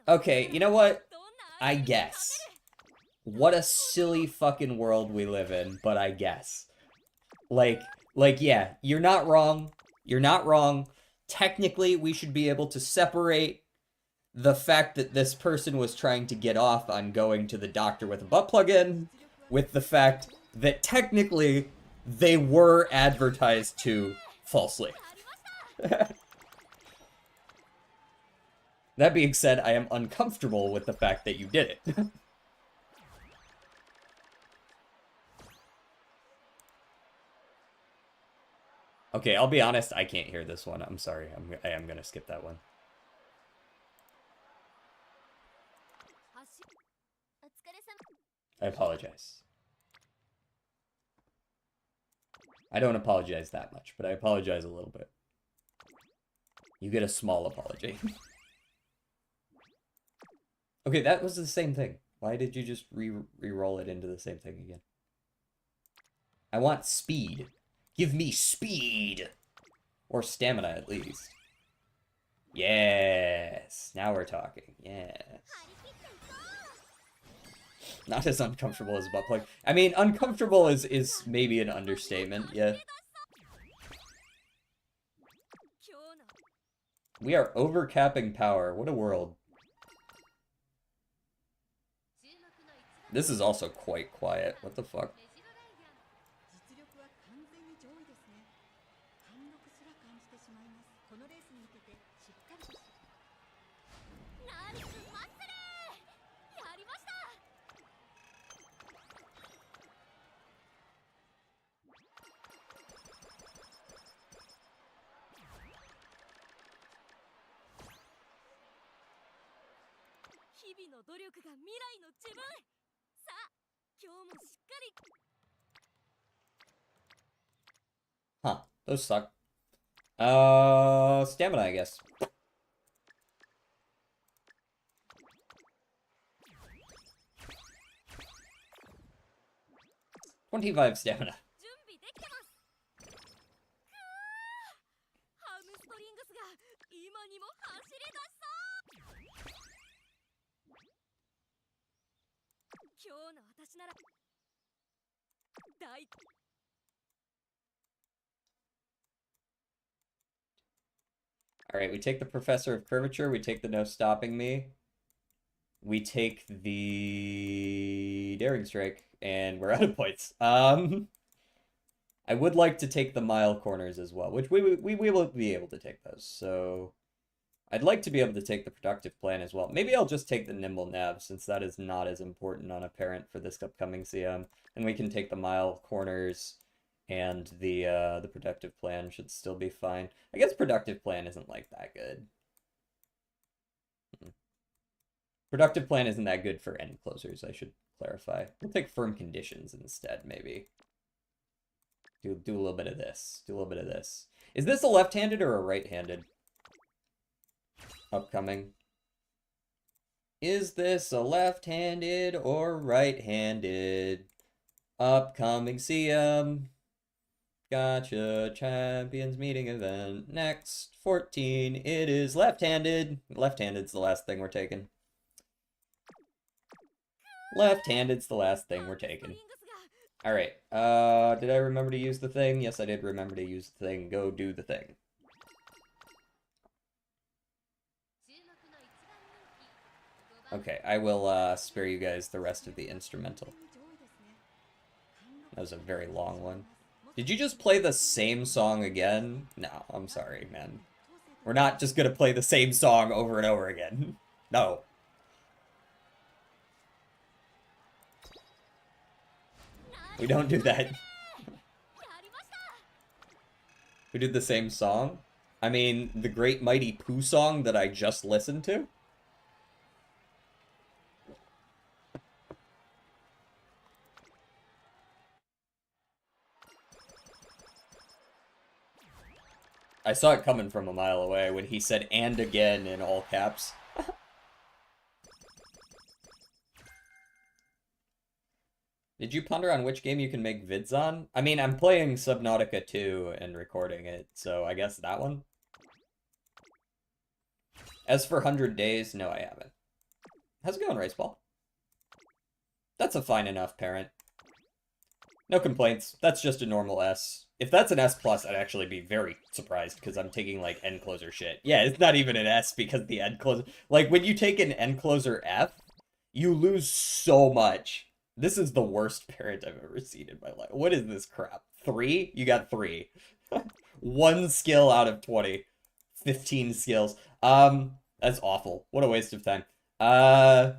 Okay, you know what? I guess. What a silly fucking world we live in, but I guess. Like, yeah, you're not wrong. You're not wrong. Technically, we should be able to separate the fact that this person was trying to get off on going to the doctor with a butt plug in with the fact that technically they were advertised to falsely. That being said, I am uncomfortable with the fact that you did it. Okay, I'll be honest, I can't hear this one. I'm sorry. I am gonna skip that one. I apologize. I don't apologize that much, but I apologize a little bit. You get a small apology. Okay, that was the same thing. Why did you just re-roll it into the same thing again? I want speed. Give me speed! Or stamina, at least. Yes! Now we're talking. Yes. Not as uncomfortable as butt plug. I mean, uncomfortable is maybe an understatement, yeah. We are overcapping power. What a world. This is also quite quiet. What the fuck? 日々の努力が未来の自分。さあ、今日もしっかり。 Huh, those suck. Stamina, I guess. 25 stamina. 準備できてます。ハムストリングスが今にも走り出しそう。今日の私なら大。 Alright, we take the Professor of Curvature, we take the No Stopping Me, we take the Daring Strike, and we're out of points. I would like to take the Mile Corners as well, which we will be able to take those, so I'd like to be able to take the Productive Plan as well. Maybe I'll just take the Nimble Nav, since that is not as important on a parent for this upcoming CM, and we can take the Mile Corners, and the Productive Plan should still be fine. I guess Productive Plan isn't, like, that good. Productive Plan isn't that good for end closers, I should clarify. We'll take Firm Conditions instead, maybe. Do a little bit of this. Do a little bit of this. Is this a left-handed or a right-handed upcoming? Is this a left-handed or right-handed upcoming CM? Gotcha. Champions meeting event. Next. 14. It is left-handed. Left-handed's the last thing we're taking. Left-handed's the last thing we're taking. Alright. Did I remember to use the thing? Yes, I did remember to use the thing. Go do the thing. Okay, I will spare you guys the rest of the instrumental. That was a very long one. Did you just play the same song again? No, I'm sorry, man. We're not just gonna play the same song over and over again. No. We don't do that. We did the same song? I mean, the Great Mighty Pooh song that I just listened to? I saw it coming from a mile away when he said "and again" in all caps. Did you ponder on which game you can make vids on? I mean, I'm playing Subnautica 2 and recording it, so I guess that one. As for 100 Days, no, I haven't. How's it going, Raceball? That's a fine enough parent. No complaints. That's just a normal S. If that's an S+, I'd actually be very surprised, because I'm taking, like, end closer shit. Yeah, it's not even an S, because the end closer... Like, when you take an end closer F, you lose so much. This is the worst parent I've ever seen in my life. What is this crap? 3? You got 3. 1 skill out of 20. 15 skills. That's awful. What a waste of time. The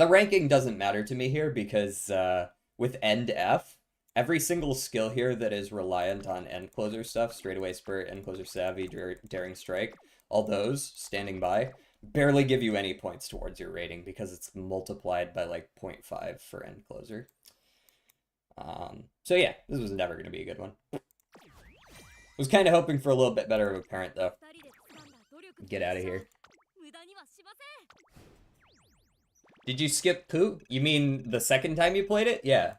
ranking doesn't matter to me here, because, with end F, every single skill here that is reliant on end closer stuff, straightaway spurt, end closer savvy, daring strike, all those, standing by, barely give you any points towards your rating because it's multiplied by like 0.5 for end closer. So yeah, this was never going to be a good one. Was kind of hoping for a little bit better of a parent though. Get out of here. Did you skip Pooh? You mean the second time you played it? Yeah.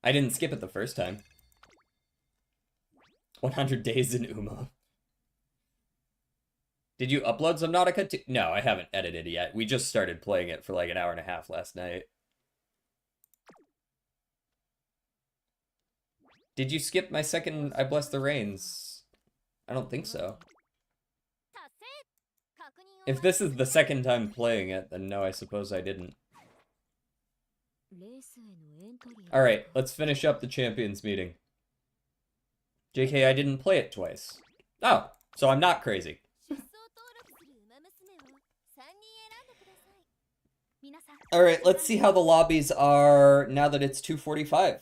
I didn't skip it the first time. 100 Days in Uma. Did you upload Subnautica to... No, I haven't edited it yet. We just started playing it for like an hour and a half last night. Did you skip my second I Bless the Rains? I don't think so. If this is the second time playing it, then no, I suppose I didn't. Alright, let's finish up the Champions meeting. JK, I didn't play it twice. Oh, so I'm not crazy. Alright, let's see how the lobbies are now that it's 2:45.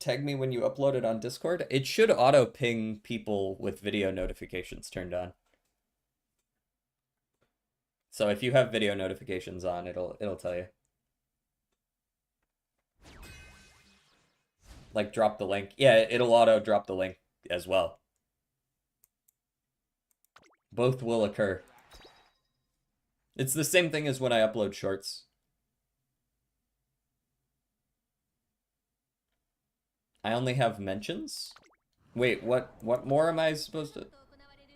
tag me when you upload it on Discord? It should auto ping people with video notifications turned on. So if you have video notifications on, it'll tell you. Like drop the link. Yeah, it'll auto drop the link as well. Both will occur. It's the same thing as when I upload shorts. I only have mentions? Wait, what more am I supposed to...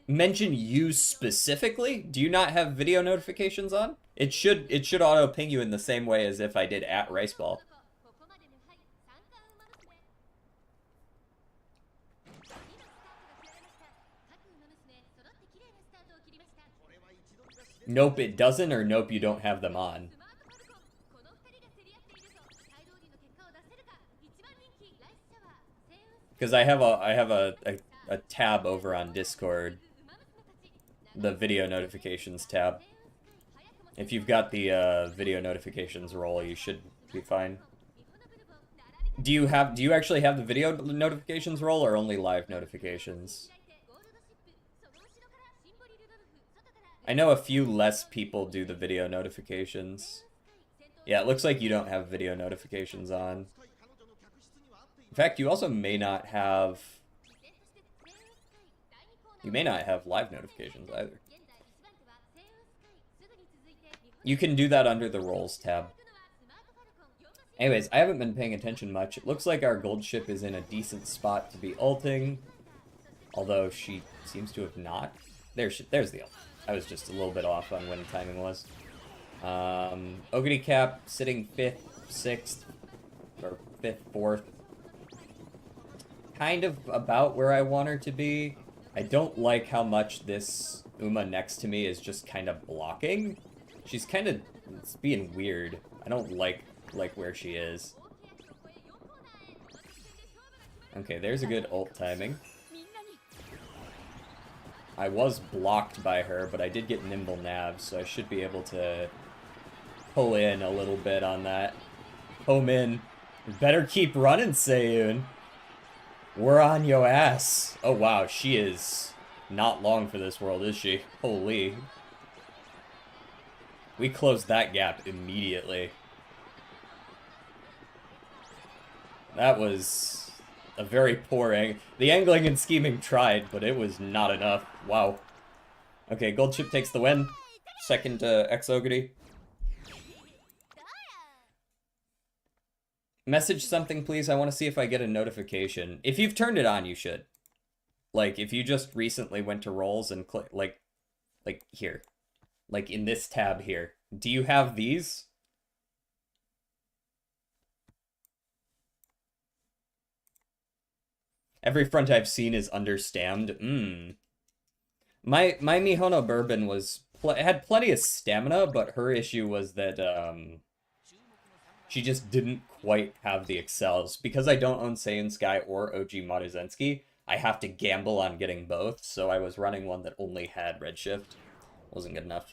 Mention you specifically? Do you not have video notifications on? It should auto ping you in the same way as if I did at Riceball. Nope, it doesn't, or nope, you don't have them on. Because I have a tab over on Discord, the video notifications tab. If you've got the video notifications role, you should be fine. Do you actually have the video notifications role or only live notifications? I know a few less people do the video notifications. Yeah, it looks like you don't have video notifications on. In fact, you also may not have... You may not have live notifications either. You can do that under the roles tab. Anyways, I haven't been paying attention much. It looks like our gold ship is in a decent spot to be ulting. Although she seems to have not. There's the ult. I was just a little bit off on when the timing was. Ogre Cap sitting 5th, 6th, or 5th, 4th. Kind of about where I want her to be. I don't like how much this Uma next to me is just kind of blocking. She's kind of... It's being weird. I don't like where she is. Okay, there's a good ult timing. I was blocked by her, but I did get nimble nav, so I should be able to pull in a little bit on that. Home in. Better keep running, Seiyun. We're on yo ass. Oh wow, she is not long for this world, is she? Holy. We closed that gap immediately. That was a very poor angle. The angling and scheming tried, but it was not enough. Wow. Okay, gold chip takes the win. Second to X-Ogre. Message something, please. I want to see if I get a notification. If you've turned it on, you should. Like, if you just recently went to roles and click, like here. Like, in this tab here. Do you have these? Every front I've seen is understammed. My Mihono Bourbon had plenty of stamina, but her issue was that she just didn't quite have the excels. Because I don't own Saiyan Sky or OG Maruzenski, I have to gamble on getting both, so I was running one that only had Redshift. Wasn't good enough.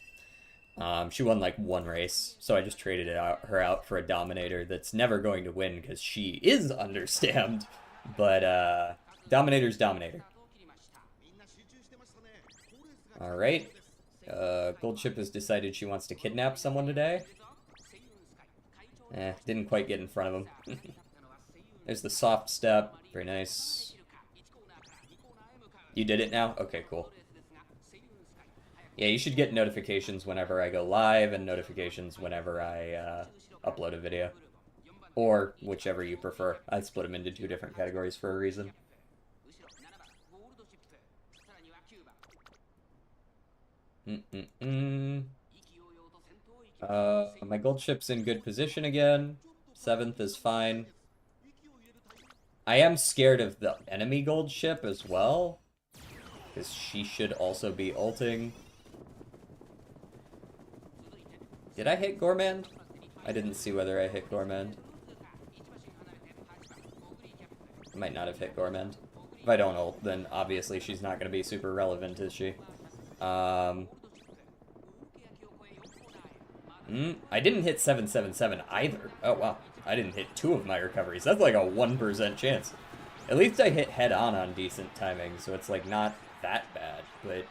She won like one race, so I just traded her out for a Dominator that's never going to win because she is understammed. But, Dominator's Dominator. Alright. Gold Chip has decided she wants to kidnap someone today. Didn't quite get in front of him. There's the soft step. Very nice. You did it now? Okay, cool. Yeah, you should get notifications whenever I go live and notifications whenever I upload a video. Or whichever you prefer. I split them into two different categories for a reason. My gold ship's in good position again. 7th is fine. I am scared of the enemy gold ship as well. Because she should also be ulting. Did I hit Gourmand? I didn't see whether I hit Gourmand. I might not have hit Gourmand. If I don't ult, then obviously she's not going to be super relevant, is she? I didn't hit 777 either. Oh, wow. I didn't hit 2 of my recoveries. That's like a 1% chance. At least I hit head-on decent timing, so it's like not that bad, but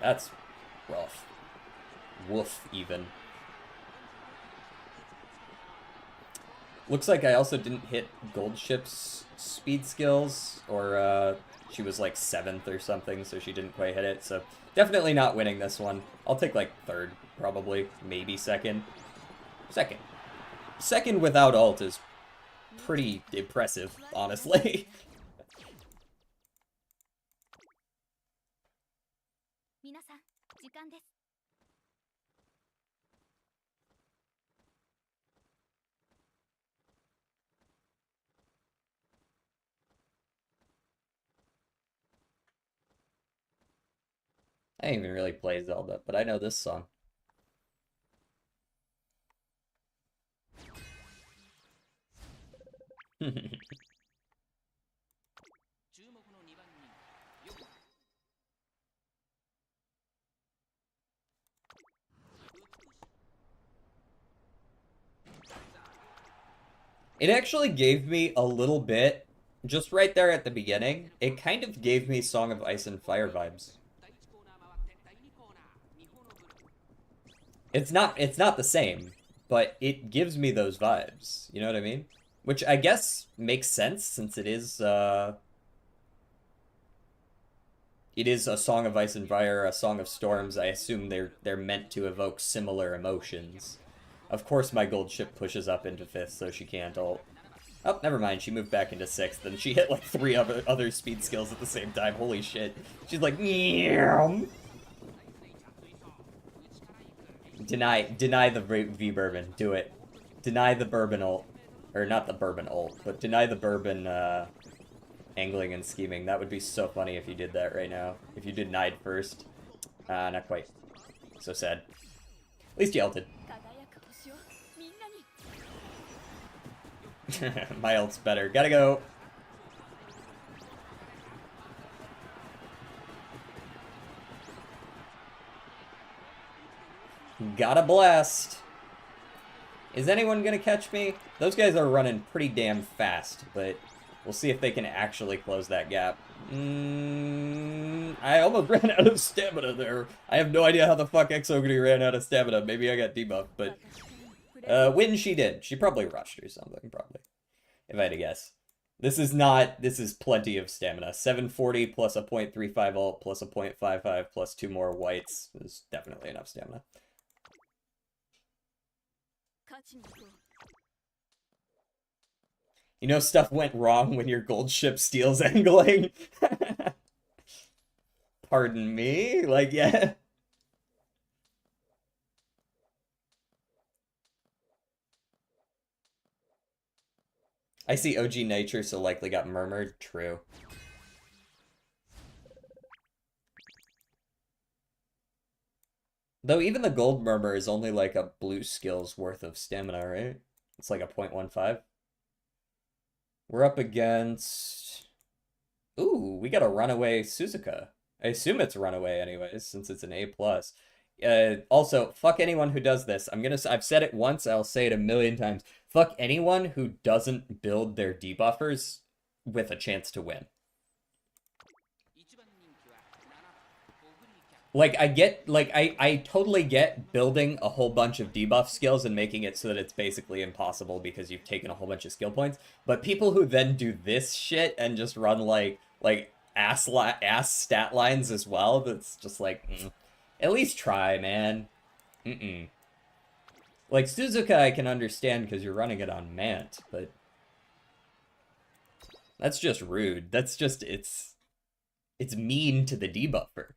that's rough. Woof, even. Looks like I also didn't hit Gold Ship's speed skills, or she was like 7th or something, so she didn't quite hit it, so definitely not winning this one. I'll take like 3rd, probably, maybe 2nd. 2nd. 2nd without ult is pretty impressive, honestly. 皆さん、時間です。I didn't even really play Zelda, but I know this song. It actually gave me a little bit, just right there at the beginning, it kind of gave me Song of Ice and Fire vibes. It's not the same, but it gives me those vibes. You know what I mean? Which I guess makes sense since it is a Song of Ice and Fire, a Song of Storms. I assume they're meant to evoke similar emotions. Of course my gold ship pushes up into 5th, so she can't ult. Oh, never mind. She moved back into 6th, and she hit like 3 other speed skills at the same time. Holy shit. She's like, meow. Deny the V bourbon. Do it. Deny the bourbon ult. Or not the bourbon ult, but deny the bourbon angling and scheming. That would be so funny if you did that right now. If you denied first. Not quite. So sad. At least you ulted. 輝く星をみんなに。My ult's better. Gotta go. Gotta blast. Is anyone gonna catch me? Those guys are running pretty damn fast, but we'll see if they can actually close that gap. I almost ran out of stamina there. I have no idea how the fuck Exogony ran out of stamina. Maybe I got debuffed, but when she did. She probably rushed or something, probably. If I had to guess. This is plenty of stamina. 740 plus a 0.35 ult plus a 0.55 plus 2 more whites is definitely enough stamina. 勝ちに行こう。 You know stuff went wrong when your gold ship steals angling? Pardon me? Like, yeah. I see OG Nature, so likely got murmured. True. Though even the gold murmur is only like a blue skill's worth of stamina, right? It's like a 0.15. We're up against... Ooh, we got a runaway Suzuka. I assume it's runaway anyways, since it's an A+. Also, fuck anyone who does this. I've said it once, I'll say it a million times. Fuck anyone who doesn't build their debuffers with a chance to win. Like, I totally get building a whole bunch of debuff skills and making it so that it's basically impossible because you've taken a whole bunch of skill points. But people who then do this shit and just run like ass stat lines as well, that's just like, at least try, man. Like, Suzuka I can understand because you're running it on Mant, but that's just rude. That's just, it's mean to the debuffer.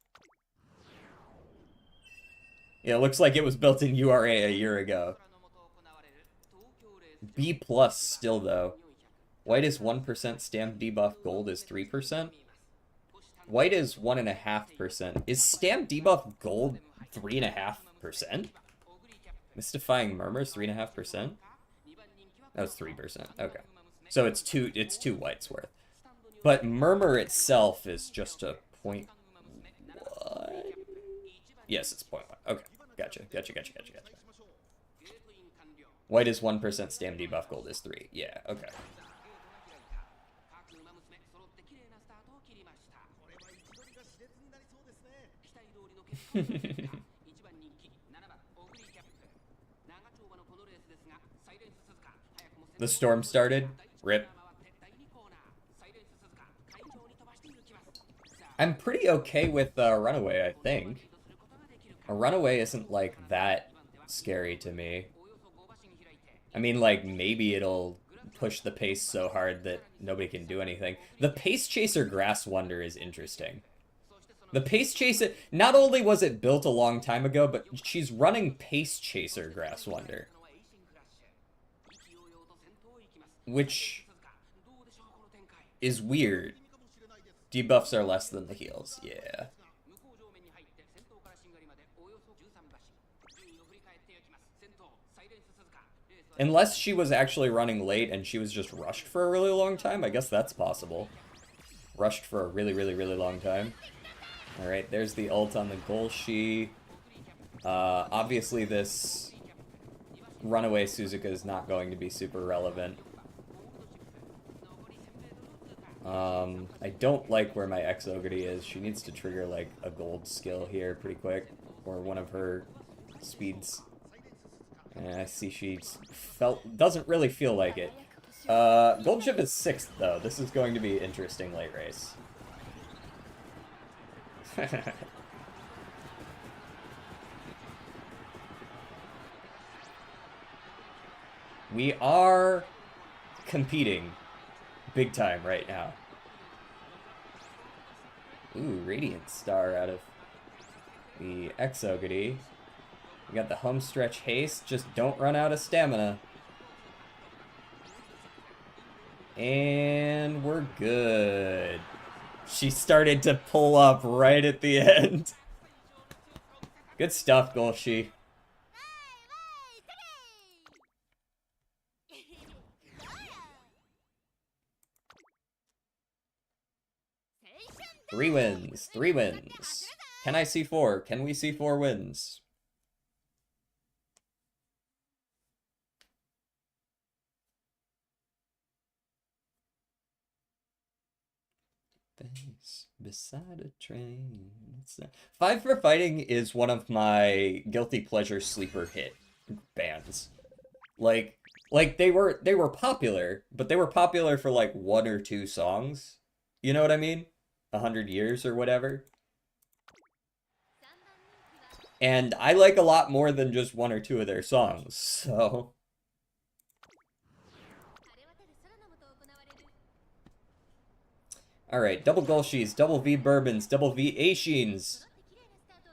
Yeah, it looks like it was built in URA a year ago. B+ still, though. White is 1%, stamp debuff, gold is 3%. White is 1.5%. Is stamp debuff gold 3.5%? Mystifying Murmurs 3.5%? That was 3%. Okay. So it's two whites worth. But Murmur itself is just a 0.1. Yes, it's 0.1. Okay. Gotcha. White is 1%, stam debuff, gold is 3. Yeah, okay. The storm started. Rip. I'm pretty okay with Runaway, I think. A Runaway isn't, like, that scary to me. I mean, like, maybe it'll push the pace so hard that nobody can do anything. The Pace Chaser Grass Wonder is interesting. The Pace Chaser... Not only was it built a long time ago, but she's running Pace Chaser Grass Wonder. Which is weird. Debuffs are less than the heals. Yeah. Unless she was actually running late and she was just rushed for a really long time, I guess that's possible. Rushed for a really, really, really long time. Alright, there's the ult on the Golshi. Obviously this Runaway Suzuka is not going to be super relevant. I don't like where my X-Ogre is. She needs to trigger, like, a gold skill here pretty quick. Or one of her speeds. And I see she doesn't really feel like it. Gold chip is 6th, though. This is going to be interesting late race. We are competing big time right now. Ooh, Radiant Star out of the Exogity. We got the home stretch haste, just don't run out of stamina. And we're good. She started to pull up right at the end. Good stuff, Golshi. Three wins. 3 wins. Can I see 4? Can we see 4 wins? Beside a train. 5 for Fighting is one of my guilty pleasure sleeper hit bands. Like they were popular, but they were popular for like 1 or 2 songs. You know what I mean? 100 years or whatever. And I like a lot more than just 1 or 2 of their songs, so... Alright, double Golshis, double V Bourbons, double V Aishins.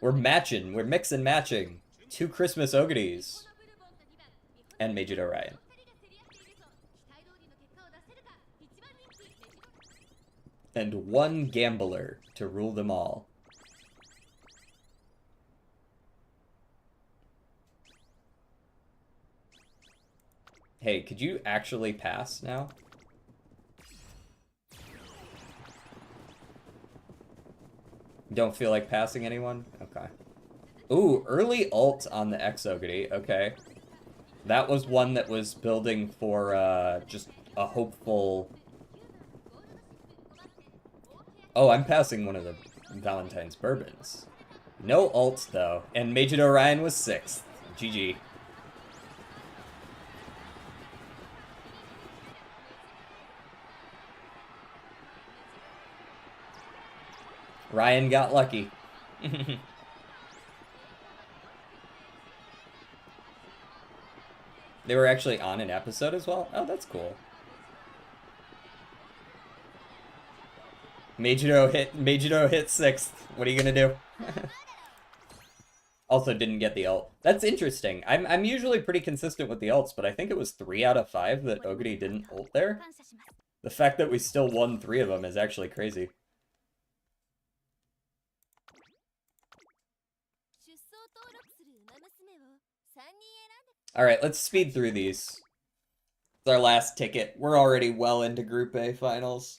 We're matching, we're mix and matching. 2 Christmas Ogres. And Majid Orion. And 1 Gambler to rule them all. Hey, could you actually pass now? Don't feel like passing anyone? Okay. Ooh, early ult on the Exogity. Okay. That was one that was building for just a hopeful... Oh, I'm passing one of the Valentine's Bourbons. No ult, though. And Majid Orion was 6th. GG. Ryan got lucky. They were actually on an episode as well? Oh, that's cool. Majiro hit 6th. What are you gonna do? Also didn't get the ult. That's interesting. I'm usually pretty consistent with the ults, but I think it was 3 out of 5 that Ogre didn't ult there. The fact that we still won 3 of them is actually crazy. Alright, let's speed through these. It's our last ticket. We're already well into Group A finals.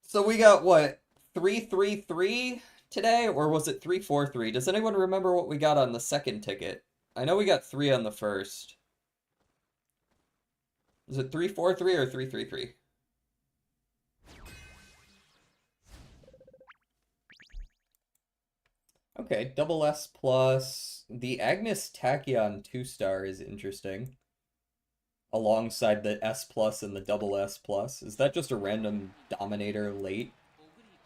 So we got, what, 3-3-3 today? Or was it 3-4-3? Does anyone remember what we got on the second ticket? I know we got 3 on the first. Is it 343 or 333? Okay, double S plus. The Agnes Tachyon 2-star is interesting. Alongside the S plus and the double S plus. Is that just a random Dominator late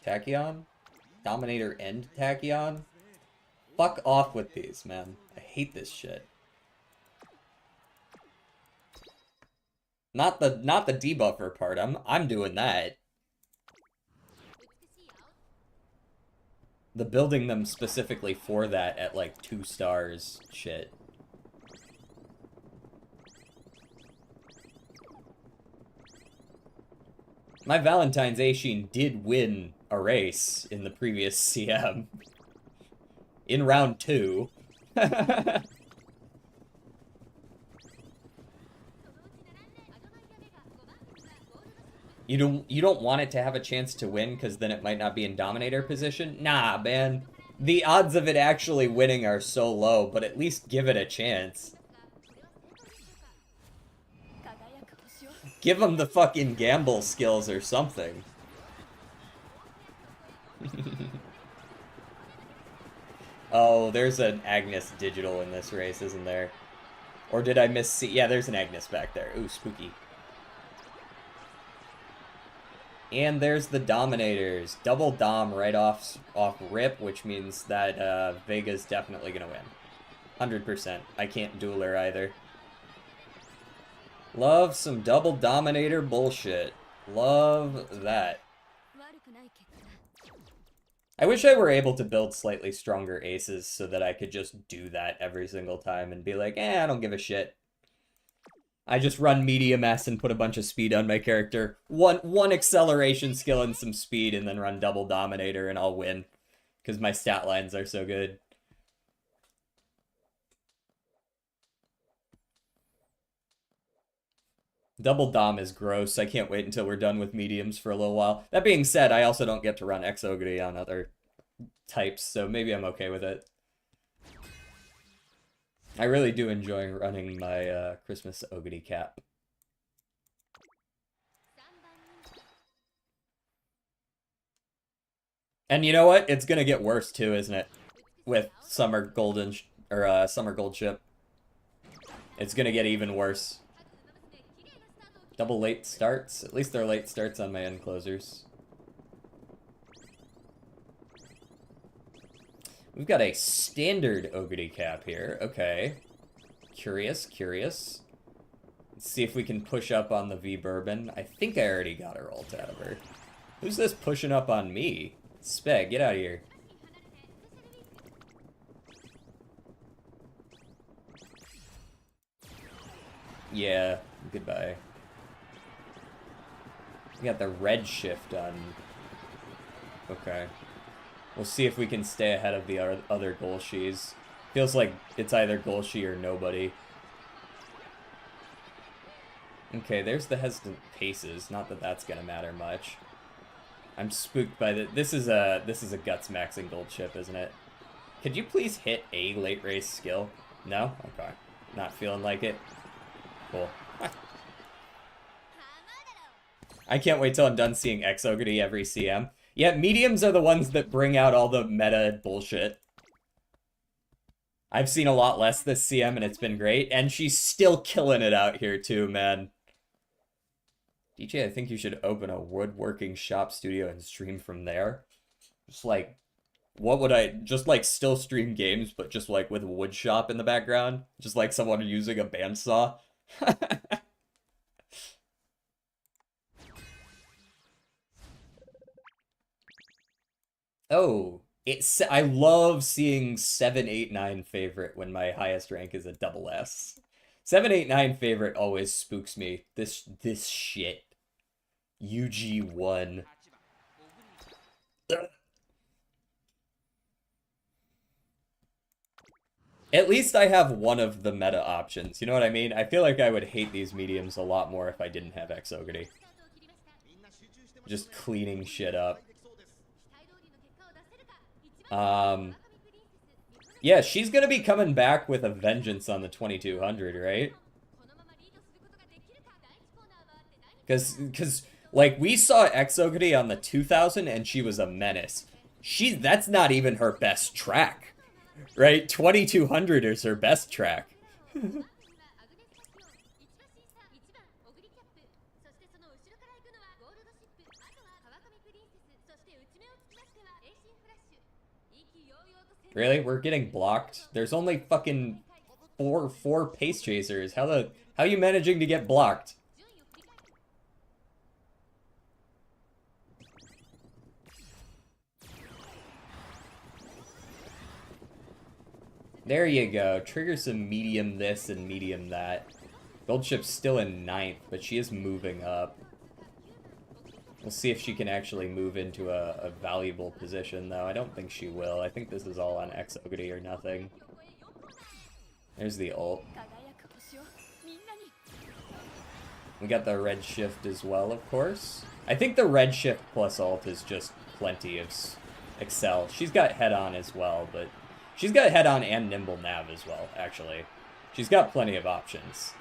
Tachyon? Dominator end Tachyon? Fuck off with these, man. I hate this shit. Not the debuffer part. I'm doing that. The building them specifically for that at like 2 stars shit. My Valentine's Aishin did win a race in the previous CM. In round 2. You don't want it to have a chance to win because then it might not be in Dominator position? Nah, man. The odds of it actually winning are so low, but at least give it a chance. Give them the fucking gamble skills or something. Oh, there's an Agnes digital in this race, isn't there? Or did I miss see? Yeah, there's an Agnes back there. Ooh, spooky. And there's the Dominators. Double Dom right off rip, which means that Vega's definitely gonna win. 100%. I can't duel her either. Love some double Dominator bullshit. Love that. I wish I were able to build slightly stronger aces so that I could just do that every single time and be like, I don't give a shit. I just run medium S and put a bunch of speed on my character. One acceleration skill and some speed, and then run double Dominator and I'll win. Because my stat lines are so good. Double Dom is gross. I can't wait until we're done with mediums for a little while. That being said, I also don't get to run X-Ogre on other types, so maybe I'm okay with it. I really do enjoy running my Christmas Ogre cap. And you know what? It's gonna get worse too, isn't it? With Summer Golden Summer Gold Ship. It's gonna get even worse. Double late starts. At least they're late starts on my end closers. We've got a standard Ogre cap here. Okay. Curious. Let's see if we can push up on the V Bourbon. I think I already got her ult out of her. Who's this pushing up on me? Speg, get out of here. Yeah, goodbye. We got the red shift on. Okay. We'll see if we can stay ahead of the other Golshis. Feels like it's either Golshi or nobody. Okay, there's the hesitant paces. Not that that's gonna matter much. I'm spooked by the. This is a guts maxing gold chip, isn't it? Could you please hit a late race skill? No? Okay. Not feeling like it. Cool. I can't wait till I'm done seeing X-Ogre every CM. Yeah, mediums are the ones that bring out all the meta bullshit. I've seen a lot less this CM and it's been great, and she's still killing it out here too, man. DJ, I think you should open a woodworking shop studio and stream from there. Just like, what would I, just like still stream games, but just like with a wood shop in the background? Just like someone using a bandsaw? Oh, I love seeing 789 favorite when my highest rank is a double S. 789 favorite always spooks me. This shit. UG1. At least I have one of the meta options. You know what I mean? I feel like I would hate these mediums a lot more if I didn't have X-Ogre. Just cleaning shit up. Yeah, she's gonna be coming back with a vengeance on the 2200, right? Because like, we saw Exogamy on the 2000 and she was a menace. That's not even her best track, right? 2200 is her best track. Really? We're getting blocked? There's only fucking four pace chasers. How are you managing to get blocked? There you go. Trigger some medium this and medium that. Goldship's still in 9th, but she is moving up. We'll see if she can actually move into a valuable position, though. I don't think she will. I think this is all on Exogamy or nothing. There's the ult. We got the red shift as well, of course. I think the red shift plus ult is just plenty of Excel. She's got head on as well, but she's got head on and nimble nav as well, actually. She's got plenty of options.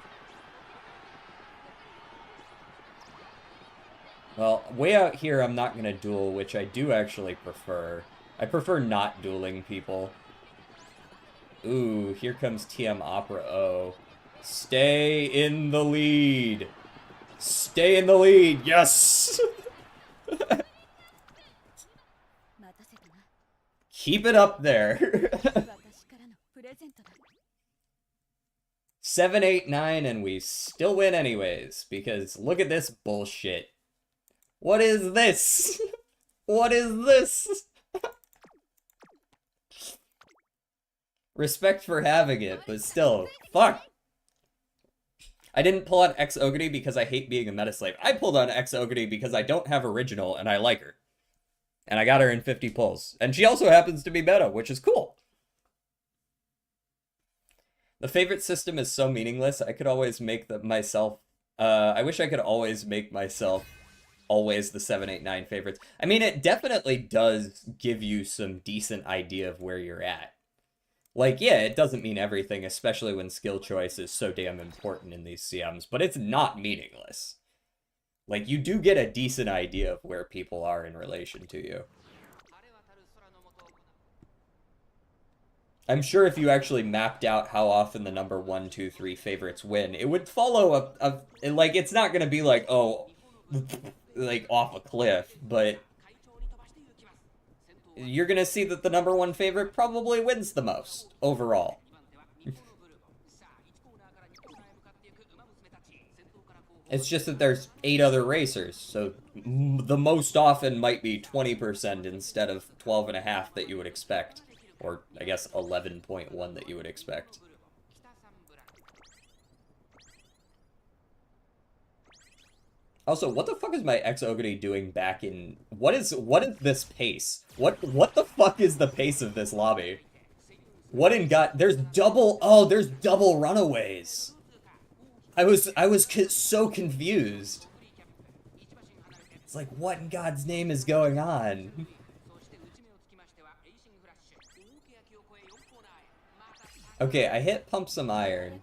Well, way out here, I'm not going to duel, which I do actually prefer. I prefer not dueling people. Ooh, here comes TM Opera O. Stay in the lead. Stay in the lead. Yes! Keep it up there. 7, 8, 9, and we still win anyways, because look at this bullshit. What is this? What is this? Respect for having it, but still, fuck. I didn't pull on Exogamy because I hate being a meta slave. I pulled on Exogamy because I don't have original and I like her. And I got her in 50 pulls. And she also happens to be meta, which is cool. The favorite system is so meaningless. I could always make myself... I wish I could always make myself always the 7, 8, 9 favorites. I mean, it definitely does give you some decent idea of where you're at. Like, yeah, it doesn't mean everything, especially when skill choice is so damn important in these CMs, but it's not meaningless. Like, you do get a decent idea of where people are in relation to you. I'm sure if you actually mapped out how often the number 1, 2, 3 favorites win, it would follow like, it's not gonna be like, oh, like, off a cliff, but you're gonna see that the number 1 favorite probably wins the most, overall. It's just that there's 8 other racers, so the most often might be 20% instead of 12.5 that you would expect. Or, I guess, 11.1 that you would expect. Also, what the fuck is my Exogamy doing back in... What is this pace? What the fuck is the pace of this lobby? What in God... There's double... Oh, there's double runaways. I was so confused. It's like, what in God's name is going on? Okay, I hit Pump Some Iron.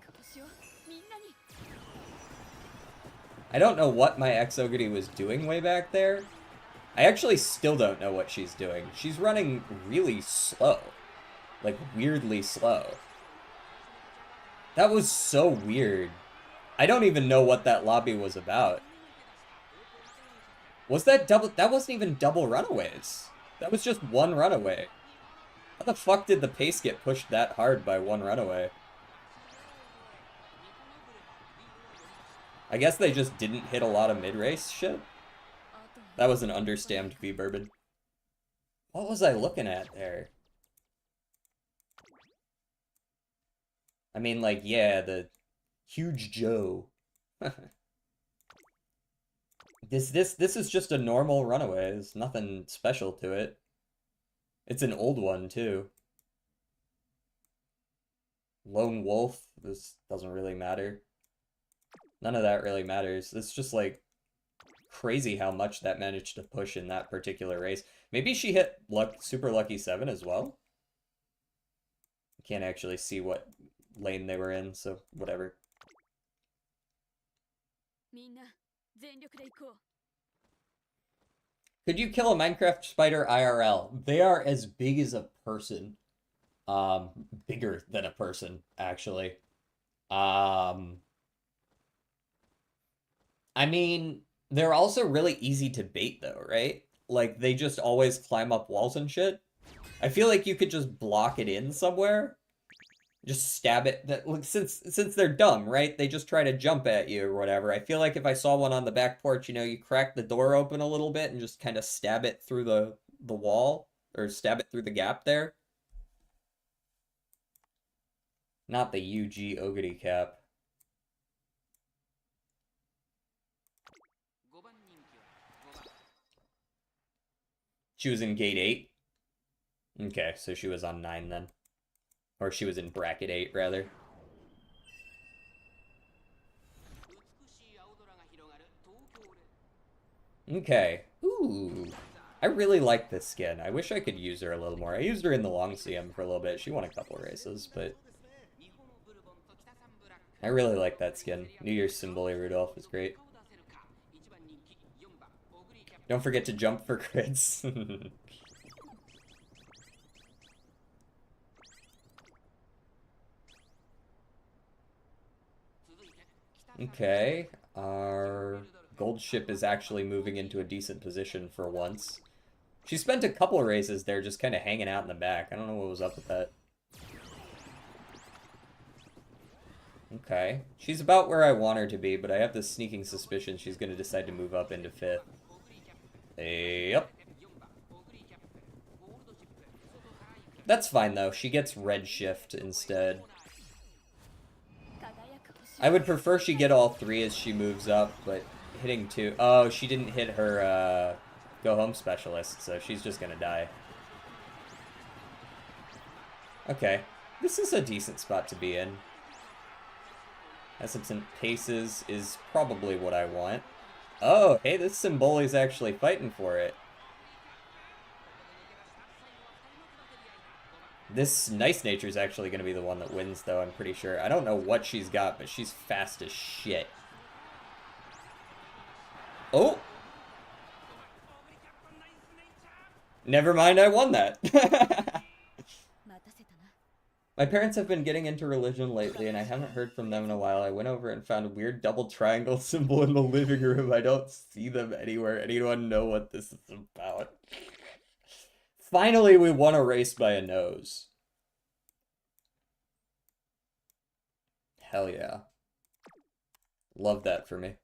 I don't know what my Exogamy was doing way back there. I actually still don't know what she's doing. She's running really slow. Like, weirdly slow. That was so weird. I don't even know what that lobby was about. Was that double? That wasn't even double runaways. That was just one runaway. How the fuck did the pace get pushed that hard by one runaway? I guess they just didn't hit a lot of mid-race shit. That was an understamped V-Bourbon. What was I looking at there? I mean, like, yeah, the huge Joe. This is just a normal runaway. There's nothing special to it. It's an old one, too. Lone Wolf. This doesn't really matter. None of that really matters. It's just, like, crazy how much that managed to push in that particular race. Maybe she hit Super Lucky 7 as well? Can't actually see what lane they were in, so whatever. Could you kill a Minecraft spider IRL? They are as big as a person. Bigger than a person, actually. I mean, they're also really easy to bait though, right? Like they just always climb up walls and shit. I feel like you could just block it in somewhere. Just stab it. That look, since they're dumb, right? They just try to jump at you or whatever. I feel like if I saw one on the back porch, you know, you crack the door open a little bit and just kind of stab it through the wall or stab it through the gap there. Not the UG Ogre cap. She was in gate 8? Okay, so she was on 9 then. Or she was in bracket 8, rather. Okay. Ooh. I really like this skin. I wish I could use her a little more. I used her in the long CM for a little bit. She won a couple races, but... I really like that skin. New Year's symbol Rudolph is great. Don't forget to jump for crits. Okay, our gold ship is actually moving into a decent position for once. She spent a couple races there just kind of hanging out in the back. I don't know what was up with that. Okay, she's about where I want her to be, but I have this sneaking suspicion she's going to decide to move up into 5th. Yep. That's fine, though. She gets red shift instead. I would prefer she get all 3 as she moves up, but hitting 2... Oh, she didn't hit her go home specialist, so she's just gonna die. Okay, this is a decent spot to be in. Hesitant paces is probably what I want. Oh, hey, this Symboli's actually fighting for it. This Nice Nature is actually going to be the one that wins, though, I'm pretty sure. I don't know what she's got, but she's fast as shit. Oh! Never mind, I won that. My parents have been getting into religion lately, and I haven't heard from them in a while. I went over and found a weird double triangle symbol in the living room. I don't see them anywhere. Anyone know what this is about? Finally, we won a race by a nose. Hell yeah. Love that for me.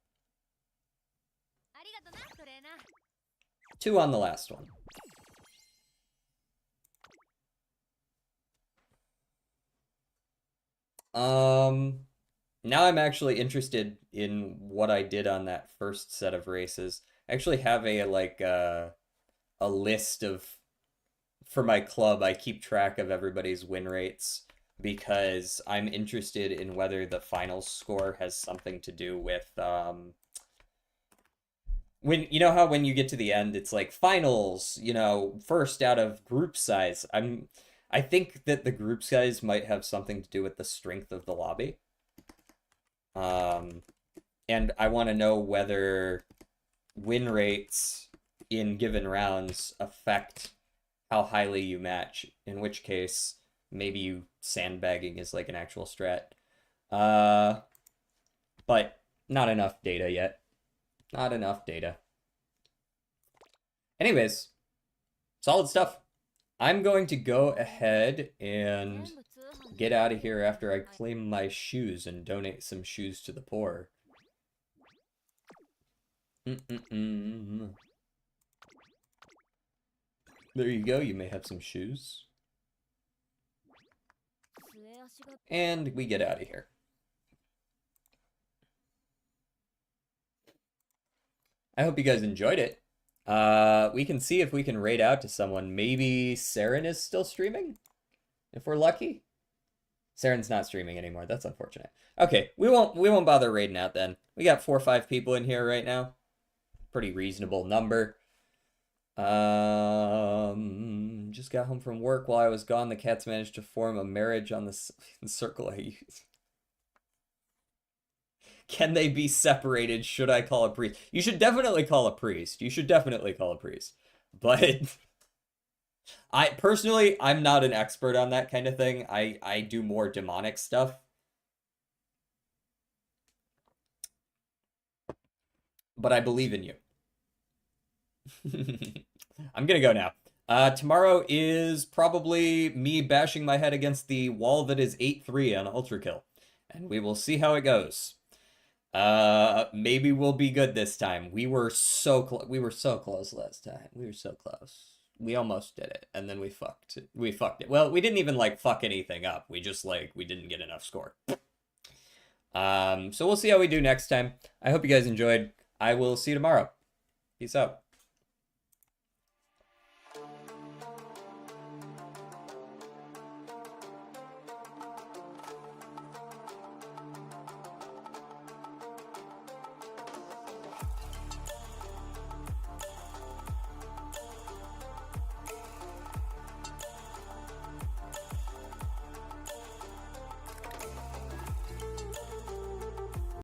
2 on the last one. Now I'm actually interested in what I did on that first set of races. I actually have a, like, a list of... For my club, I keep track of everybody's win rates because I'm interested in whether the final score has something to do with, when, you know how when you get to the end, it's like finals, you know, first out of group size. I think that the group size might have something to do with the strength of the lobby. And I want to know whether win rates in given rounds affect how highly you match, in which case maybe sandbagging is like an actual strat. But not enough data yet. Not enough data. Anyways, solid stuff. I'm going to go ahead and get out of here after I claim my shoes and donate some shoes to the poor. There you go, you may have some shoes. And we get out of here. I hope you guys enjoyed it. We can see if we can raid out to someone. Maybe Saren is still streaming? If we're lucky? Saren's not streaming anymore. That's unfortunate. Okay, we won't bother raiding out then. We got 4 or 5 people in here right now. Pretty reasonable number. Just got home from work. While I was gone, the cats managed to form a marriage on the circle I use. Can they be separated? Should I call a priest? You should definitely call a priest. You should definitely call a priest. But I personally, I'm not an expert on that kind of thing. I do more demonic stuff. But I believe in you. I'm gonna go now. Tomorrow is probably me bashing my head against the wall that is 8-3 on Ultra Kill. And we will see how it goes. Maybe we'll be good this time. We were so close last time. We were so close. We almost did it, and then we fucked it. We fucked it. Well, we didn't even like fuck anything up. We just like we didn't get enough score. So we'll see how we do next time. I hope you guys enjoyed. I will see you tomorrow. Peace out.